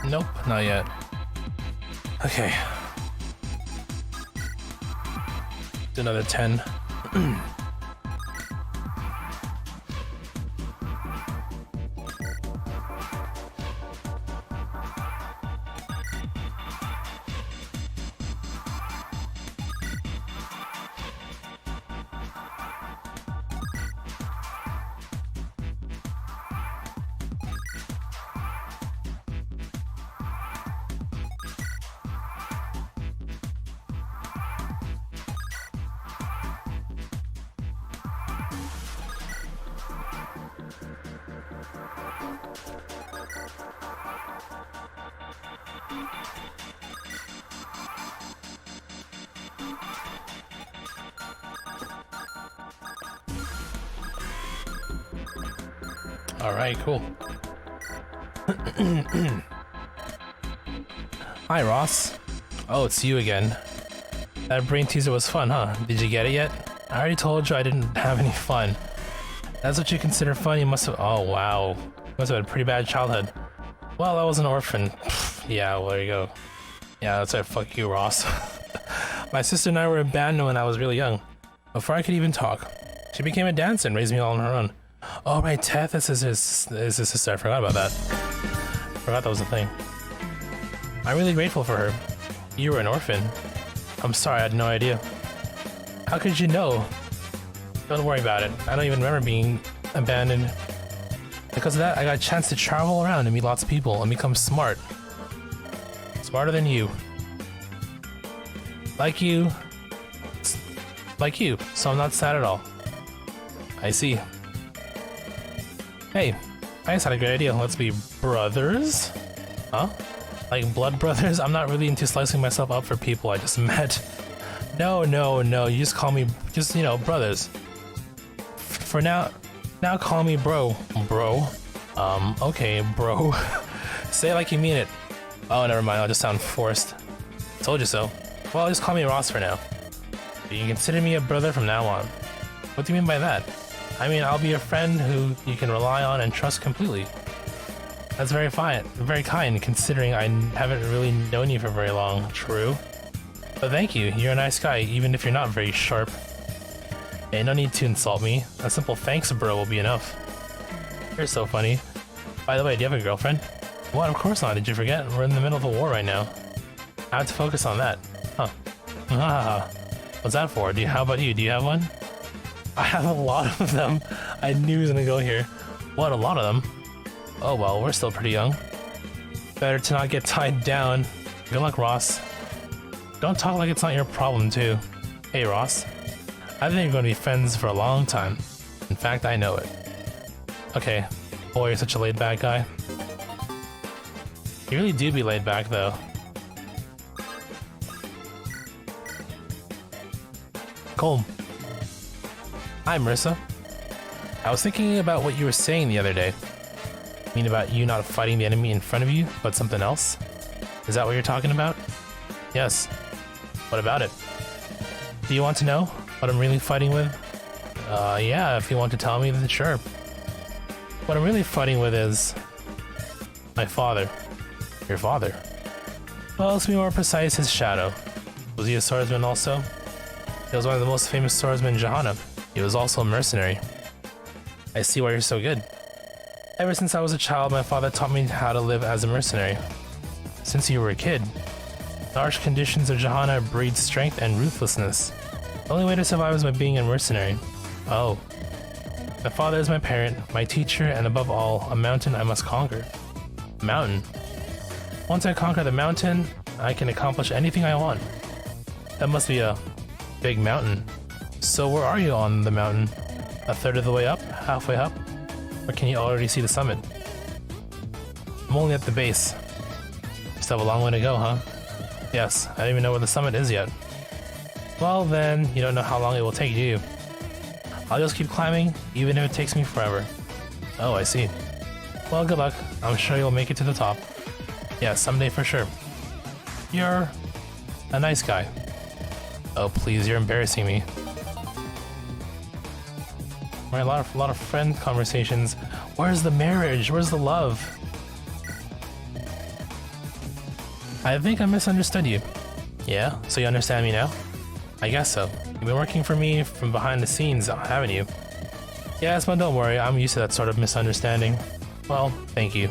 Nope, not yet. Okay. Do another 10. Alright, cool. Hi, Ross. Oh, it's you again. That brain teaser was fun, huh? Did you get it yet? I already told you I didn't have any fun. That's what you consider fun? You must have— oh, wow. Must have had a pretty bad childhood. Well, I was an orphan. Yeah, well, there you go. Yeah, that's right. Fuck you, Ross. My sister and I were abandoned when I was really young. Before I could even talk. She became a dancer and raised me all on her own. Oh, right, Teth is his sister. I forgot about that. Forgot that was a thing. I'm really grateful for her. You were an orphan. I'm sorry, I had no idea. How could you know? Don't worry about it. I don't even remember being abandoned. Because of that, I got a chance to travel around and meet lots of people and become smart. Smarter than you. Like you, so I'm not sad at all. I see. Hey, I just had a great idea. Let's be brothers? Huh? Like blood brothers? I'm not really into slicing myself up for people I just met. No, you just call me, brothers. For now call me bro. Bro? Okay, bro. Say it like you mean it. Oh, never mind, I'll just sound forced. Told you so. Well, just call me Ross for now. You can consider me a brother from now on. What do you mean by that? I mean, I'll be a friend who you can rely on and trust completely. That's very fine, very kind, considering I haven't really known you for very long. True. But thank you, you're a nice guy, even if you're not very sharp. Hey, no need to insult me. A simple thanks, bro, will be enough. You're so funny. By the way, do you have a girlfriend? What? Of course not, did you forget? We're in the middle of a war right now. I have to focus on that. Huh. What's that for? How about you? Do you have one? I have a lot of them. I knew he was gonna go here. What, a lot of them? Oh well, we're still pretty young. Better to not get tied down. Good luck, Ross. Don't talk like it's not your problem, too. Hey, Ross. I think we're gonna be friends for a long time. In fact, I know it. Okay. Boy, you're such a laid-back guy. You really do be laid back, though. Cool. Hi, Marissa. I was thinking about what you were saying the other day. You mean about you not fighting the enemy in front of you, but something else? Is that what you're talking about? Yes. What about it? Do you want to know what I'm really fighting with? Yeah, if you want to tell me, then sure. What I'm really fighting with is my father. Your father? Well, to be more precise, his shadow. Was he a swordsman also? He was one of the most famous swordsmen in Johanna. He was also a mercenary. I see why you're so good. Ever since I was a child, my father taught me how to live as a mercenary. Since you were a kid, the harsh conditions of Johanna breed strength and ruthlessness. The only way to survive is by being a mercenary. Oh. My father is my parent, my teacher, and above all, a mountain I must conquer. Mountain? Once I conquer the mountain, I can accomplish anything I want. That must be a big mountain. So where are you on the mountain? A third of the way up? Halfway up? Or can you already see the summit? I'm only at the base. Still have a long way to go, huh? Yes, I don't even know where the summit is yet. Well then, you don't know how long it will take, do you? I'll just keep climbing, even if it takes me forever. Oh, I see. Well, good luck. I'm sure you'll make it to the top. Yeah, someday for sure. You're a nice guy. Oh please, you're embarrassing me. Right, a lot of friend conversations. Where's the marriage? Where's the love? I think I misunderstood you. Yeah? So you understand me now? I guess so. You've been working for me from behind the scenes, haven't you? Yes, but don't worry, I'm used to that sort of misunderstanding. Well, thank you.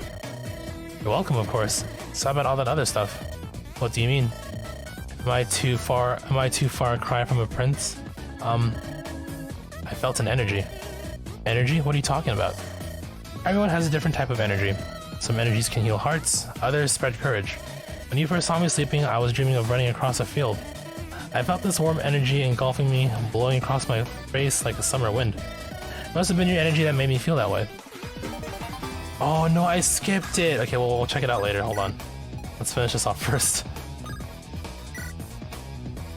You're welcome, of course. So how about all that other stuff? What do you mean? Am I too far a cry from a prince? I felt an energy. Energy? What are you talking about? Everyone has a different type of energy. Some energies can heal hearts, others spread courage. When you first saw me sleeping, I was dreaming of running across a field. I felt this warm energy engulfing me, blowing across my face like a summer wind. It must have been your energy that made me feel that way. Oh no, I skipped it! Okay, well, we'll check it out later, hold on. Let's finish this off first.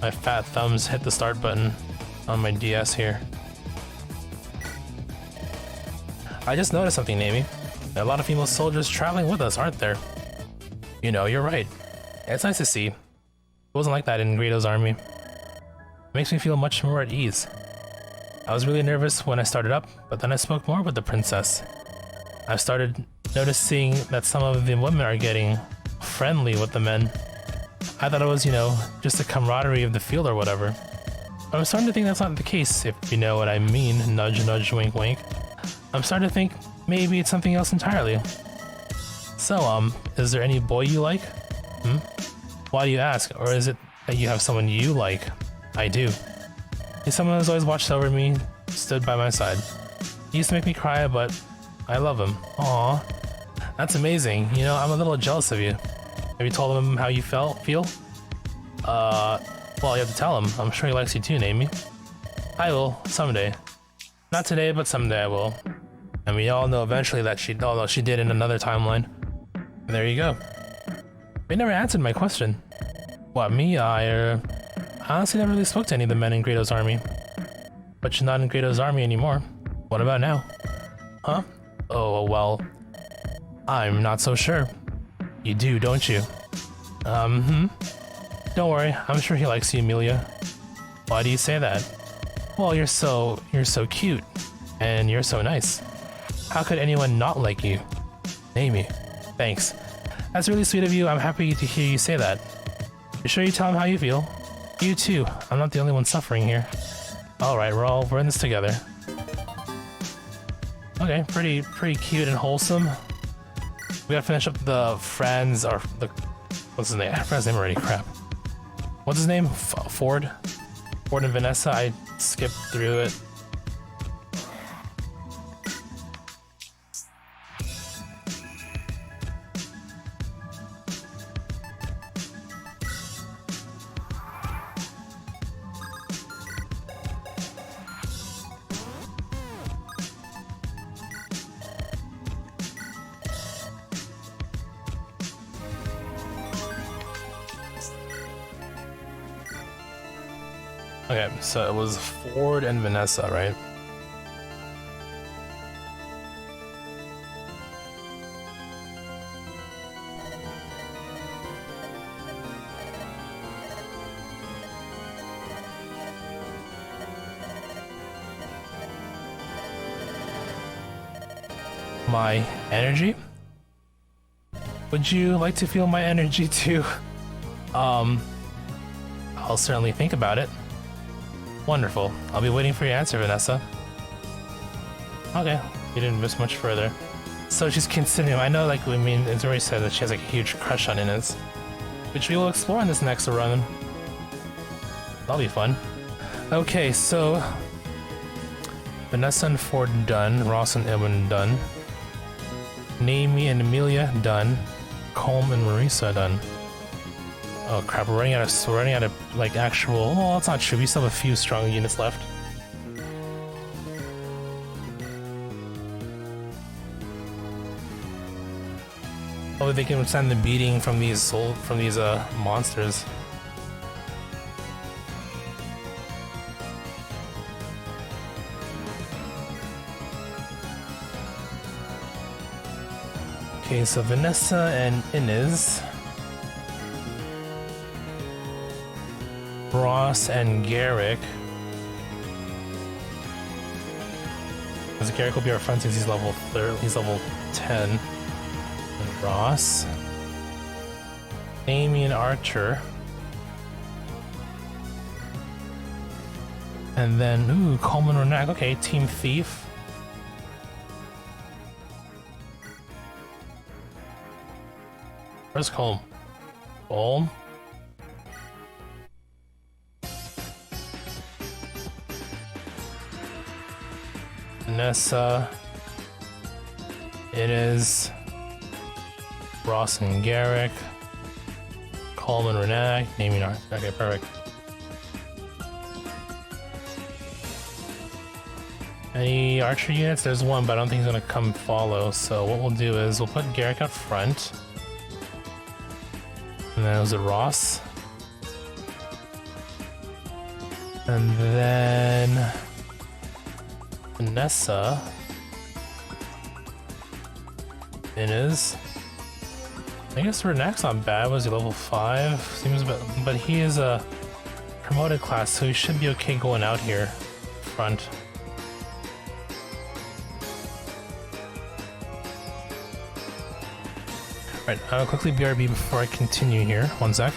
My fat thumbs hit the start button on my DS here. I just noticed something, Amy. There are a lot of female soldiers traveling with us, aren't there? You know, you're right. It's nice to see. It wasn't like that in Greedo's army. It makes me feel much more at ease. I was really nervous when I started up, but then I spoke more with the princess. I've started noticing that some of the women are getting friendly with the men. I thought it was, you know, just the camaraderie of the field or whatever. But I'm starting to think that's not the case, if you know what I mean. Nudge, nudge, wink, wink. I'm starting to think maybe it's something else entirely. So, is there any boy you like? Why do you ask? Or is it that you have someone you like? I do. He's someone who's always watched over me, stood by my side. He used to make me cry, but I love him. Aww. That's amazing. You know, I'm a little jealous of you. Have you told him how you feel? Well, you have to tell him. I'm sure he likes you too, Amy. I will, someday. Not today, but someday I will. And we all know eventually that although she did in another timeline. And there you go. You never answered my question. What, me? I honestly never really spoke to any of the men in Greedo's army. But you're not in Greedo's army anymore. What about now? Huh? Oh, well, I'm not so sure. You do, don't you? Don't worry, I'm sure he likes you, Amelia. Why do you say that? Well, you're so cute, and you're so nice. How could anyone not like you? Amy, thanks. That's really sweet of you. I'm happy to hear you say that. You sure you tell him how you feel? You too. I'm not the only one suffering here. Alright, we're in this together. Okay, pretty cute and wholesome. We gotta finish up the friends, or the... What's his name? I forgot his name already, crap. What's his name? Ford? Ford and Vanessa, I skipped through it. Okay, so it was Ford and Vanessa, right? My energy? Would you like to feel my energy too? I'll certainly think about it. Wonderful. I'll be waiting for your answer, Vanessa. Okay, you didn't miss much further. So she's considering, I know, like, I mean, it's already said that she has like a huge crush on Inez, which we will explore in this next run. That'll be fun. Okay, so Vanessa and Ford done. Ross and Edwin done. Naomi and Amelia done. Colm and Marisa done. Oh crap, we're running out of like actual... Oh, that's not true, we still have a few strong units left. Oh, they can withstand the beating from these monsters. Okay, so Vanessa and Inez. Ross and Garrick. Because Garrick will be our friend since he's level 10. And Ross. Amy and Archer. And then, ooh, Coleman Renag. Okay, Team Thief. Where's Colm? Colm? Vanessa. It is Ross and Garrick. Coleman Renag. Naming art. Okay, perfect. Any archer units? There's one, but I don't think he's gonna come follow. So what we'll do is we'll put Garrick up front. And then was it Ross? And then Vanessa. It is. I guess Renek's not bad. Was he level 5? Seems a bit, but he is a promoted class, so he should be okay going out here front. Alright, I'll quickly BRB before I continue here. One sec.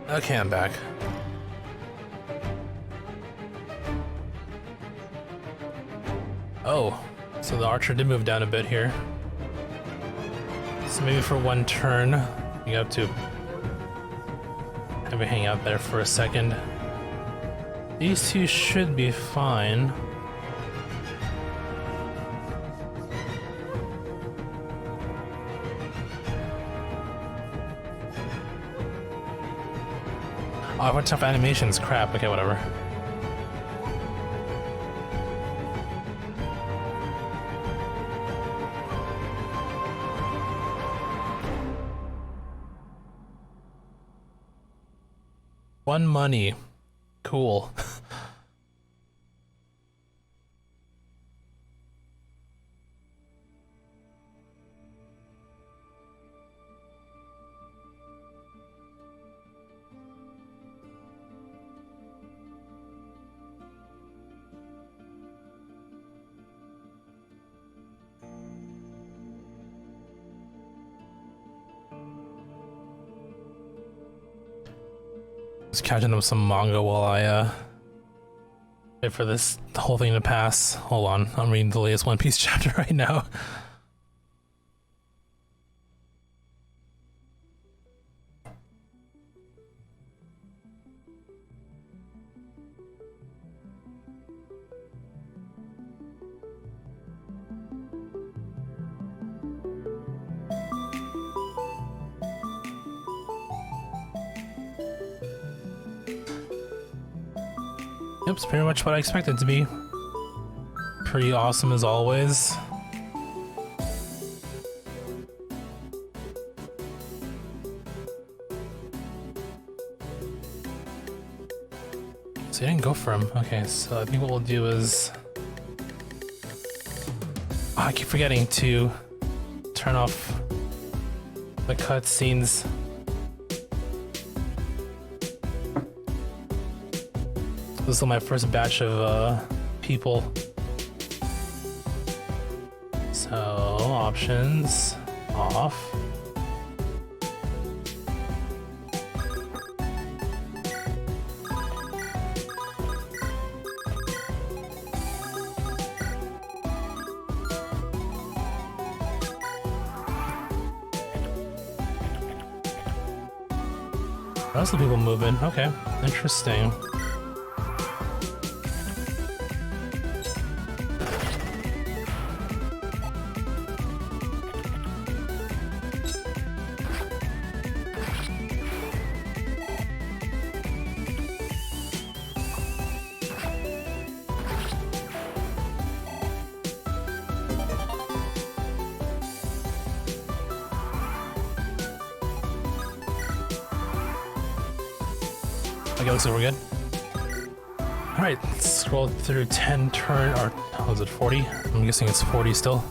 Okay, I'm back. Oh, so the archer did move down a bit here. So maybe for one turn, you have to have it hang out there for a second. These two should be fine. Oh, I want tough animations. Crap. Okay, whatever. One money. Cool. Just catching up some manga while I wait for this whole thing to pass. Hold on, I'm reading the latest One Piece chapter right now. Yep, it's pretty much what I expected it to be. Pretty awesome as always. So you didn't go for him. Okay, so I think what we'll do is... Oh, I keep forgetting to turn off the cutscenes. This is my first batch of people. So options off. How's the people moving? Okay, interesting. Okay, looks like we're good. Alright, let's scroll through 10 turn, or was it 40? I'm guessing it's 40 still.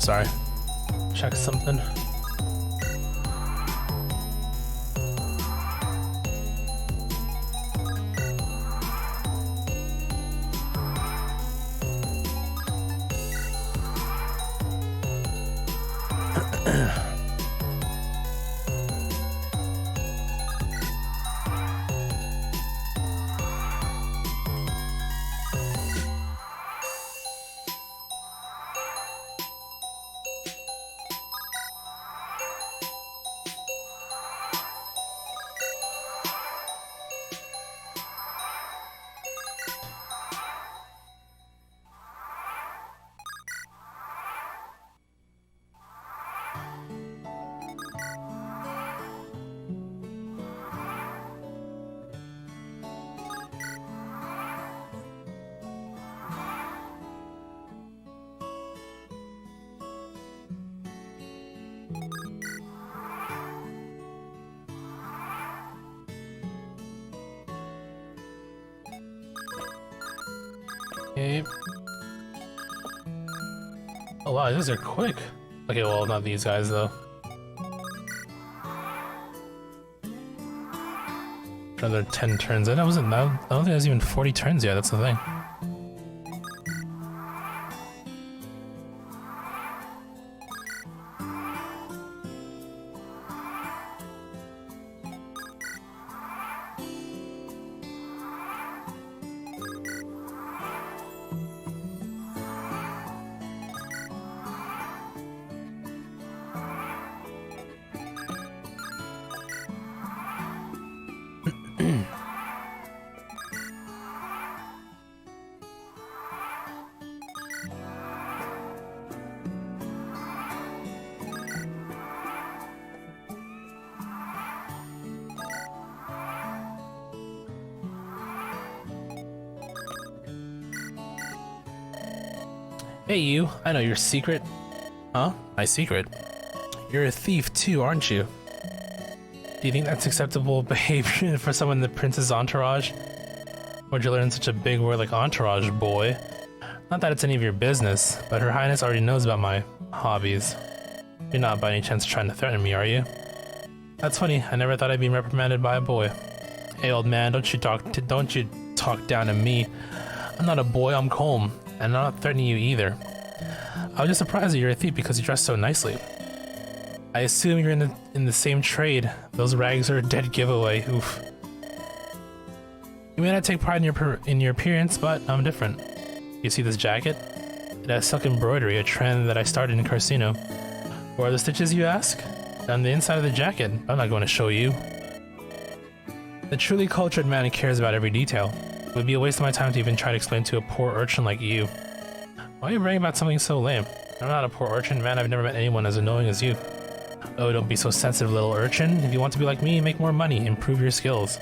Sorry. Check something. Okay. Oh wow, these are quick. Okay, well, not these guys though. Another 10 turns. I don't think there's even 40 turns yet, that's the thing. Hey you, I know your secret. Huh? My secret? You're a thief too, aren't you? Do you think that's acceptable behavior for someone in the prince's entourage? Where'd you learn such a big word like entourage, boy? Not that it's any of your business, but Her Highness already knows about my hobbies. You're not by any chance trying to threaten me, are you? That's funny, I never thought I'd be reprimanded by a boy. Hey old man, don't you talk down to me. I'm not a boy, I'm calm, and I'm not threatening you either. I was just surprised that you're a thief because you dress so nicely. I assume you're in the same trade. Those rags are a dead giveaway. Oof. You may not take pride in your appearance, but I'm different. You see this jacket? It has silk embroidery, a trend that I started in Carcino. Where are the stitches, you ask? On the inside of the jacket. I'm not going to show you. The truly cultured man who cares about every detail. It would be a waste of my time to even try to explain to a poor urchin like you. Why are you bragging about something so lame? I'm not a poor urchin, man. I've never met anyone as annoying as you. Oh, don't be so sensitive, little urchin. If you want to be like me, make more money, improve your skills.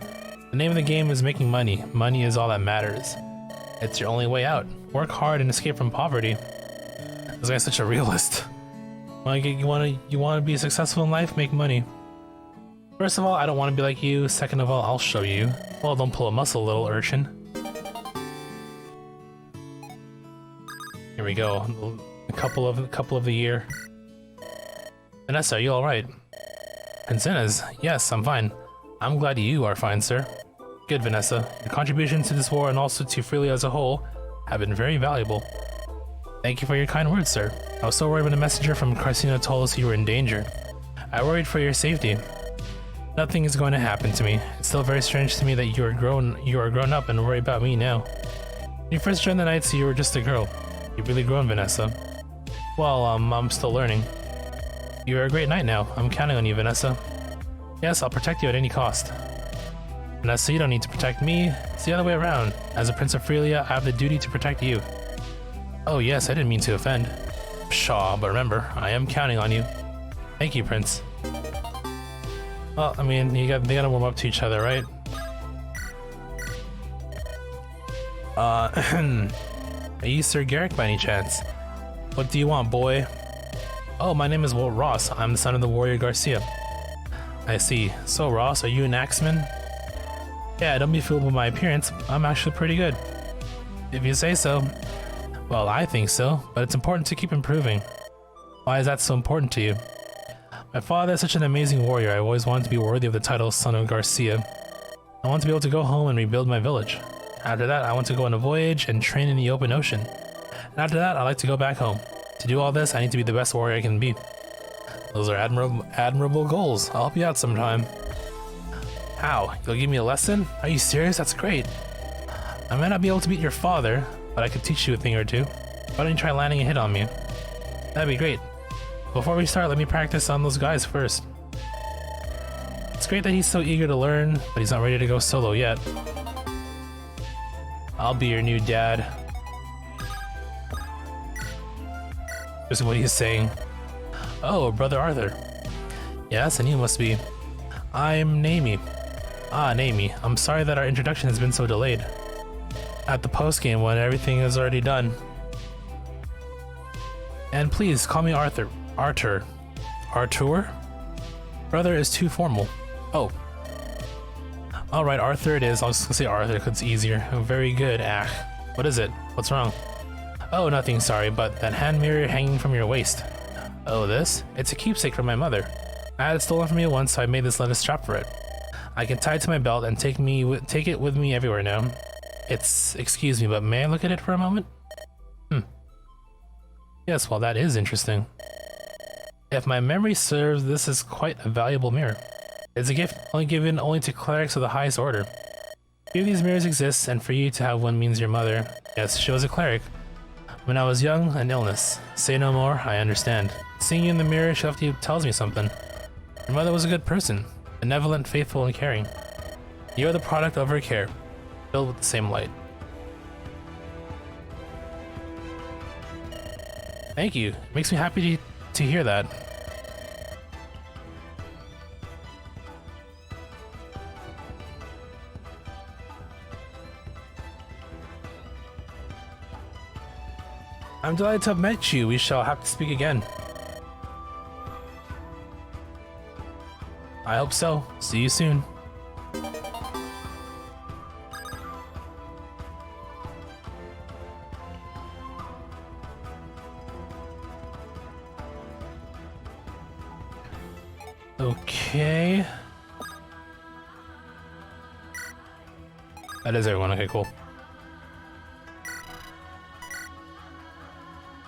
The name of the game is making money. Money is all that matters. It's your only way out. Work hard and escape from poverty. This guy's such a realist. You want to be successful in life? Make money. First of all, I don't want to be like you. Second of all, I'll show you. Well, don't pull a muscle, little urchin. Here we go. A couple of the year. Vanessa, are you alright? Prince, yes, I'm fine. I'm glad you are fine, sir. Good, Vanessa. Your contributions to this war and also to Freelia as a whole have been very valuable. Thank you for your kind words, sir. I was so worried when the messenger from Carcino told us you were in danger. I worried for your safety. Nothing is going to happen to me. It's still very strange to me that you are grown up and worry about me now. When you first joined the Knights, you were just a girl. You've really grown, Vanessa. Well, I'm still learning. You're a great knight now. I'm counting on you, Vanessa. Yes, I'll protect you at any cost. Vanessa, you don't need to protect me. It's the other way around. As a Prince of Freelia, I have the duty to protect you. Oh yes, I didn't mean to offend. Pshaw, but remember, I am counting on you. Thank you, Prince. Well, I mean, they gotta warm up to each other, right? Are you Sir Garrick by any chance? What do you want, boy? Oh, my name is Walt Ross. I'm the son of the warrior Garcia. I see. So, Ross, are you an axeman? Yeah, don't be fooled with my appearance. I'm actually pretty good. If you say so. Well, I think so, but it's important to keep improving. Why is that so important to you? My father is such an amazing warrior. I always wanted to be worthy of the title Son of Garcia. I want to be able to go home and rebuild my village. After that, I want to go on a voyage and train in the open ocean. And after that, I'd like to go back home. To do all this, I need to be the best warrior I can be. Those are admirable goals. I'll help you out sometime. How? You'll give me a lesson? Are you serious? That's great. I might not be able to beat your father, but I could teach you a thing or two. Why don't you try landing a hit on me? That'd be great. Before we start, let me practice on those guys first. It's great that he's so eager to learn, but he's not ready to go solo yet. I'll be your new dad. Just what he's saying. Oh, Brother Arthur. Yes, and you must be. I'm Naomi. Ah, Naomi. I'm sorry that our introduction has been so delayed. At the post-game when everything is already done. And please, call me Arthur. Arthur. Artur? Brother is too formal. Oh. Alright, Arthur it is. I'll just say Arthur because it's easier. Very good. What is it? What's wrong? Oh, nothing, sorry, but that hand mirror hanging from your waist. Oh, this? It's a keepsake from my mother. I had it stolen from me once, so I made this leather strap for it. I can tie it to my belt and take it with me everywhere now. Excuse me, but may I look at it for a moment? Yes, well, that is interesting. If my memory serves, this is quite a valuable mirror. It's a gift given to clerics of the highest order. Few of these mirrors exist, and for you to have one means your mother. Yes, she was a cleric. When I was young, an illness. Say no more, I understand. Seeing you in the mirror tells me something. Your mother was a good person, benevolent, faithful, and caring. You are the product of her care, filled with the same light. Thank you. It makes me happy to hear that. I'm delighted to have met you. We shall have to speak again. I hope so. See you soon. Okay. That is everyone. Okay, cool.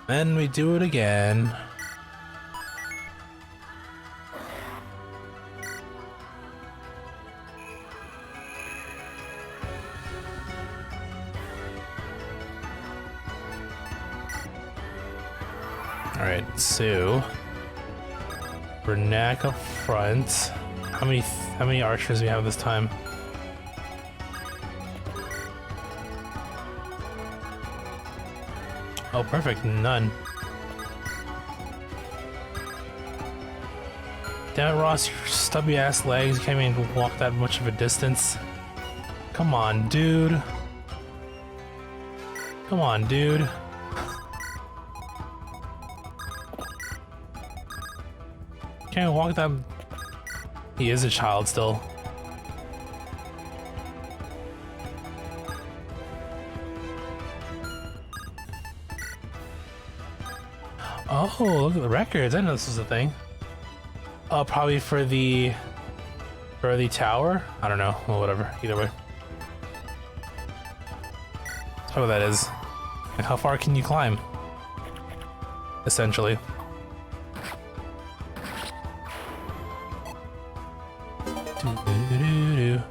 Then we do it again. All right, so Bernac up front. How many archers do we have this time? Oh, perfect. None. Damn it, Ross, your stubby ass legs can't even walk that much of a distance. Come on, dude. Come on, dude. Can't walk that. He is a child still. Oh, look at the records. I didn't know this was a thing. Oh, probably for the tower? I don't know. Well, whatever. Either way. That's probably what that is. Like, how far can you climb? Essentially. Do-do-do-do-do.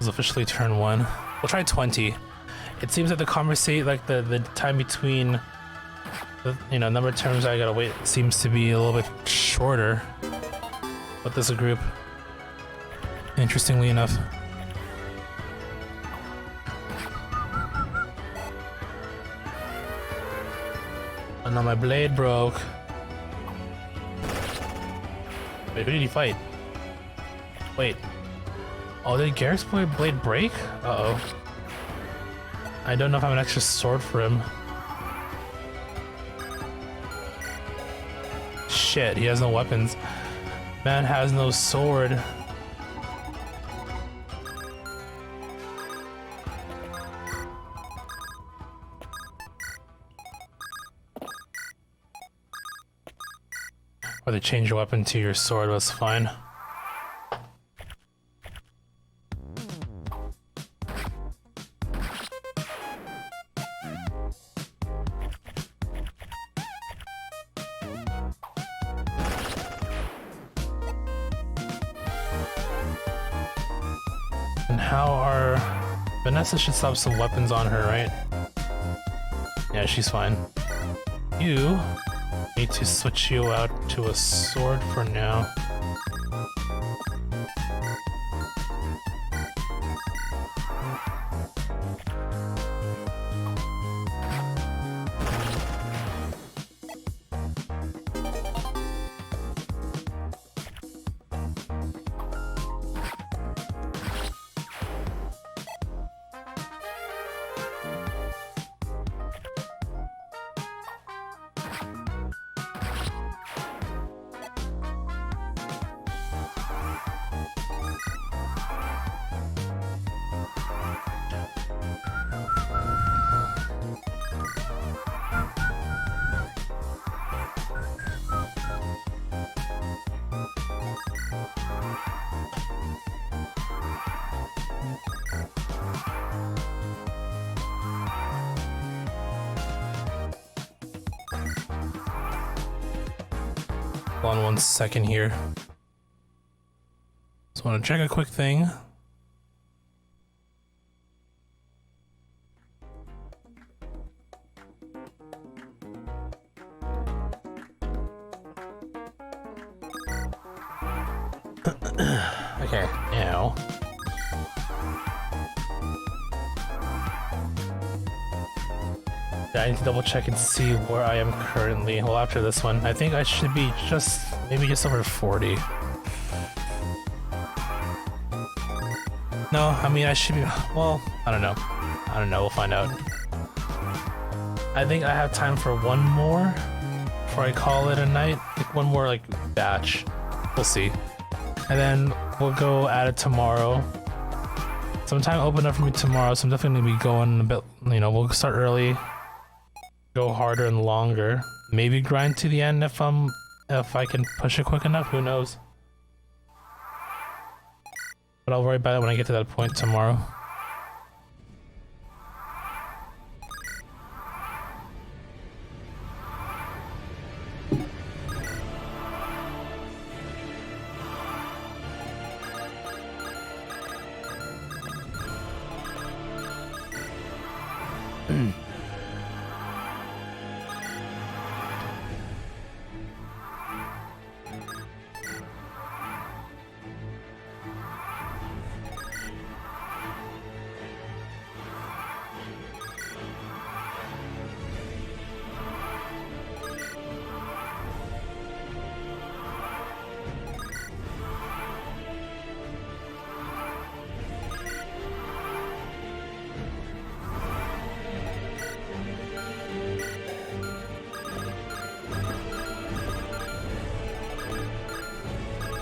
Officially turn 1. We'll try 20. It seems that the the time between the number of turns I gotta wait seems to be a little bit shorter with this group, interestingly enough. Oh no, my blade broke. Wait, who did he fight? Wait. Oh, did Garrick's blade break? Uh-oh. I don't know if I have an extra sword for him. Shit, he has no weapons. Man has no sword. Or they change your weapon to your sword, that's fine. And how are... Vanessa should stop some weapons on her, right? Yeah, she's fine. You need to switch you out to a sword for now. Hold on 1 second here. Just want to check a quick thing. Okay, now. I need to double check and see where I am currently. Well, after this one, I think I should be maybe just over 40. No, I mean, I should be, well, I don't know. We'll find out. I think I have time for one more before I call it a night. Like one more, like, batch. We'll see. And then we'll go at it tomorrow. Sometime open up for me tomorrow, so I'm definitely gonna be going a bit, we'll start early. Go harder and longer. Maybe grind to the end if I can push it quick enough, who knows. But I'll worry about it when I get to that point tomorrow.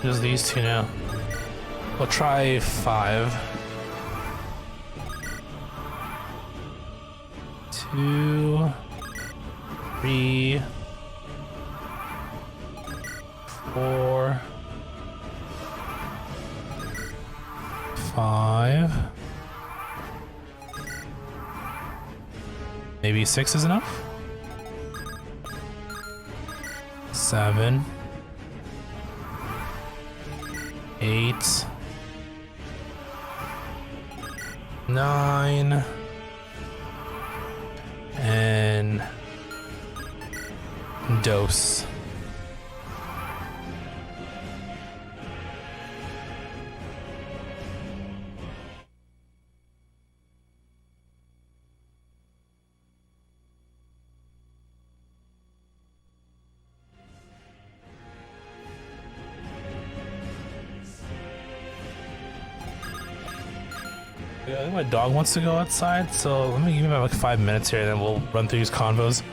Just these two now. We'll try 5. 2, 3, 4, 5. Maybe 6 is enough? 7. 8, 9, and dose. Yeah, I think my dog wants to go outside, so let me give him like 5 minutes here and then we'll run through these convos.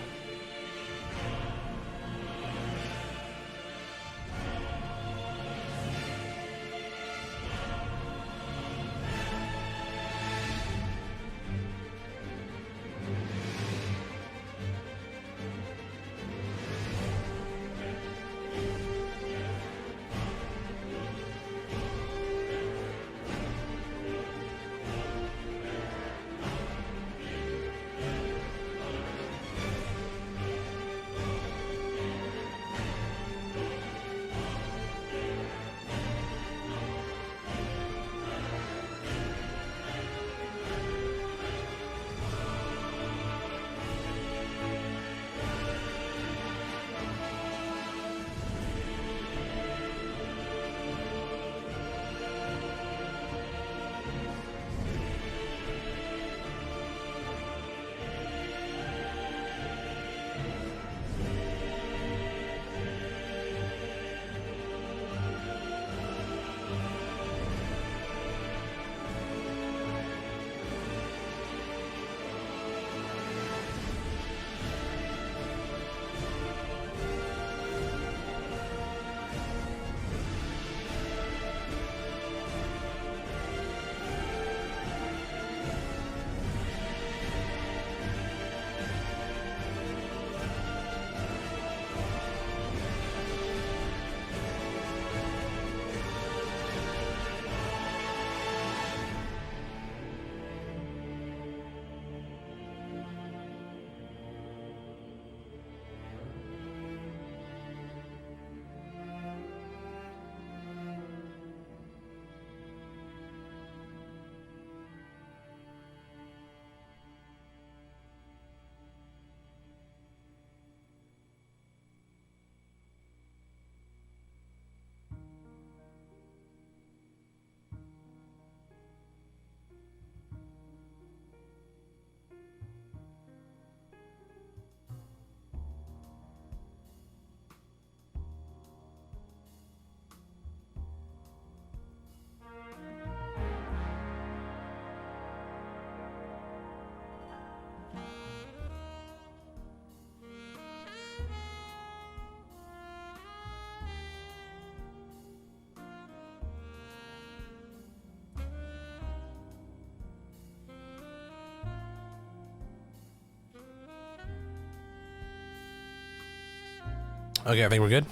Okay, I think we're good.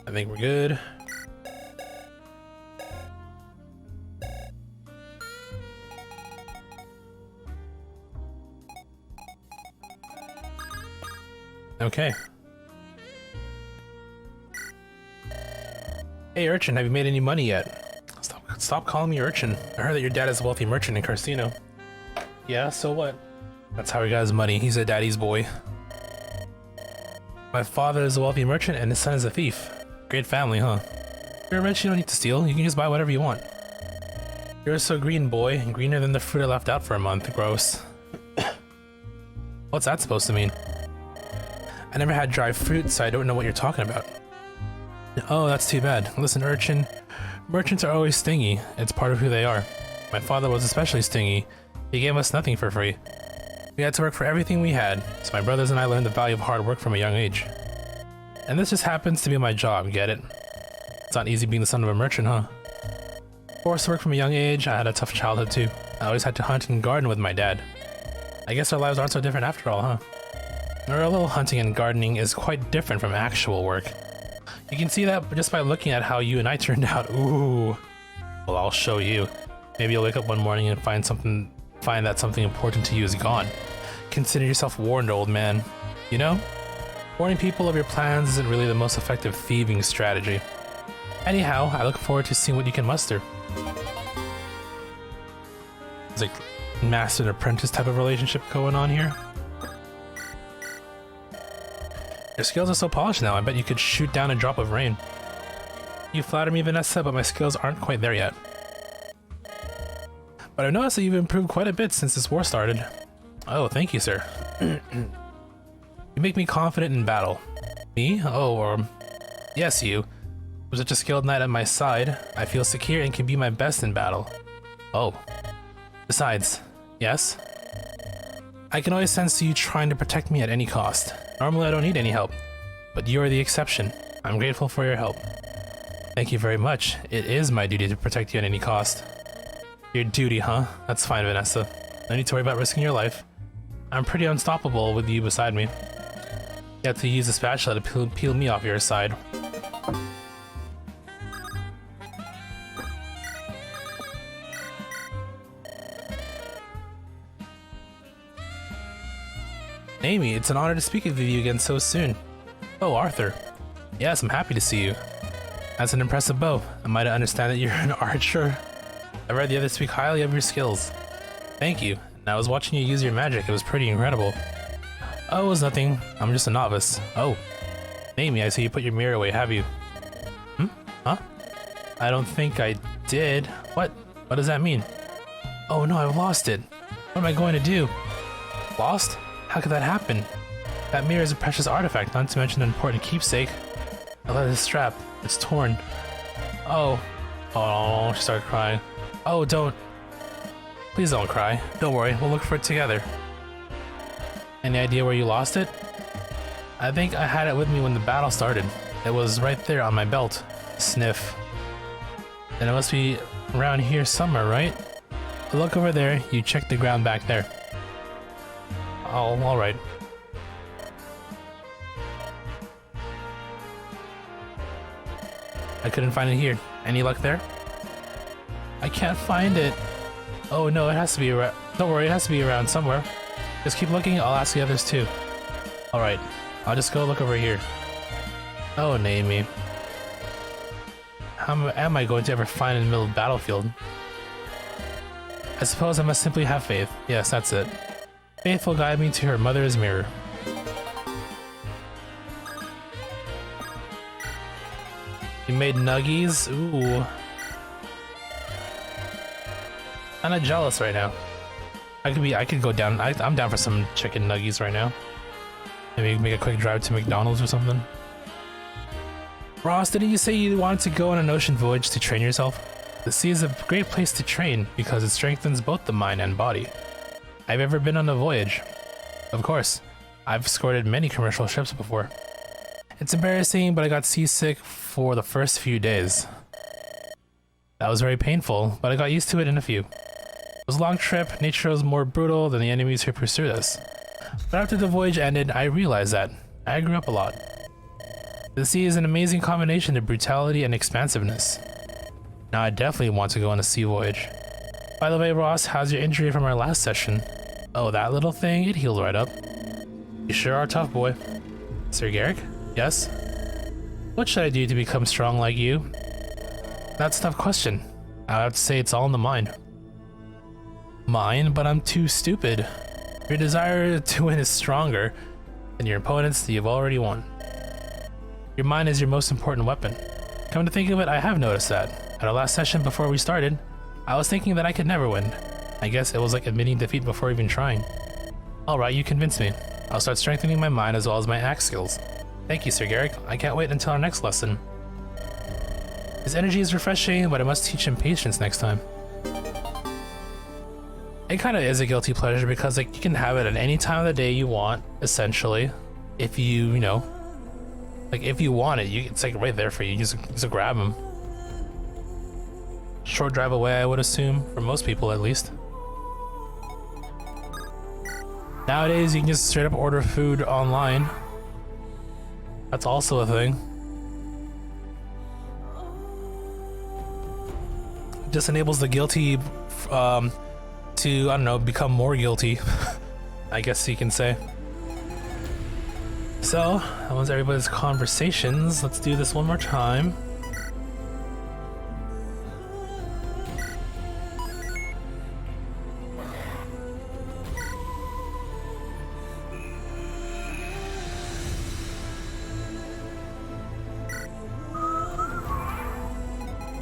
I think we're good. Okay. Hey Urchin, have you made any money yet? Stop calling me Urchin. I heard that your dad is a wealthy merchant in Carcino. Yeah, so what? That's how he got his money. He's a daddy's boy. My father is a wealthy merchant and his son is a thief. Great family, huh? You're rich, you don't need to steal. You can just buy whatever you want. You're so green, boy. Greener than the fruit I left out for a month. Gross. What's that supposed to mean? I never had dry fruit, so I don't know what you're talking about. Oh, that's too bad. Listen, Urchin. Merchants are always stingy. It's part of who they are. My father was especially stingy. He gave us nothing for free. We had to work for everything we had, so my brothers and I learned the value of hard work from a young age. And this just happens to be my job, get it? It's not easy being the son of a merchant, huh? Forced to work from a young age, I had a tough childhood too. I always had to hunt and garden with my dad. I guess our lives aren't so different after all, huh? Or a little hunting and gardening is quite different from actual work. You can see that just by looking at how you and I turned out. Ooh. Well, I'll show you. Maybe you'll wake up one morning and find that something important to you is gone. Consider yourself warned, old man. You know? Warning people of your plans isn't really the most effective thieving strategy. Anyhow, I look forward to seeing what you can muster. It's like master and apprentice type of relationship going on here. Your skills are so polished now, I bet you could shoot down a drop of rain. You flatter me, Vanessa, but my skills aren't quite there yet. But I've noticed that you've improved quite a bit since this war started. Oh, thank you, sir. You make me confident in battle. Me? Oh, or... Yes, you. With such a skilled knight at my side, I feel secure and can be my best in battle. Oh. Besides, yes? I can always sense you trying to protect me at any cost. Normally I don't need any help, but you are the exception. I'm grateful for your help. Thank you very much. It is my duty to protect you at any cost. Your duty, huh? That's fine, Vanessa. No need to worry about risking your life. I'm pretty unstoppable with you beside me. You have to use the spatula to peel me off your side. Amy, it's an honor to speak with you again so soon. Oh, Arthur. Yes, I'm happy to see you. That's an impressive bow. Am I to understand that you're an archer? I read the others speak highly of your skills. Thank you. And I was watching you use your magic. It was pretty incredible. Oh, it was nothing. I'm just a novice. Oh. Amy, I see you put your mirror away, have you? Huh? I don't think I did. What? What does that mean? Oh no, I've lost it. What am I going to do? Lost? How could that happen? That mirror is a precious artifact, not to mention an important keepsake. I love this strap. It's torn. Oh. Oh, she started crying. Oh, don't. Please don't cry. Don't worry, we'll look for it together. Any idea where you lost it? I think I had it with me when the battle started. It was right there on my belt. Sniff. Then it must be around here somewhere, right? Look over there, you check the ground back there. Oh, alright. I couldn't find it here. Any luck there? I can't find it. Oh no, it has to be around. Don't worry, it has to be around somewhere. Just keep looking, I'll ask the others too. Alright, I'll just go look over here. Oh, Naomi. How am I going to ever find it in the middle of the battlefield? I suppose I must simply have faith. Yes, that's it. Faith will guide me to her mother's mirror. You made nuggies? Ooh. Kinda jealous right now. I could go down. I'm down for some chicken nuggies right now. Maybe make a quick drive to McDonald's or something. Ross, didn't you say you wanted to go on an ocean voyage to train yourself? The sea is a great place to train because it strengthens both the mind and body. I've ever been on a voyage. Of course, I've escorted many commercial ships before. It's embarrassing, but I got seasick for the first few days. That was very painful, but I got used to it in a few. It was a long trip, nature was more brutal than the enemies who pursued us. But after the voyage ended, I realized that I grew up a lot. The sea is an amazing combination of brutality and expansiveness. Now I definitely want to go on a sea voyage. By the way, Ross, how's your injury from our last session? Oh, that little thing? It healed right up. You sure are tough, boy. Sir Garrick? Yes? What should I do to become strong like you? That's a tough question. I have to say it's all in the mind. Mine? But I'm too stupid. Your desire to win is stronger than your opponents. You've already won. Your mind is your most important weapon. Come to think of it, I have noticed that. At our last session before we started, I was thinking that I could never win. I guess it was like admitting defeat before even trying. Alright, you convinced me. I'll start strengthening my mind as well as my axe skills. Thank you, Sir Garrick. I can't wait until our next lesson. His energy is refreshing, but I must teach him patience next time. It kind of is a guilty pleasure because like you can have it at any time of the day you want, essentially. If you know, like if you want it, it's like right there for you. You just grab him. Short drive away, I would assume, for most people at least. Nowadays, you can just straight up order food online. That's also a thing. It just enables the guilty to, I don't know, become more guilty. I guess you can say. So, that was everybody's conversations. Let's do this one more time.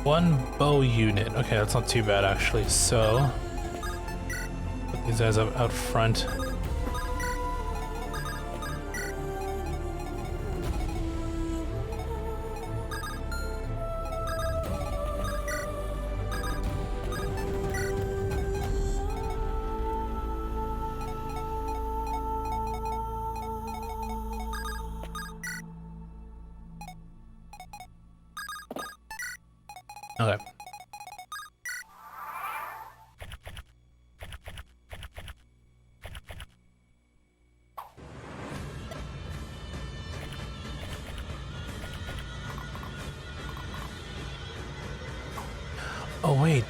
One bow unit. Okay, that's not too bad actually. So, put these guys out front. Okay. Oh wait.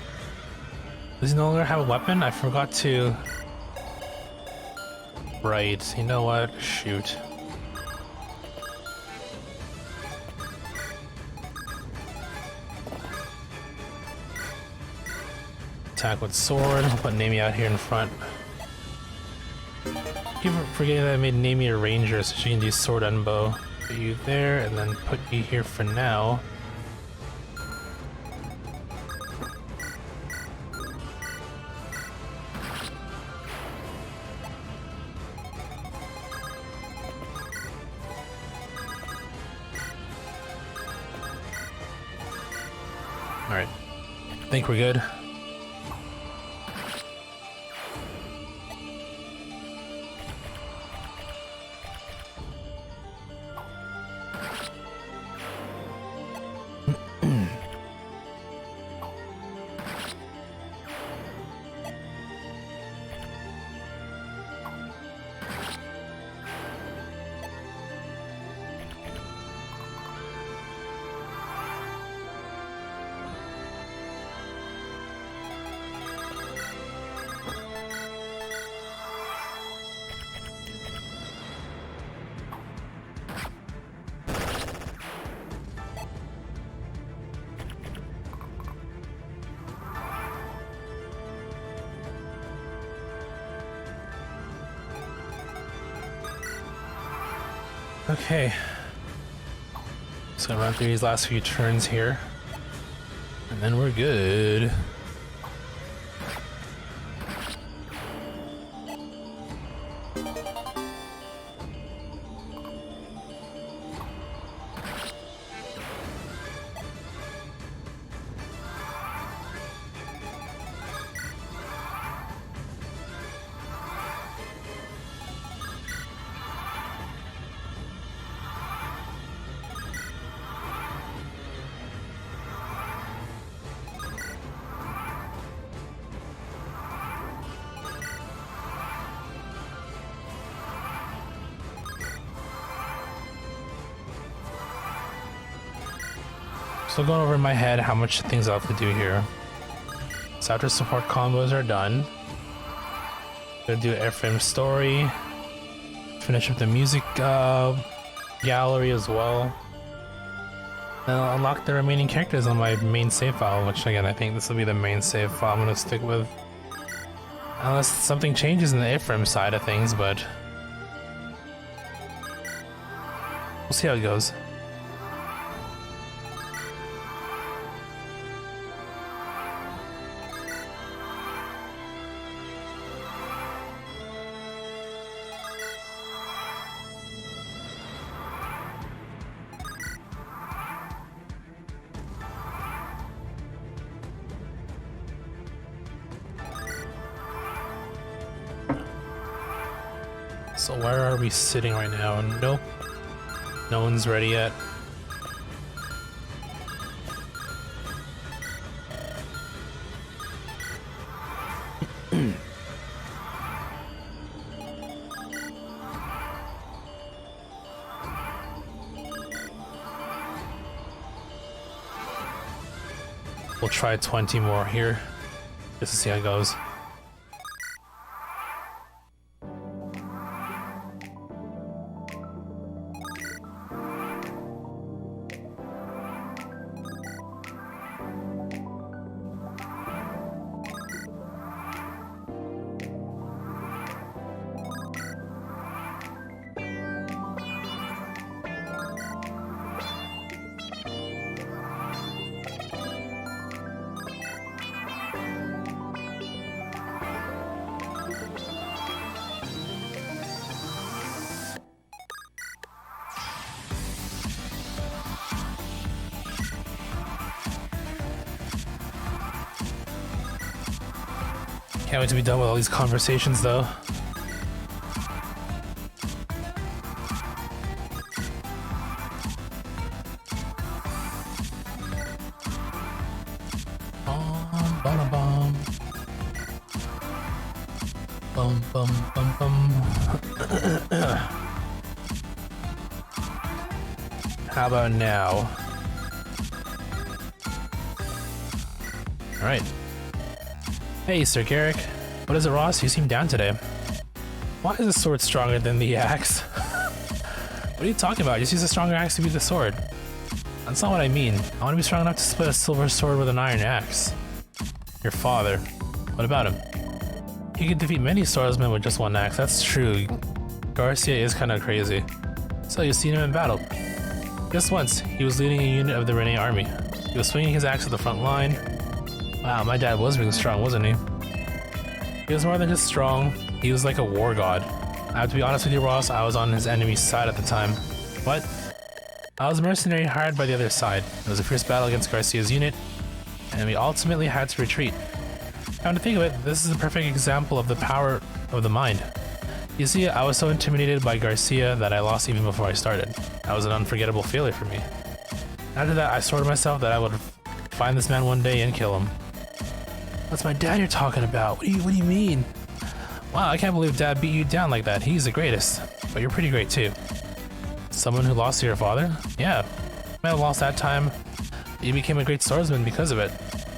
Does he no longer have a weapon? I forgot to... Right, you know what? Shoot. Attack with sword. I'll put Nami out here in front. Keep forgetting that I made Nami a ranger so she can do sword and bow. Put you there and then put you here for now. Alright. I think we're good. Okay. Just gonna run through these last few turns here. And then we're good. Still going over in my head how much things I have to do here. So after support combos are done, gonna do airframe story, finish up the music gallery as well. Then I'll unlock the remaining characters on my main save file, which again, I think this will be the main save file I'm gonna stick with. Unless something changes in the airframe side of things, but we'll see how it goes. So where are we sitting right now? Nope. No one's ready yet. We'll try 20 more here, just to see how it goes. Can't wait to be done with all these conversations, though. Bum, bum, bum, bum. How about now? All right. Hey, Sir Garrick. What is it, Ross? You seem down today. Why is the sword stronger than the axe? What are you talking about? Just use a stronger axe to beat the sword. That's not what I mean. I want to be strong enough to split a silver sword with an iron axe. Your father. What about him? He could defeat many swordsmen with just one axe. That's true. Garcia is kind of crazy. So you've seen him in battle. Just once, he was leading a unit of the Rene army. He was swinging his axe at the front line. Wow, my dad was being strong, wasn't he? He was more than just strong, he was like a war god. I have to be honest with you, Ross, I was on his enemy's side at the time. What? I was a mercenary hired by the other side. It was a fierce battle against Garcia's unit, and we ultimately had to retreat. Come to think of it, this is a perfect example of the power of the mind. You see, I was so intimidated by Garcia that I lost even before I started. That was an unforgettable failure for me. After that, I swore to myself that I would find this man one day and kill him. That's my dad you're talking about. What do you mean? Wow, I can't believe Dad beat you down like that. He's the greatest. But you're pretty great too. Someone who lost to your father? Yeah. You might have lost that time. You became a great swordsman because of it.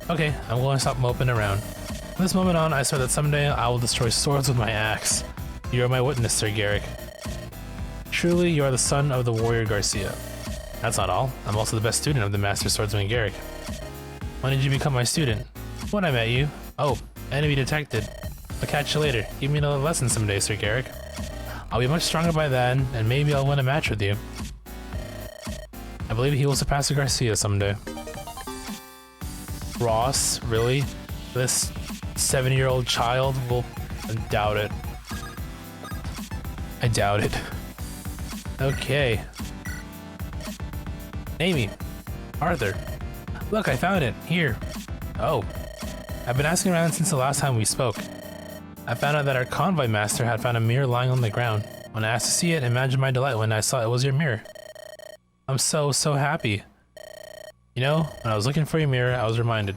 Okay, I'm going to stop moping around. From this moment on, I swear that someday I will destroy swords with my axe. You are my witness, Sir Garrick. Truly, you are the son of the warrior Garcia. That's not all. I'm also the best student of the Master Swordsman Garrick. When did you become my student? When I met you. Oh, enemy detected. I'll catch you later. Give me another lesson someday, Sir Garrick. I'll be much stronger by then, and maybe I'll win a match with you. I believe he will surpass Garcia someday. Ross, really? This 7-year-old child will... I doubt it. I doubt it. Okay. Amy. Arthur. Look, I found it. Here. Oh. I've been asking around since the last time we spoke. I found out that our convoy master had found a mirror lying on the ground. When I asked to see it, imagine my delight when I saw it was your mirror. I'm so happy. You know, when I was looking for your mirror, I was reminded.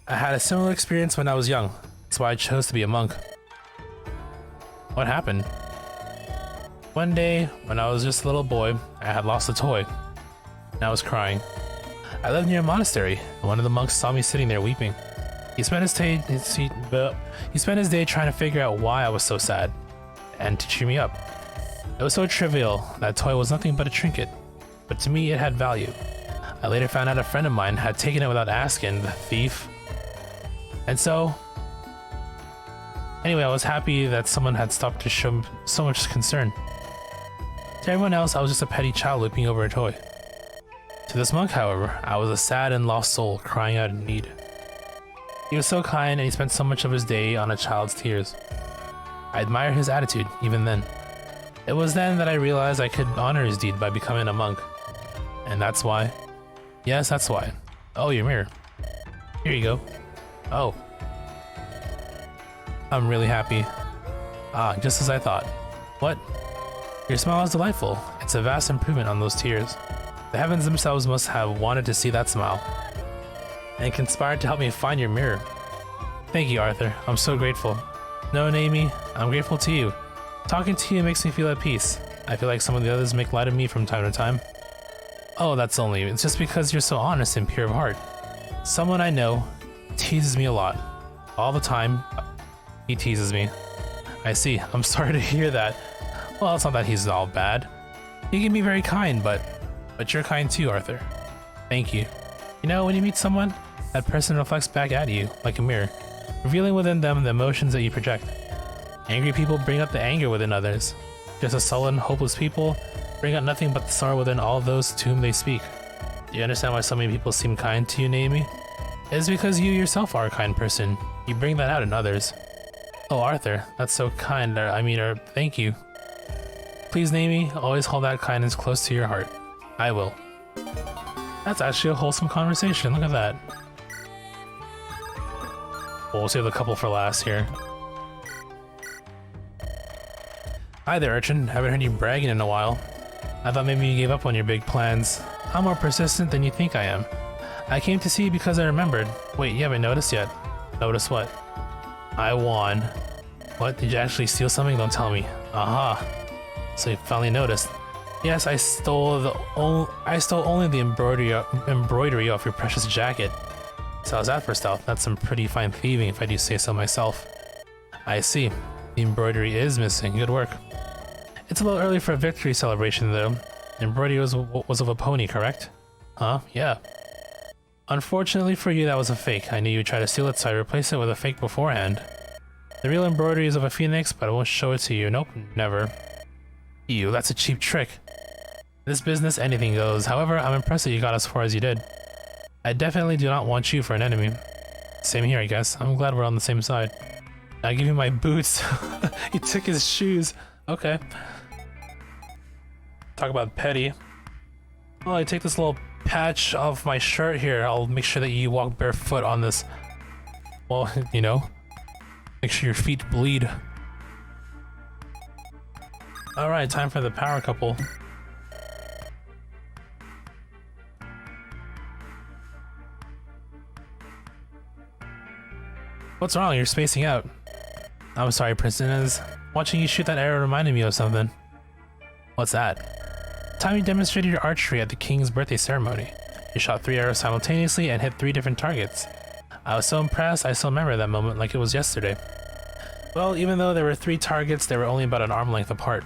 I had a similar experience when I was young. That's why I chose to be a monk. What happened? One day, when I was just a little boy, I had lost a toy, and I was crying. I lived near a monastery, and one of the monks saw me sitting there weeping. He spent his day trying to figure out why I was so sad, and to cheer me up. It was so trivial, that toy was nothing but a trinket, but to me it had value. I later found out a friend of mine had taken it without asking, the thief. And so, anyway, I was happy that someone had stopped to show so much concern. To everyone else, I was just a petty child weeping over a toy. To this monk, however, I was a sad and lost soul crying out in need. He was so kind and he spent so much of his day on a child's tears. I admired his attitude, even then. It was then that I realized I could honor his deed by becoming a monk. And that's why. Yes, that's why. Oh, your mirror. Here you go. Oh. I'm really happy. Ah, just as I thought. What? Your smile is delightful. It's a vast improvement on those tears. The heavens themselves must have wanted to see that smile, and conspired to help me find your mirror. Thank you, Arthur. I'm so grateful. No, Naomi, I'm grateful to you. Talking to you makes me feel at peace. I feel like some of the others make light of me from time to time. Oh, it's just because you're so honest and pure of heart. Someone I know teases me a lot. All the time, he teases me. I see. I'm sorry to hear that. Well, it's not that he's all bad. He can be very kind, but you're kind too, Arthur. Thank you. You know, when you meet someone, that person reflects back at you, like a mirror, revealing within them the emotions that you project. Angry people bring up the anger within others. Just as sullen, hopeless people bring out nothing but the sorrow within all those to whom they speak. Do you understand why so many people seem kind to you, Naomi? It's because you yourself are a kind person. You bring that out in others. Oh, Arthur, that's so kind. Thank you. Please, Naomi, always hold that kindness close to your heart. I will. That's actually a wholesome conversation. Look at that. We'll save the couple for last here. Hi there, Urchin. Haven't heard you bragging in a while. I thought maybe you gave up on your big plans. I'm more persistent than you think I am. I came to see you because I remembered. Wait, you haven't noticed yet. Notice what? I won. What? Did you actually steal something? Don't tell me. Aha. So you finally noticed. Yes, I stole only the embroidery off your precious jacket. So how's that for stealth? That's some pretty fine thieving if I do say so myself. I see. The embroidery is missing. Good work. It's a little early for a victory celebration though. The embroidery was of a pony, correct? Huh? Yeah. Unfortunately for you, that was a fake. I knew you'd try to steal it, so I replaced it with a fake beforehand. The real embroidery is of a phoenix, but I won't show it to you. Nope, never. Ew, that's a cheap trick. In this business, anything goes. However, I'm impressed that you got as far as you did. I definitely do not want you for an enemy. Same here, I guess. I'm glad we're on the same side. I give you my boots. He took his shoes. Okay. Talk about petty. Well, I take this little patch off my shirt here. I'll make sure that you walk barefoot on this. Well, you know, make sure your feet bleed. Alright, time for the power couple. What's wrong? You're spacing out. I'm sorry, Prince Inez. Watching you shoot that arrow reminded me of something. What's that? Time you demonstrated your archery at the king's birthday ceremony. You shot 3 arrows simultaneously and hit 3 different targets. I was so impressed, I still remember that moment like it was yesterday. Well, even though there were 3 targets, they were only about an arm length apart.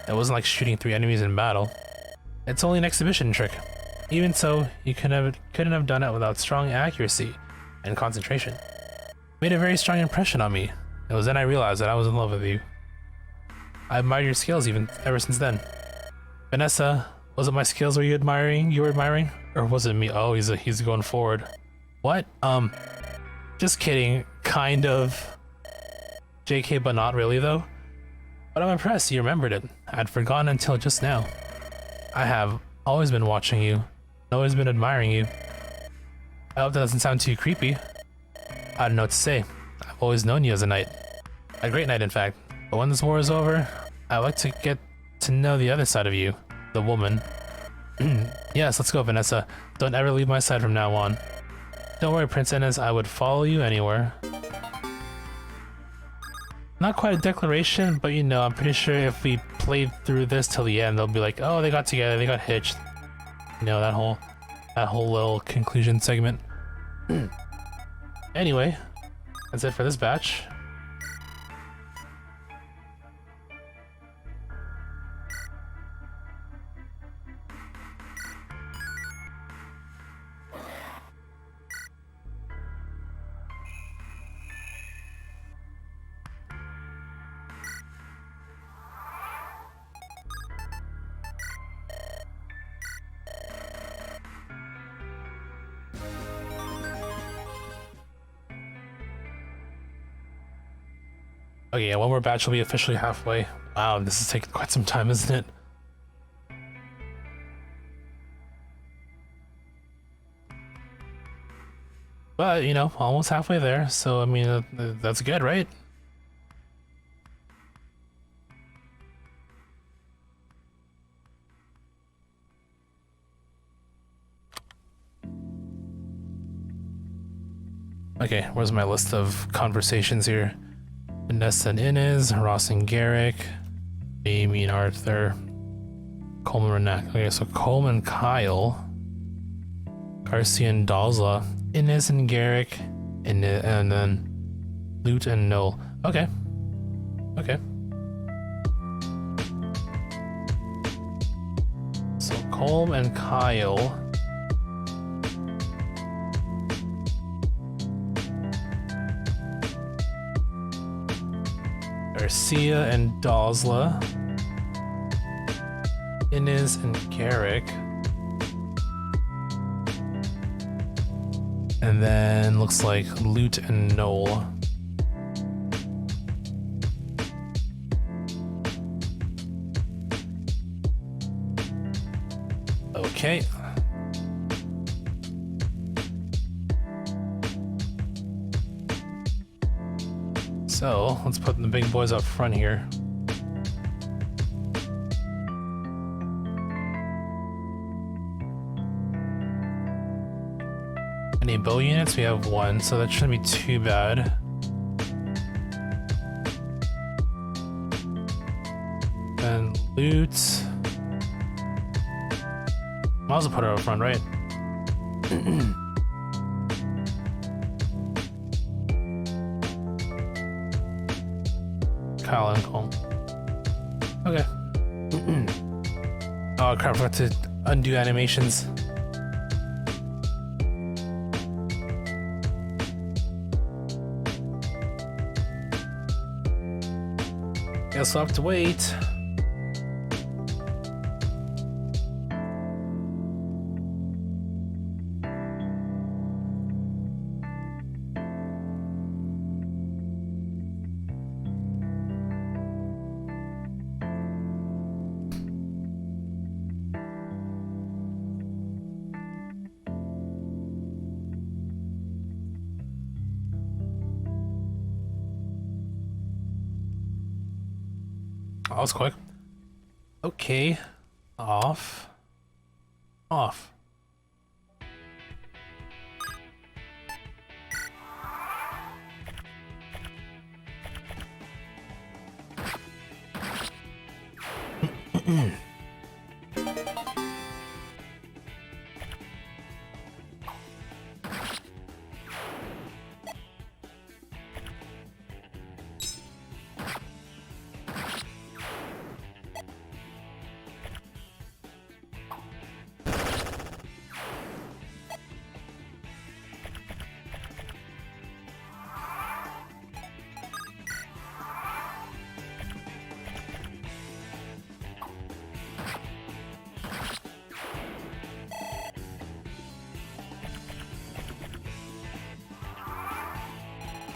It wasn't like shooting 3 enemies in battle. It's only an exhibition trick. Even so, you couldn't have done it without strong accuracy and concentration. Made a very strong impression on me. It was then I realized that I was in love with you. I admired your skills ever since then. Vanessa, was it my skills you were admiring? Or was it me? Oh, he's going forward. What? Just kidding. Kind of. JK, but not really though. But I'm impressed you remembered it. I'd forgotten until just now. I have always been watching you. Always been admiring you. I hope that doesn't sound too creepy. I don't know what to say. I've always known you as a knight. A great knight, in fact. But when this war is over, I'd like to get to know the other side of you. The woman. Yes, let's go, Vanessa. Don't ever leave my side from now on. Don't worry, Prince Inez. I would follow you anywhere. Not quite a declaration, but you know, I'm pretty sure if we played through this till the end, they'll be like, oh, they got together, they got hitched. You know, that whole little conclusion segment. Anyway, that's it for this batch. Okay, yeah, one more batch will be officially halfway. Wow, this is taking quite some time, isn't it? But, you know, almost halfway there, so I mean, that's good, right? Okay, where's my list of conversations here? Vanessa and Inez, Ross and Garrick, Amy and Arthur, Coleman and Renak. Okay, so Coleman, Kyle, Garcia and Dalza, Inez and Garrick, and then Lute and Noel. Okay. Okay. So Colm and Kyle. Garcia and Dosla, Inez and Garrick, and then looks like Lute and Noel. Okay. So, let's put the big boys up front here. Any bow units? We have one, so that shouldn't be too bad. And loot. Might as well put her up front, right? Kyle and Cole. Okay. Oh crap, I forgot to undo animations. Guess I'll have to wait. Oh, that was quick. Okay. Off. Off.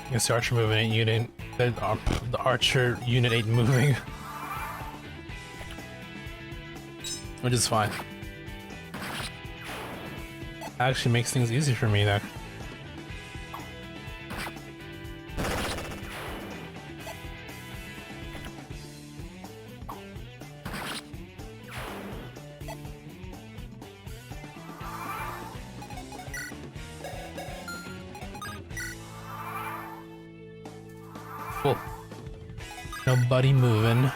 I guess the archer movement ain't unit. The archer unit ain't moving. Which is fine. Actually makes things easy for me now. Cool. Nobody moving.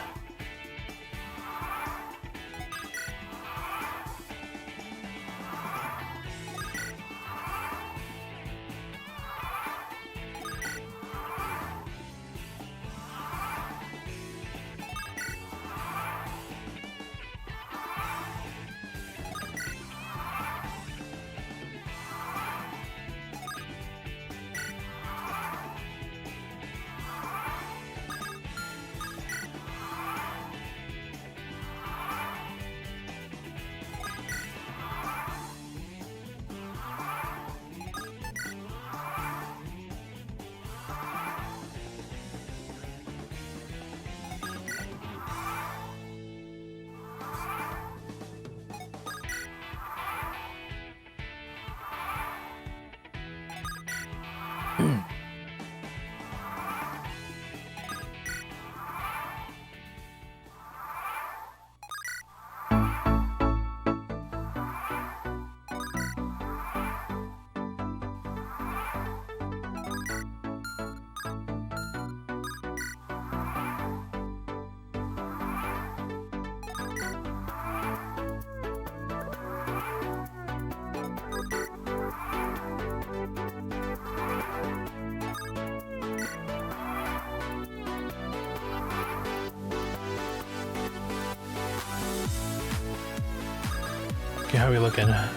Okay, how are we looking? Well,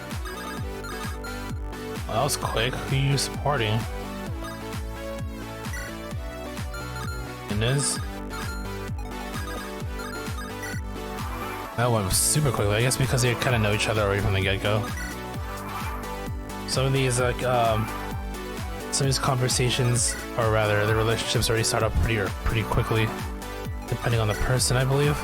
that was quick. Who are you supporting? Inez? That went super quickly. I guess because they kind of know each other already from the get-go. Some of these, like, some of these conversations, or rather, the relationships already start up pretty quickly, depending on the person, I believe.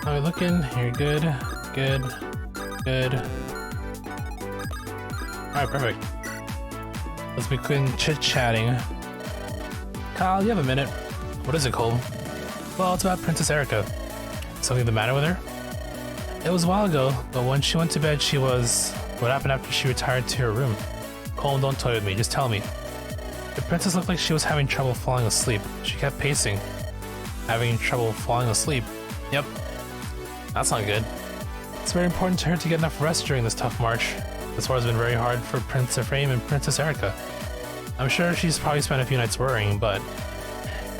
How are we looking? You're good. Good. Good. Alright, perfect. Let's begin chit-chatting. Kyle, you have a minute. What is it, Cole? Well, it's about Princess Erica. Something the matter with her? It was a while ago, but when she went to bed, she was... What happened after she retired to her room? Cole, don't toy with me, just tell me. The princess looked like she was having trouble falling asleep. She kept pacing. Having trouble falling asleep? Yep. That's not good. It's very important to her to get enough rest during this tough march. This war has been very hard for Prince Ephraim and Princess Erica. I'm sure she's probably spent a few nights worrying, but...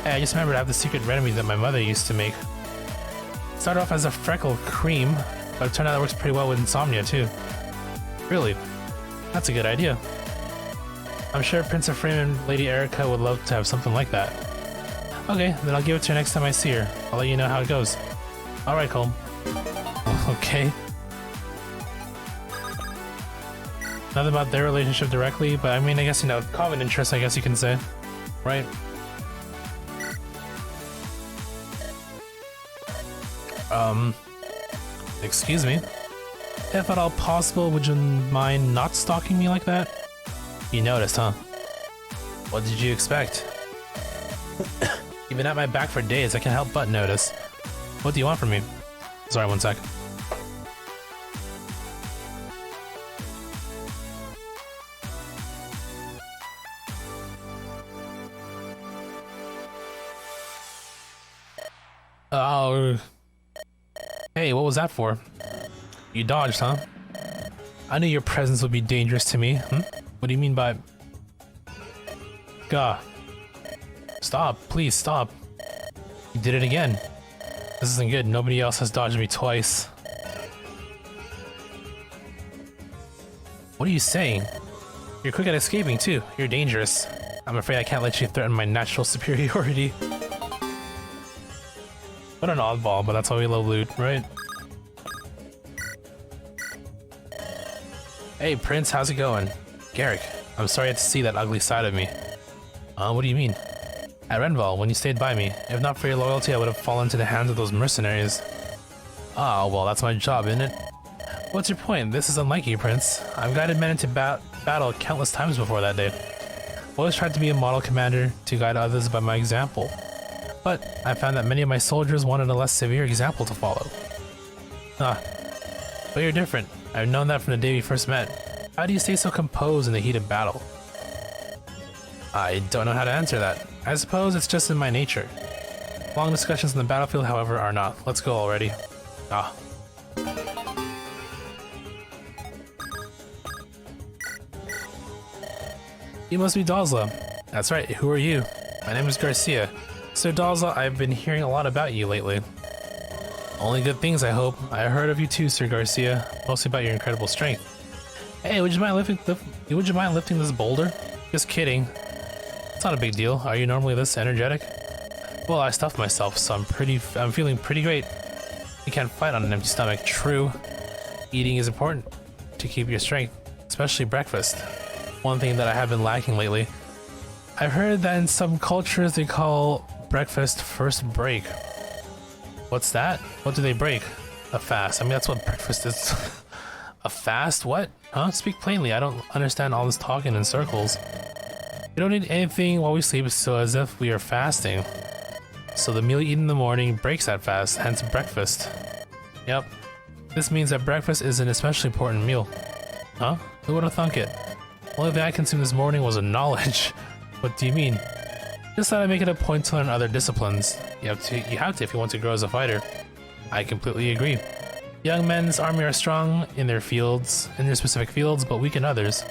Hey, I just remembered I have the secret remedy that my mother used to make. It started off as a freckle cream, but it turned out it works pretty well with insomnia too. Really? That's a good idea. I'm sure Prince Ephraim and Lady Erica would love to have something like that. Okay, then I'll give it to her next time I see her. I'll let you know how it goes. Alright, Cole. Okay. Nothing about their relationship directly, but I mean, I guess, you know, common interest, I guess you can say. Right? Excuse me? If at all possible, would you mind not stalking me like that? You noticed, huh? What did you expect? You've been at my back for days, I can't help but notice. What do you want from me? Sorry, one sec. Oh. Hey, what was that for? You dodged, huh? I knew your presence would be dangerous to me. What do you mean by... Gah. Stop, please stop. You did it again. This isn't good. Nobody else has dodged me twice. What are you saying? You're quick at escaping too. You're dangerous. I'm afraid I can't let you threaten my natural superiority. What an oddball, but that's why we love loot, right? Hey Prince, how's it going? Garrick, I'm sorry to see that ugly side of me. What do you mean? At Renval, when you stayed by me. If not for your loyalty, I would have fallen into the hands of those mercenaries. Ah, well, that's my job, isn't it? What's your point? This is unlike you, Prince. I've guided men into battle countless times before that day. Always tried to be a model commander, to guide others by my example. But I found that many of my soldiers wanted a less severe example to follow. Ah, but you're different. I've known that from the day we first met. How do you stay so composed in the heat of battle? I don't know how to answer that. I suppose it's just in my nature. Long discussions on the battlefield, however, are not. Let's go already. Ah. You must be Dalza. That's right, who are you? My name is Garcia. So Dalza, I've been hearing a lot about you lately. Only good things, I hope. I heard of you too, Sir Garcia. Mostly about your incredible strength. Hey, would you mind lifting this boulder? Just kidding. It's not a big deal. Are you normally this energetic? Well, I stuffed myself, so I'm feeling pretty great. You can't fight on an empty stomach. True. Eating is important to keep your strength, especially breakfast. One thing that I have been lacking lately. I've heard that in some cultures they call breakfast first break. What's that? What do they break? A fast. I mean, that's what breakfast is. A fast? What? Huh? Speak plainly. I don't understand all this talking in circles. We don't eat anything while we sleep, so as if we are fasting. So the meal eaten in the morning breaks that fast, hence breakfast. Yep. This means that breakfast is an especially important meal. Huh? Who would have thunk it? Only thing I consumed this morning was a knowledge. What do you mean? Just that I make it a point to learn other disciplines. You have to if you want to grow as a fighter. I completely agree. Young men's army are strong in their specific fields, but weak in others.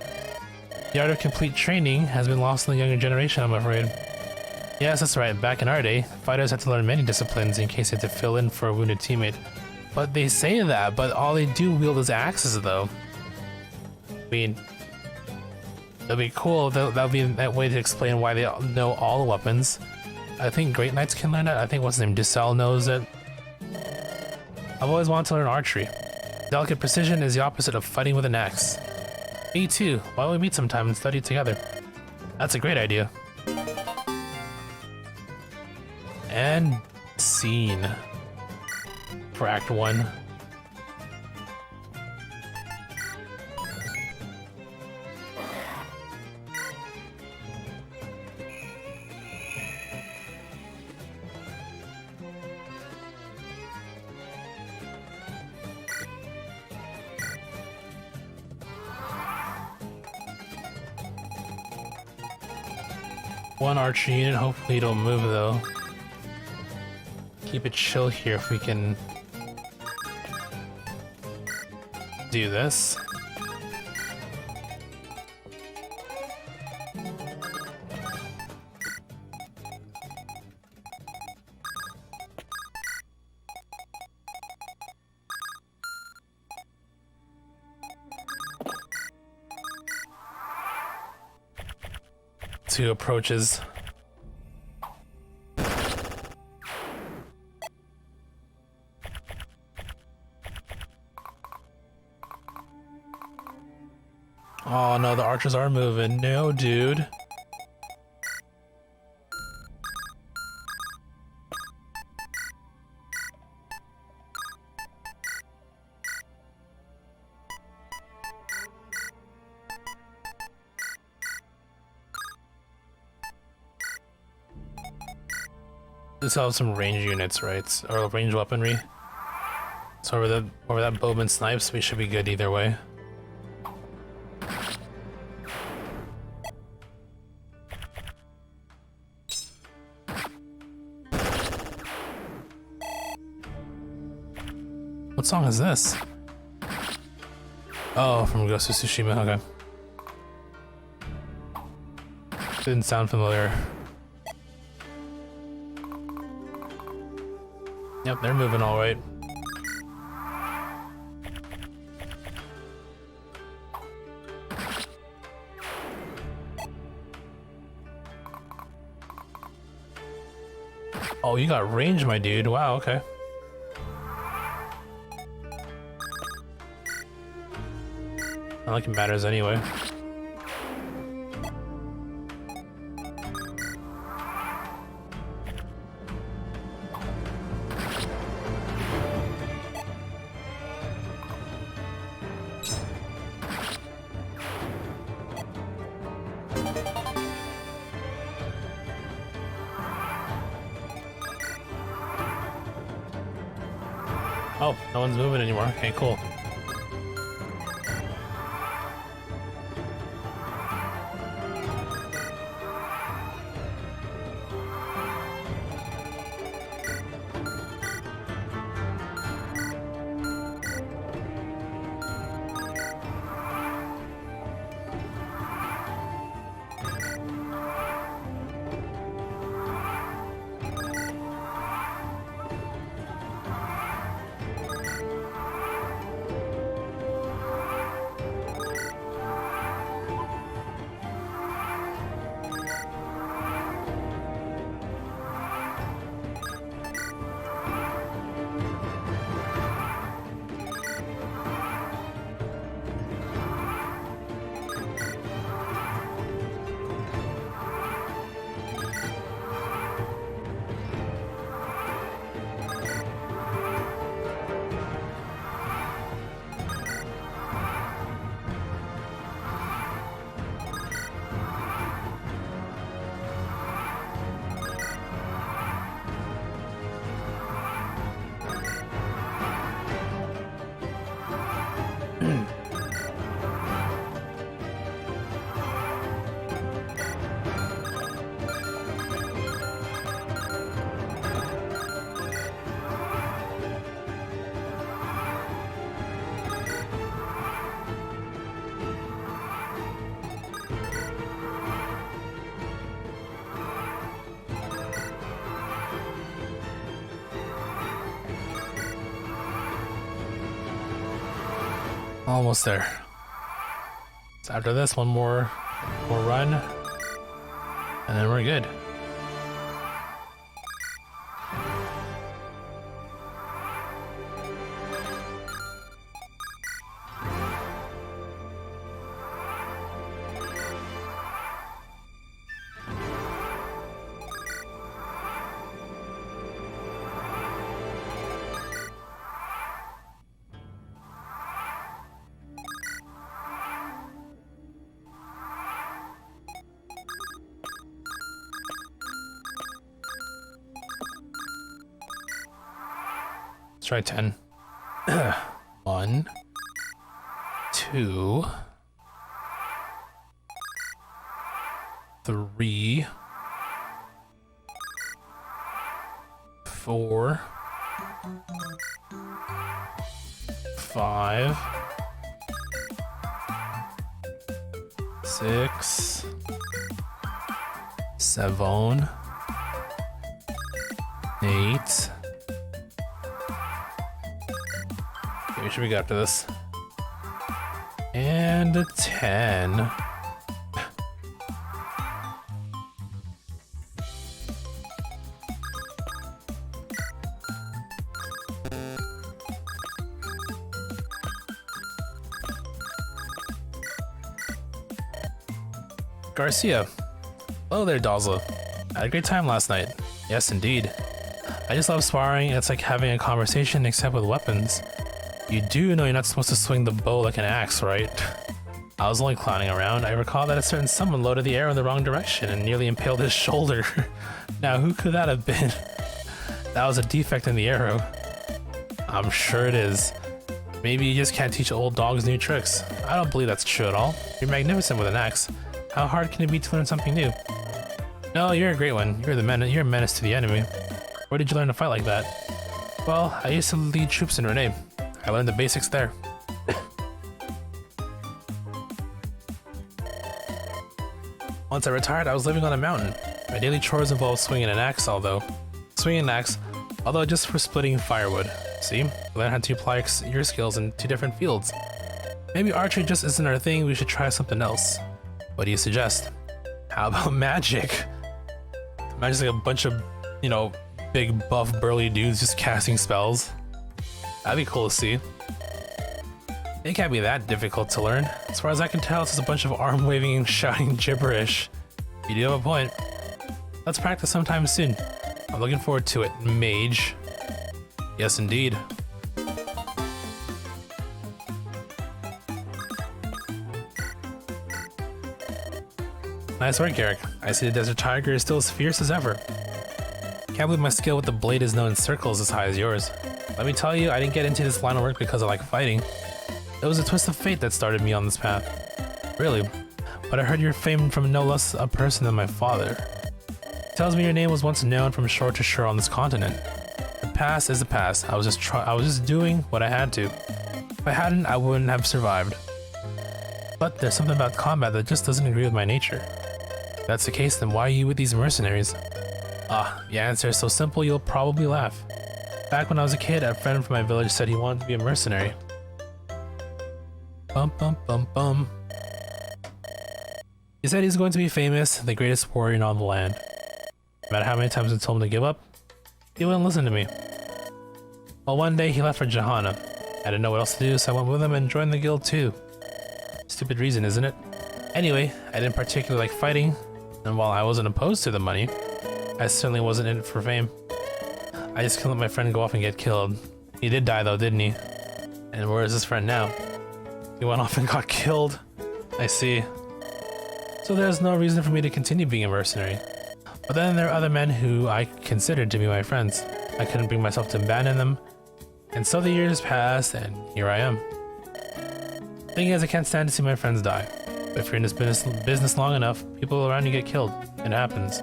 The art of complete training has been lost in the younger generation, I'm afraid. Yes, that's right. Back in our day, fighters had to learn many disciplines in case they had to fill in for a wounded teammate. But they say that, but all they do wield is axes, though. I mean, that'd be cool. That'd be that way to explain why they know all the weapons. I think Great Knights can learn that. I think what's his name, Dussel knows it. I've always wanted to learn archery. Delicate precision is the opposite of fighting with an axe. Me too. Why don't we meet sometime and study together? That's a great idea. And scene for Act 1. One archer unit, hopefully you don't move though. Keep it chill here if we can do this. Two approaches. Oh no, the archers are moving. No, dude. This has some range units, right? Or range weaponry. So over that bowman snipes, we should be good either way. What song is this? Oh, from Ghost of Tsushima, okay. Didn't sound familiar. Yep, they're moving all right. Oh, you got range, my dude. Wow, okay. Not like it matters anyway. Oh, no one's moving anymore. Okay, cool. Almost there. So after this, one more run, and then we're good. Let's try 10. 1, 2, 3, 4, 5, 6, 7, 8. Okay, we should be good after this. And a 10. Garcia. Hello there, Dazla. I had a great time last night. Yes, indeed. I just love sparring. It's like having a conversation except with weapons. You do know you're not supposed to swing the bow like an axe, right? I was only clowning around. I recall that a certain someone loaded the arrow in the wrong direction and nearly impaled his shoulder. Now, who could that have been? That was a defect in the arrow. I'm sure it is. Maybe you just can't teach old dogs new tricks. I don't believe that's true at all. You're magnificent with an axe. How hard can it be to learn something new? No, you're a great one. You're a menace to the enemy. Where did you learn to fight like that? Well, I used to lead troops in Renee. I learned the basics there. Once I retired, I was living on a mountain. My daily chores involved swinging an axe, although just for splitting firewood. See? Learn how to apply your skills in 2 different fields. Maybe archery just isn't our thing, we should try something else. What do you suggest? How about magic? Magic's like a bunch of, big buff burly dudes just casting spells. That'd be cool to see. It can't be that difficult to learn. As far as I can tell, it's just a bunch of arm waving and shouting gibberish. You do have a point. Let's practice sometime soon. I'm looking forward to it, mage. Yes, indeed. Nice work, Garrick. I see the Desert Tiger is still as fierce as ever. Can't believe my skill with the blade is known in circles as high as yours. Let me tell you, I didn't get into this line of work because I like fighting. It was a twist of fate that started me on this path. Really? But I heard you're famed from no less a person than my father. It tells me your name was once known from shore to shore on this continent. The past is the past. I was just doing what I had to. If I hadn't, I wouldn't have survived. But there's something about combat that just doesn't agree with my nature. If that's the case, then why are you with these mercenaries? Ah, the answer is so simple you'll probably laugh. Back when I was a kid, a friend from my village said he wanted to be a mercenary. Bum bum bum bum. He said he's going to be famous, the greatest warrior in all the land. No matter how many times I told him to give up, he wouldn't listen to me. Well, one day he left for Johanna. I didn't know what else to do, so I went with him and joined the guild too. Stupid reason, isn't it? Anyway, I didn't particularly like fighting, and while I wasn't opposed to the money, I certainly wasn't in it for fame. I just couldn't let my friend go off and get killed. He did die though, didn't he? And where is this friend now? He went off and got killed. I see. So there's no reason for me to continue being a mercenary. But then there are other men who I considered to be my friends. I couldn't bring myself to abandon them. And so the years passed, and here I am. Thing is, I can't stand to see my friends die. But if you're in this business long enough, people around you get killed. It happens.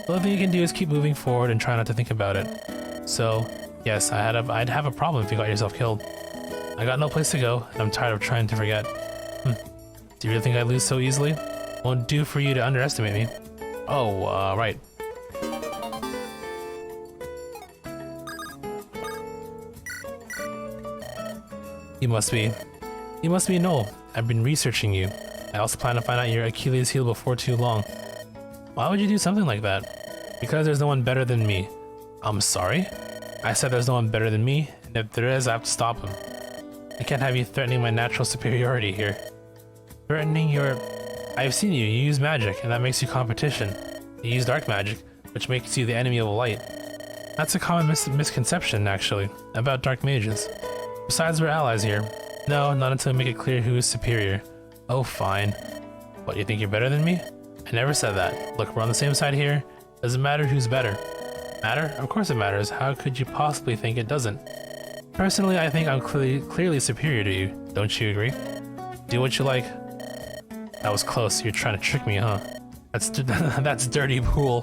The only thing you can do is keep moving forward and try not to think about it. So, yes, I'd have a problem if you got yourself killed. I got no place to go, and I'm tired of trying to forget. Do you really think I'd lose so easily? Won't do for you to underestimate me. Oh, right. You must be. You must be Noel. I've been researching you. I also plan to find out your Achilles heel before too long. Why would you do something like that? Because there's no one better than me. I'm sorry? I said there's no one better than me, and if there is, I have to stop him. I can't have you threatening my natural superiority here. Threatening your... I've seen you use magic, and that makes you competition. You use dark magic, which makes you the enemy of light. That's a common misconception, actually, about dark mages. Besides, we're allies here. No, not until we make it clear who is superior. Oh, fine. What, you think you're better than me? I never said that. Look, we're on the same side here. Doesn't matter who's better. Matter? Of course it matters. How could you possibly think it doesn't? Personally, I think I'm clearly superior to you. Don't you agree? Do what you like. That was close. You're trying to trick me, huh? That's dirty pool.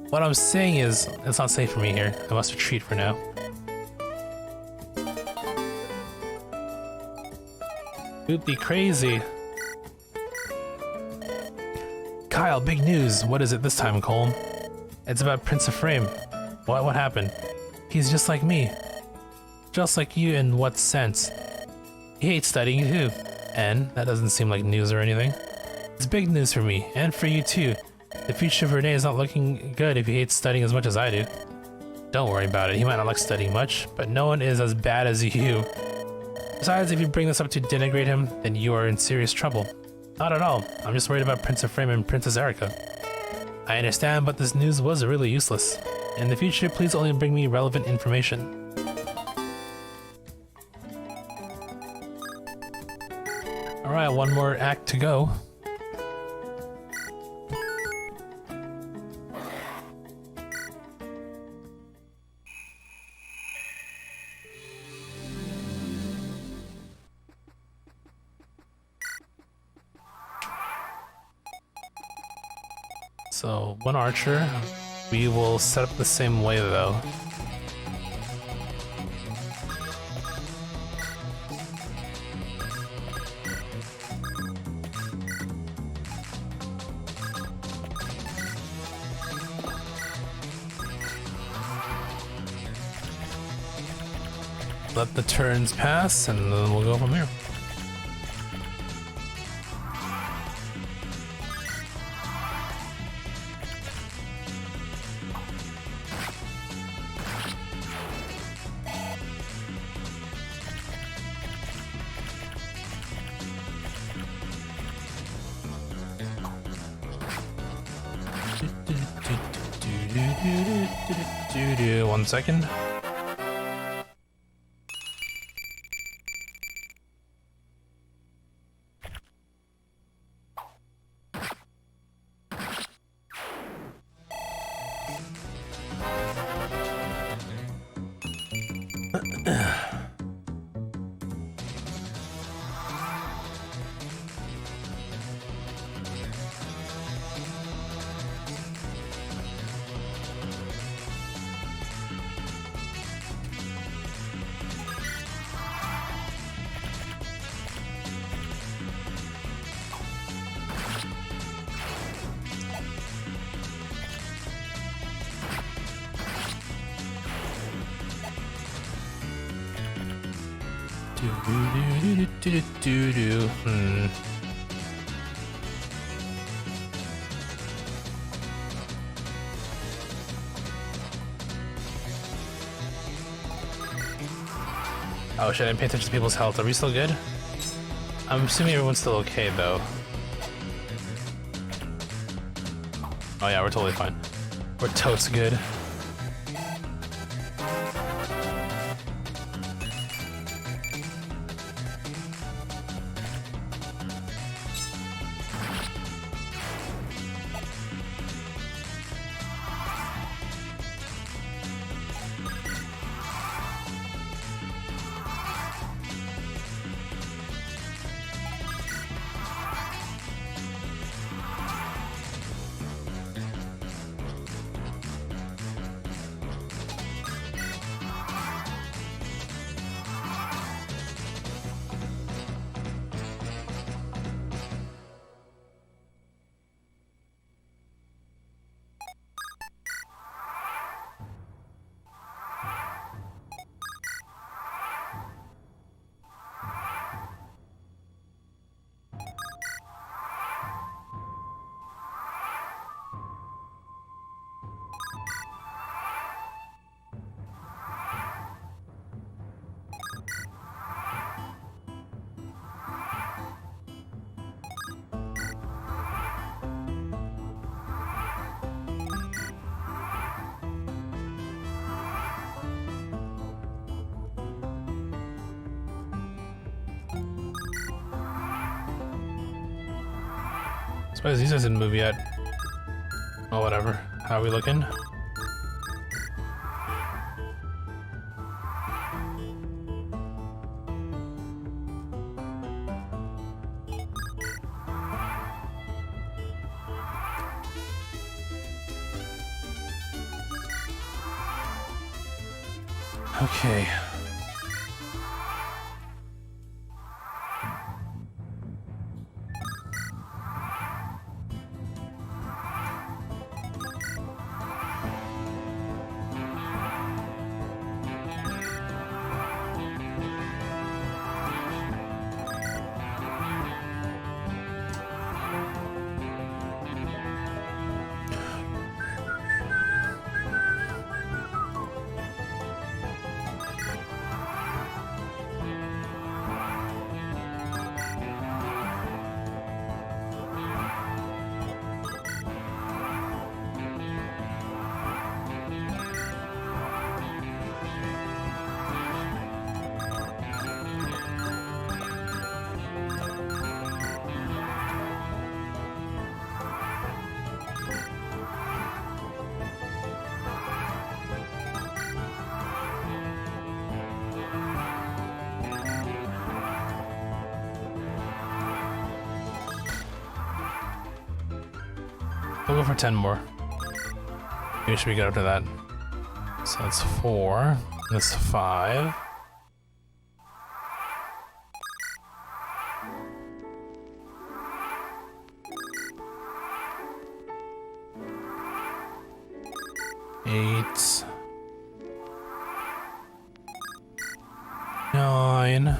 What I'm saying is, it's not safe for me here. I must retreat for now. Would be crazy. Kyle, big news. What is it this time, Colm? It's about Prince of Frame. What happened? He's just like me. Just like you in what sense? He hates studying too. And that doesn't seem like news or anything. It's big news for me, and for you too. The future of Renee is not looking good if he hates studying as much as I do. Don't worry about it. He might not like studying much, but no one is as bad as you. Besides, if you bring this up to denigrate him, then you are in serious trouble. Not at all. I'm just worried about Prince of Frame and Princess Erica. I understand, but this news was really useless. In the future, please only bring me relevant information. Alright, one more act to go. So, one archer. We will set up the same way though. Let the turns pass and then we'll go from here. One second. Oh shit, I didn't pay attention to people's health. Are we still good? I'm assuming everyone's still okay though. Oh yeah, we're totally fine. We're totes good. Suppose these guys didn't move yet. Oh, whatever. How are we looking? Okay. We'll go for 10 more. Maybe should we get up to that? So that's 4. That's 5. Eight. 9.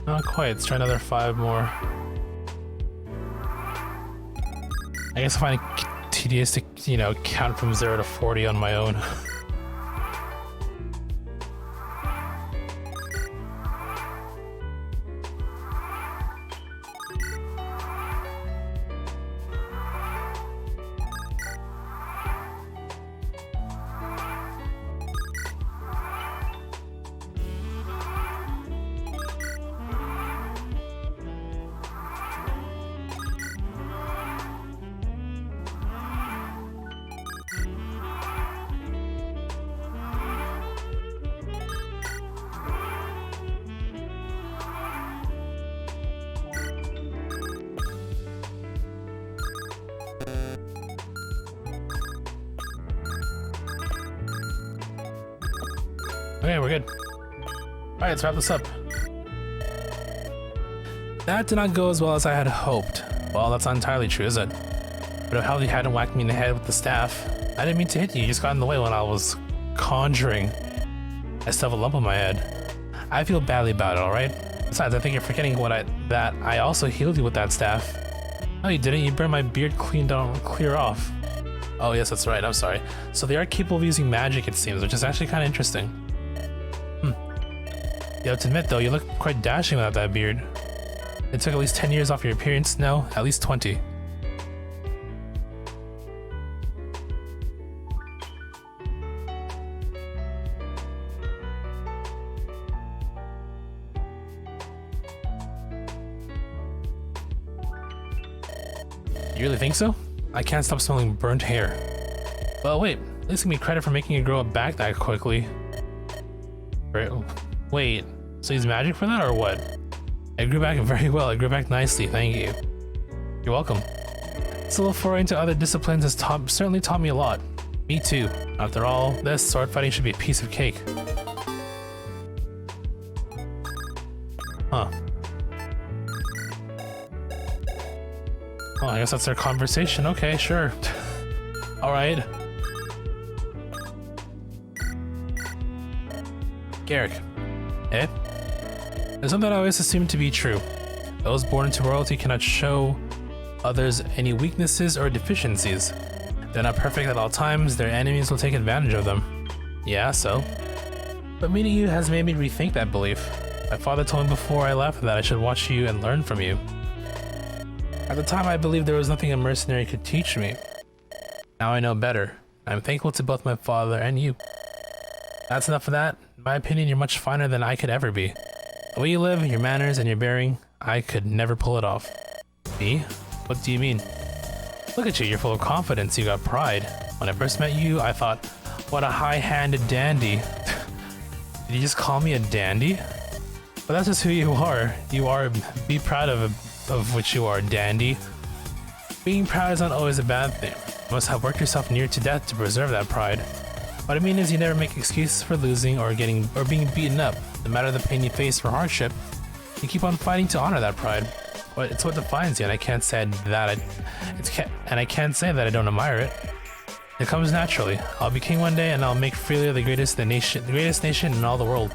Not quite, let's try another 5 more. I guess I find it tedious to, you know, count from 0 to 40 on my own. Okay, we're good. Alright, let's wrap this up. That did not go as well as I had hoped. Well, that's not entirely true, is it? But if Hallie hadn't whacked me in the head with the staff, I didn't mean to hit you, you just got in the way when I was conjuring. I still have a lump on my head. I feel badly about it, alright? Besides, I think you're forgetting that I also healed you with that staff. No, you didn't, you burned my beard clear off. Oh yes, that's right, I'm sorry. So they are capable of using magic, it seems, which is actually kind of interesting. You have to admit though, you look quite dashing without that beard. It took at least 10 years off your appearance, no, at least 20. You really think so? I can't stop smelling burnt hair. Well wait, at least give me credit for making it grow up back that quickly. Wait, so he's magic for that or what? It grew back very well, it grew back nicely, thank you. You're welcome. This little foray into other disciplines has certainly taught me a lot. Me too. After all, this sword fighting should be a piece of cake. Huh. Oh, I guess that's their conversation, okay, sure. Alright. Garrick. Eh? There's something I always assumed to be true. Those born into royalty cannot show others any weaknesses or deficiencies. They're not perfect at all times, their enemies will take advantage of them. Yeah, so? But meeting you has made me rethink that belief. My father told me before I left that I should watch you and learn from you. At the time I believed there was nothing a mercenary could teach me. Now I know better. I'm thankful to both my father and you. That's enough of that. In my opinion, you're much finer than I could ever be. The way you live, your manners, and your bearing, I could never pull it off. Me? What do you mean? Look at you, you're full of confidence, you got pride. When I first met you, I thought, what a high-handed dandy. Did you just call me a dandy? But that's just who you are. Be proud of which you are, dandy. Being proud is not always a bad thing. You must have worked yourself near to death to preserve that pride. What I mean is you never make excuses for losing or being beaten up. No matter the pain you face or hardship, you keep on fighting to honor that pride. But it's what defines you, and I can't say that I don't admire it. It comes naturally. I'll be king one day, and I'll make Freelia the greatest nation in all the world.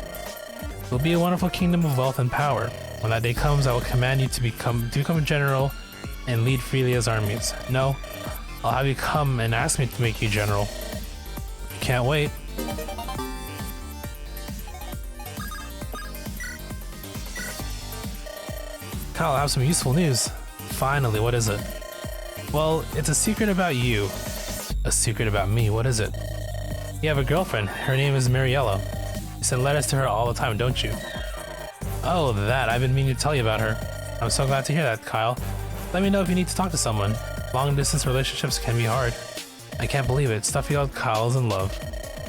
It will be a wonderful kingdom of wealth and power. When that day comes, I will command you to become a general and lead Freelia's armies. No, I'll have you come and ask me to make you general. Can't wait. Kyle, I have some useful news. Finally, what is it? Well, it's a secret about you. A secret about me, what is it? You have a girlfriend. Her name is Mariella. You send letters to her all the time, don't you? Oh, that. I've been meaning to tell you about her. I'm so glad to hear that, Kyle. Let me know if you need to talk to someone. Long-distance relationships can be hard. I can't believe it. Stuffy-old Kyle is in love.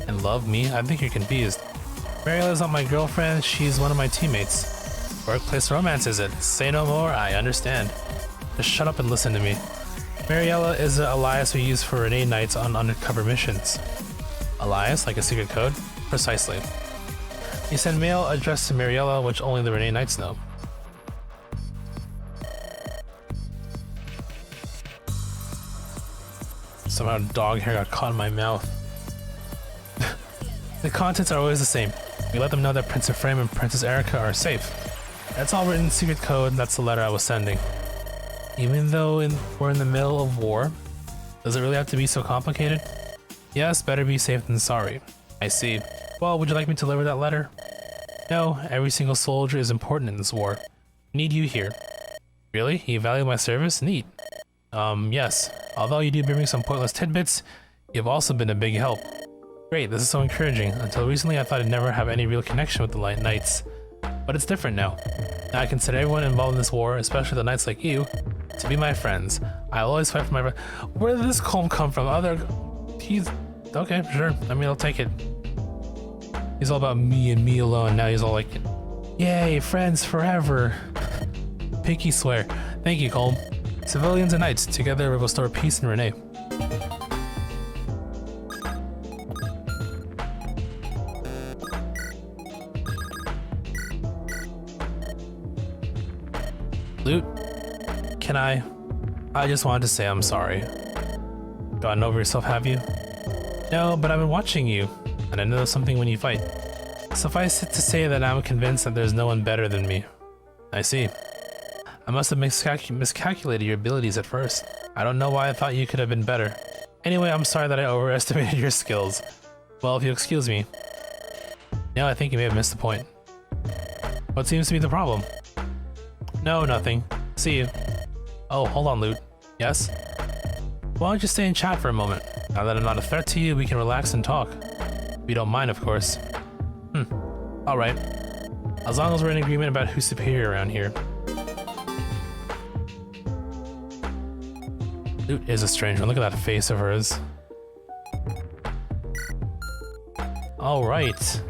In love? Me? I think you're confused. Mariella's not my girlfriend. She's one of my teammates. Workplace romance, is it? Say no more. I understand. Just shut up and listen to me. Mariella is an alias we use for Renee nights on undercover missions. Alias? Like a secret code? Precisely. You send mail addressed to Mariella, which only the Renee Knights know. Somehow dog hair got caught in my mouth. The contents are always the same. We let them know that Prince Ephraim and Princess Erica are safe. That's all written in secret code, that's the letter I was sending. Even though we're in the middle of war, does it really have to be so complicated? Yes, better be safe than sorry. I see. Well, would you like me to deliver that letter? No, every single soldier is important in this war. Need you here. Really? You value my service? Neat. Yes. Although you do bring me some pointless tidbits, you've also been a big help. Great, this is so encouraging. Until recently, I thought I'd never have any real connection with the Light Knights. But it's different now. Now I consider everyone involved in this war, especially the knights like you, to be my friends. I'll always fight for my friends. Where did this calm come from? He's... Okay, sure. I mean, I'll take it. He's all about me and me alone. Now he's all like, yay, friends forever. Pinky swear. Thank you, Colm. Civilians and knights, together we will restore peace in Renee. Loot? Can I just wanted to say I'm sorry. Gotten over yourself, have you? No, but I've been watching you, and I know something when you fight. Suffice it to say that I'm convinced that there's no one better than me. I see. I must have miscalculated your abilities at first. I don't know why I thought you could have been better. Anyway, I'm sorry that I overestimated your skills. Well, if you excuse me. No, I think you may have missed the point. What seems to be the problem? No, nothing. See you. Oh, hold on, Loot. Yes? Why don't you stay and chat for a moment? Now that I'm not a threat to you, we can relax and talk. If you don't mind, of course. Alright. As long as we're in agreement about who's superior around here. Loot is a strange one. Look at that face of hers. Alright.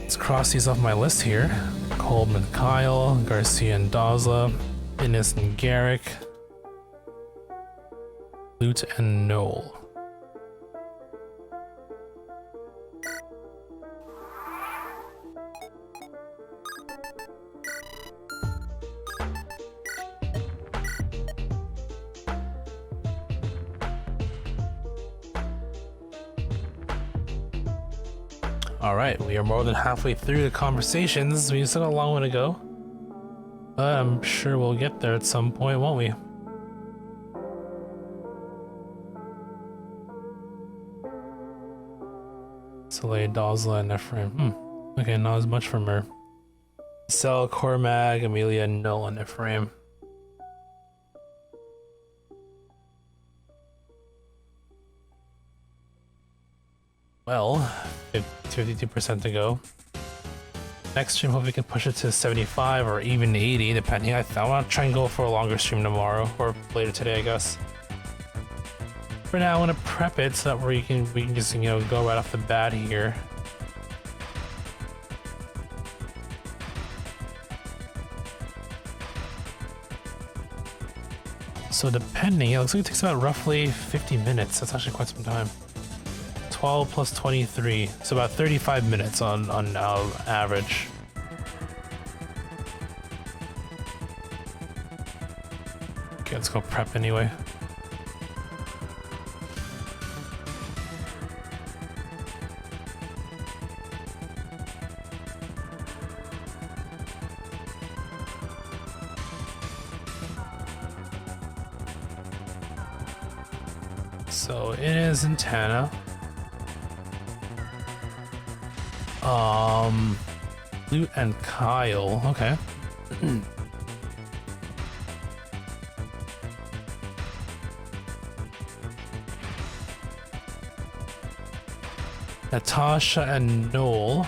Let's cross these off my list here. Coleman, Kyle, Garcia and Dazla, Innes and Garrick, Loot and Noel. Alright, we are more than halfway through the conversations. We still got a long way to go. But I'm sure we'll get there at some point, won't we? Soleil, Dosla, and Ephraim. Okay, not as much from her. Cell, Cormag, Amelia, Null, and Ephraim. Well, 52% to go. Next stream, hope we can push it to 75 or even 80, depending. I want to try and go for a longer stream tomorrow or later today, I guess. For now, I want to prep it so that we can just, you know, go right off the bat here. So depending, it looks like it takes about roughly 50 minutes. That's actually quite some time. 12 plus 23, so about 35 minutes on average. Okay, let's go prep anyway. So it is in Tana. Lute and Kyle, okay. Natasha and Noel.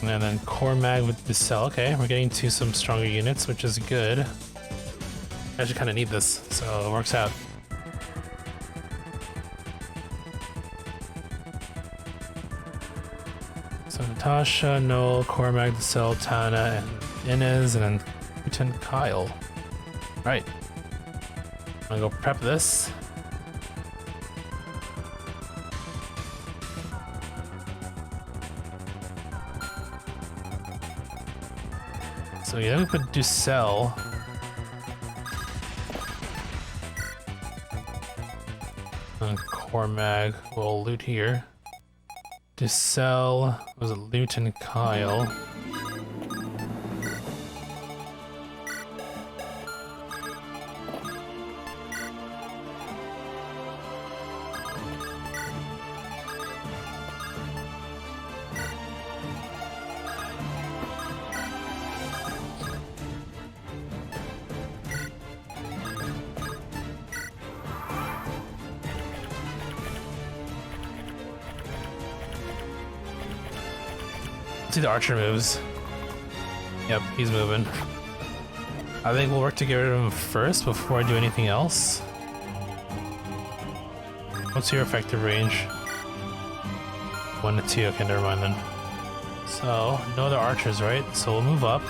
And then Cormag with the cell. Okay, we're getting to some stronger units, which is good. I actually kind of need this, so it works out. So Natasha, Noel, Cormag, the cell, Tana, and Inez, and then Lieutenant Kyle. Right. I'm gonna go prep this. So yeah, we put Ducell. And Cormag will loot here. Ducell was a loot and Kyle. See the archer moves. Yep, he's moving. I think we'll work to get rid of him first before I do anything else. What's your effective range? 1 to 2, okay, never mind then. So, no other archers, right? So we'll move up.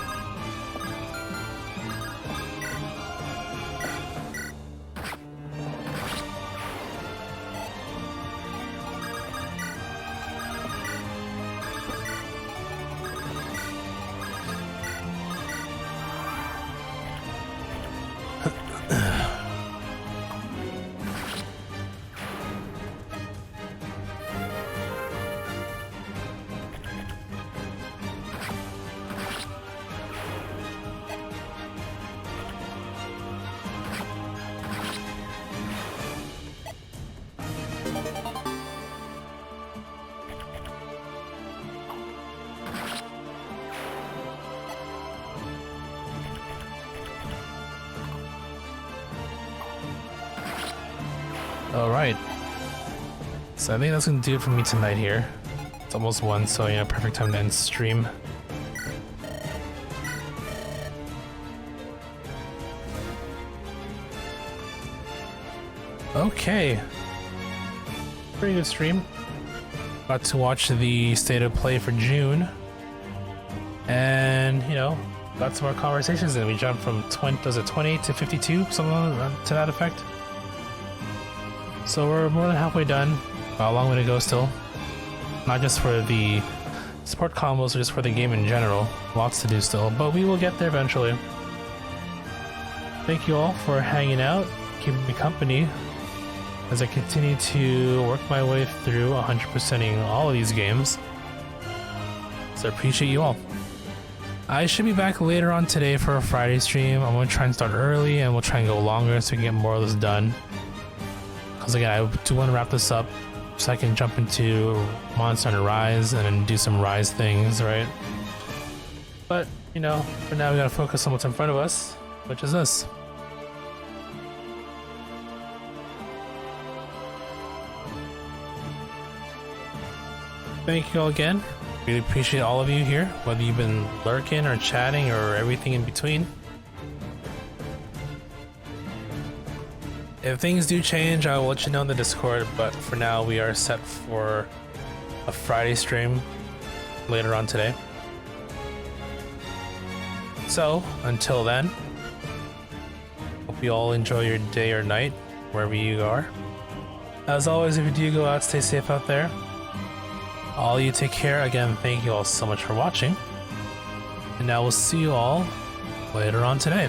Alright. So I think that's gonna do it for me tonight here. It's almost 1, so yeah, perfect time to end stream. Okay. Pretty good stream. Got to watch the state of play for June. And, you know, got some more conversations in. We jumped from 20 to 52, something to that effect. So we're more than halfway done. A long way to go still. Not just for the support combos, but just for the game in general. Lots to do still, but we will get there eventually. Thank you all for hanging out, keeping me company as I continue to work my way through 100%ing all of these games. So I appreciate you all. I should be back later on today for a Friday stream. I'm gonna try and start early, and we'll try and go longer so we can get more of this done. Because again, I do want to wrap this up so I can jump into Monster Hunter Rise and then do some Rise things, right? But, you know, for now we gotta focus on what's in front of us, which is this. Thank you all again. Really appreciate all of you here, whether you've been lurking or chatting or everything in between. If things do change, I will let you know in the Discord, but for now we are set for a Friday stream later on today. So, until then, hope you all enjoy your day or night, wherever you are. As always, if you do go out, stay safe out there. All you take care. Again, thank you all so much for watching. And now we'll see you all later on today.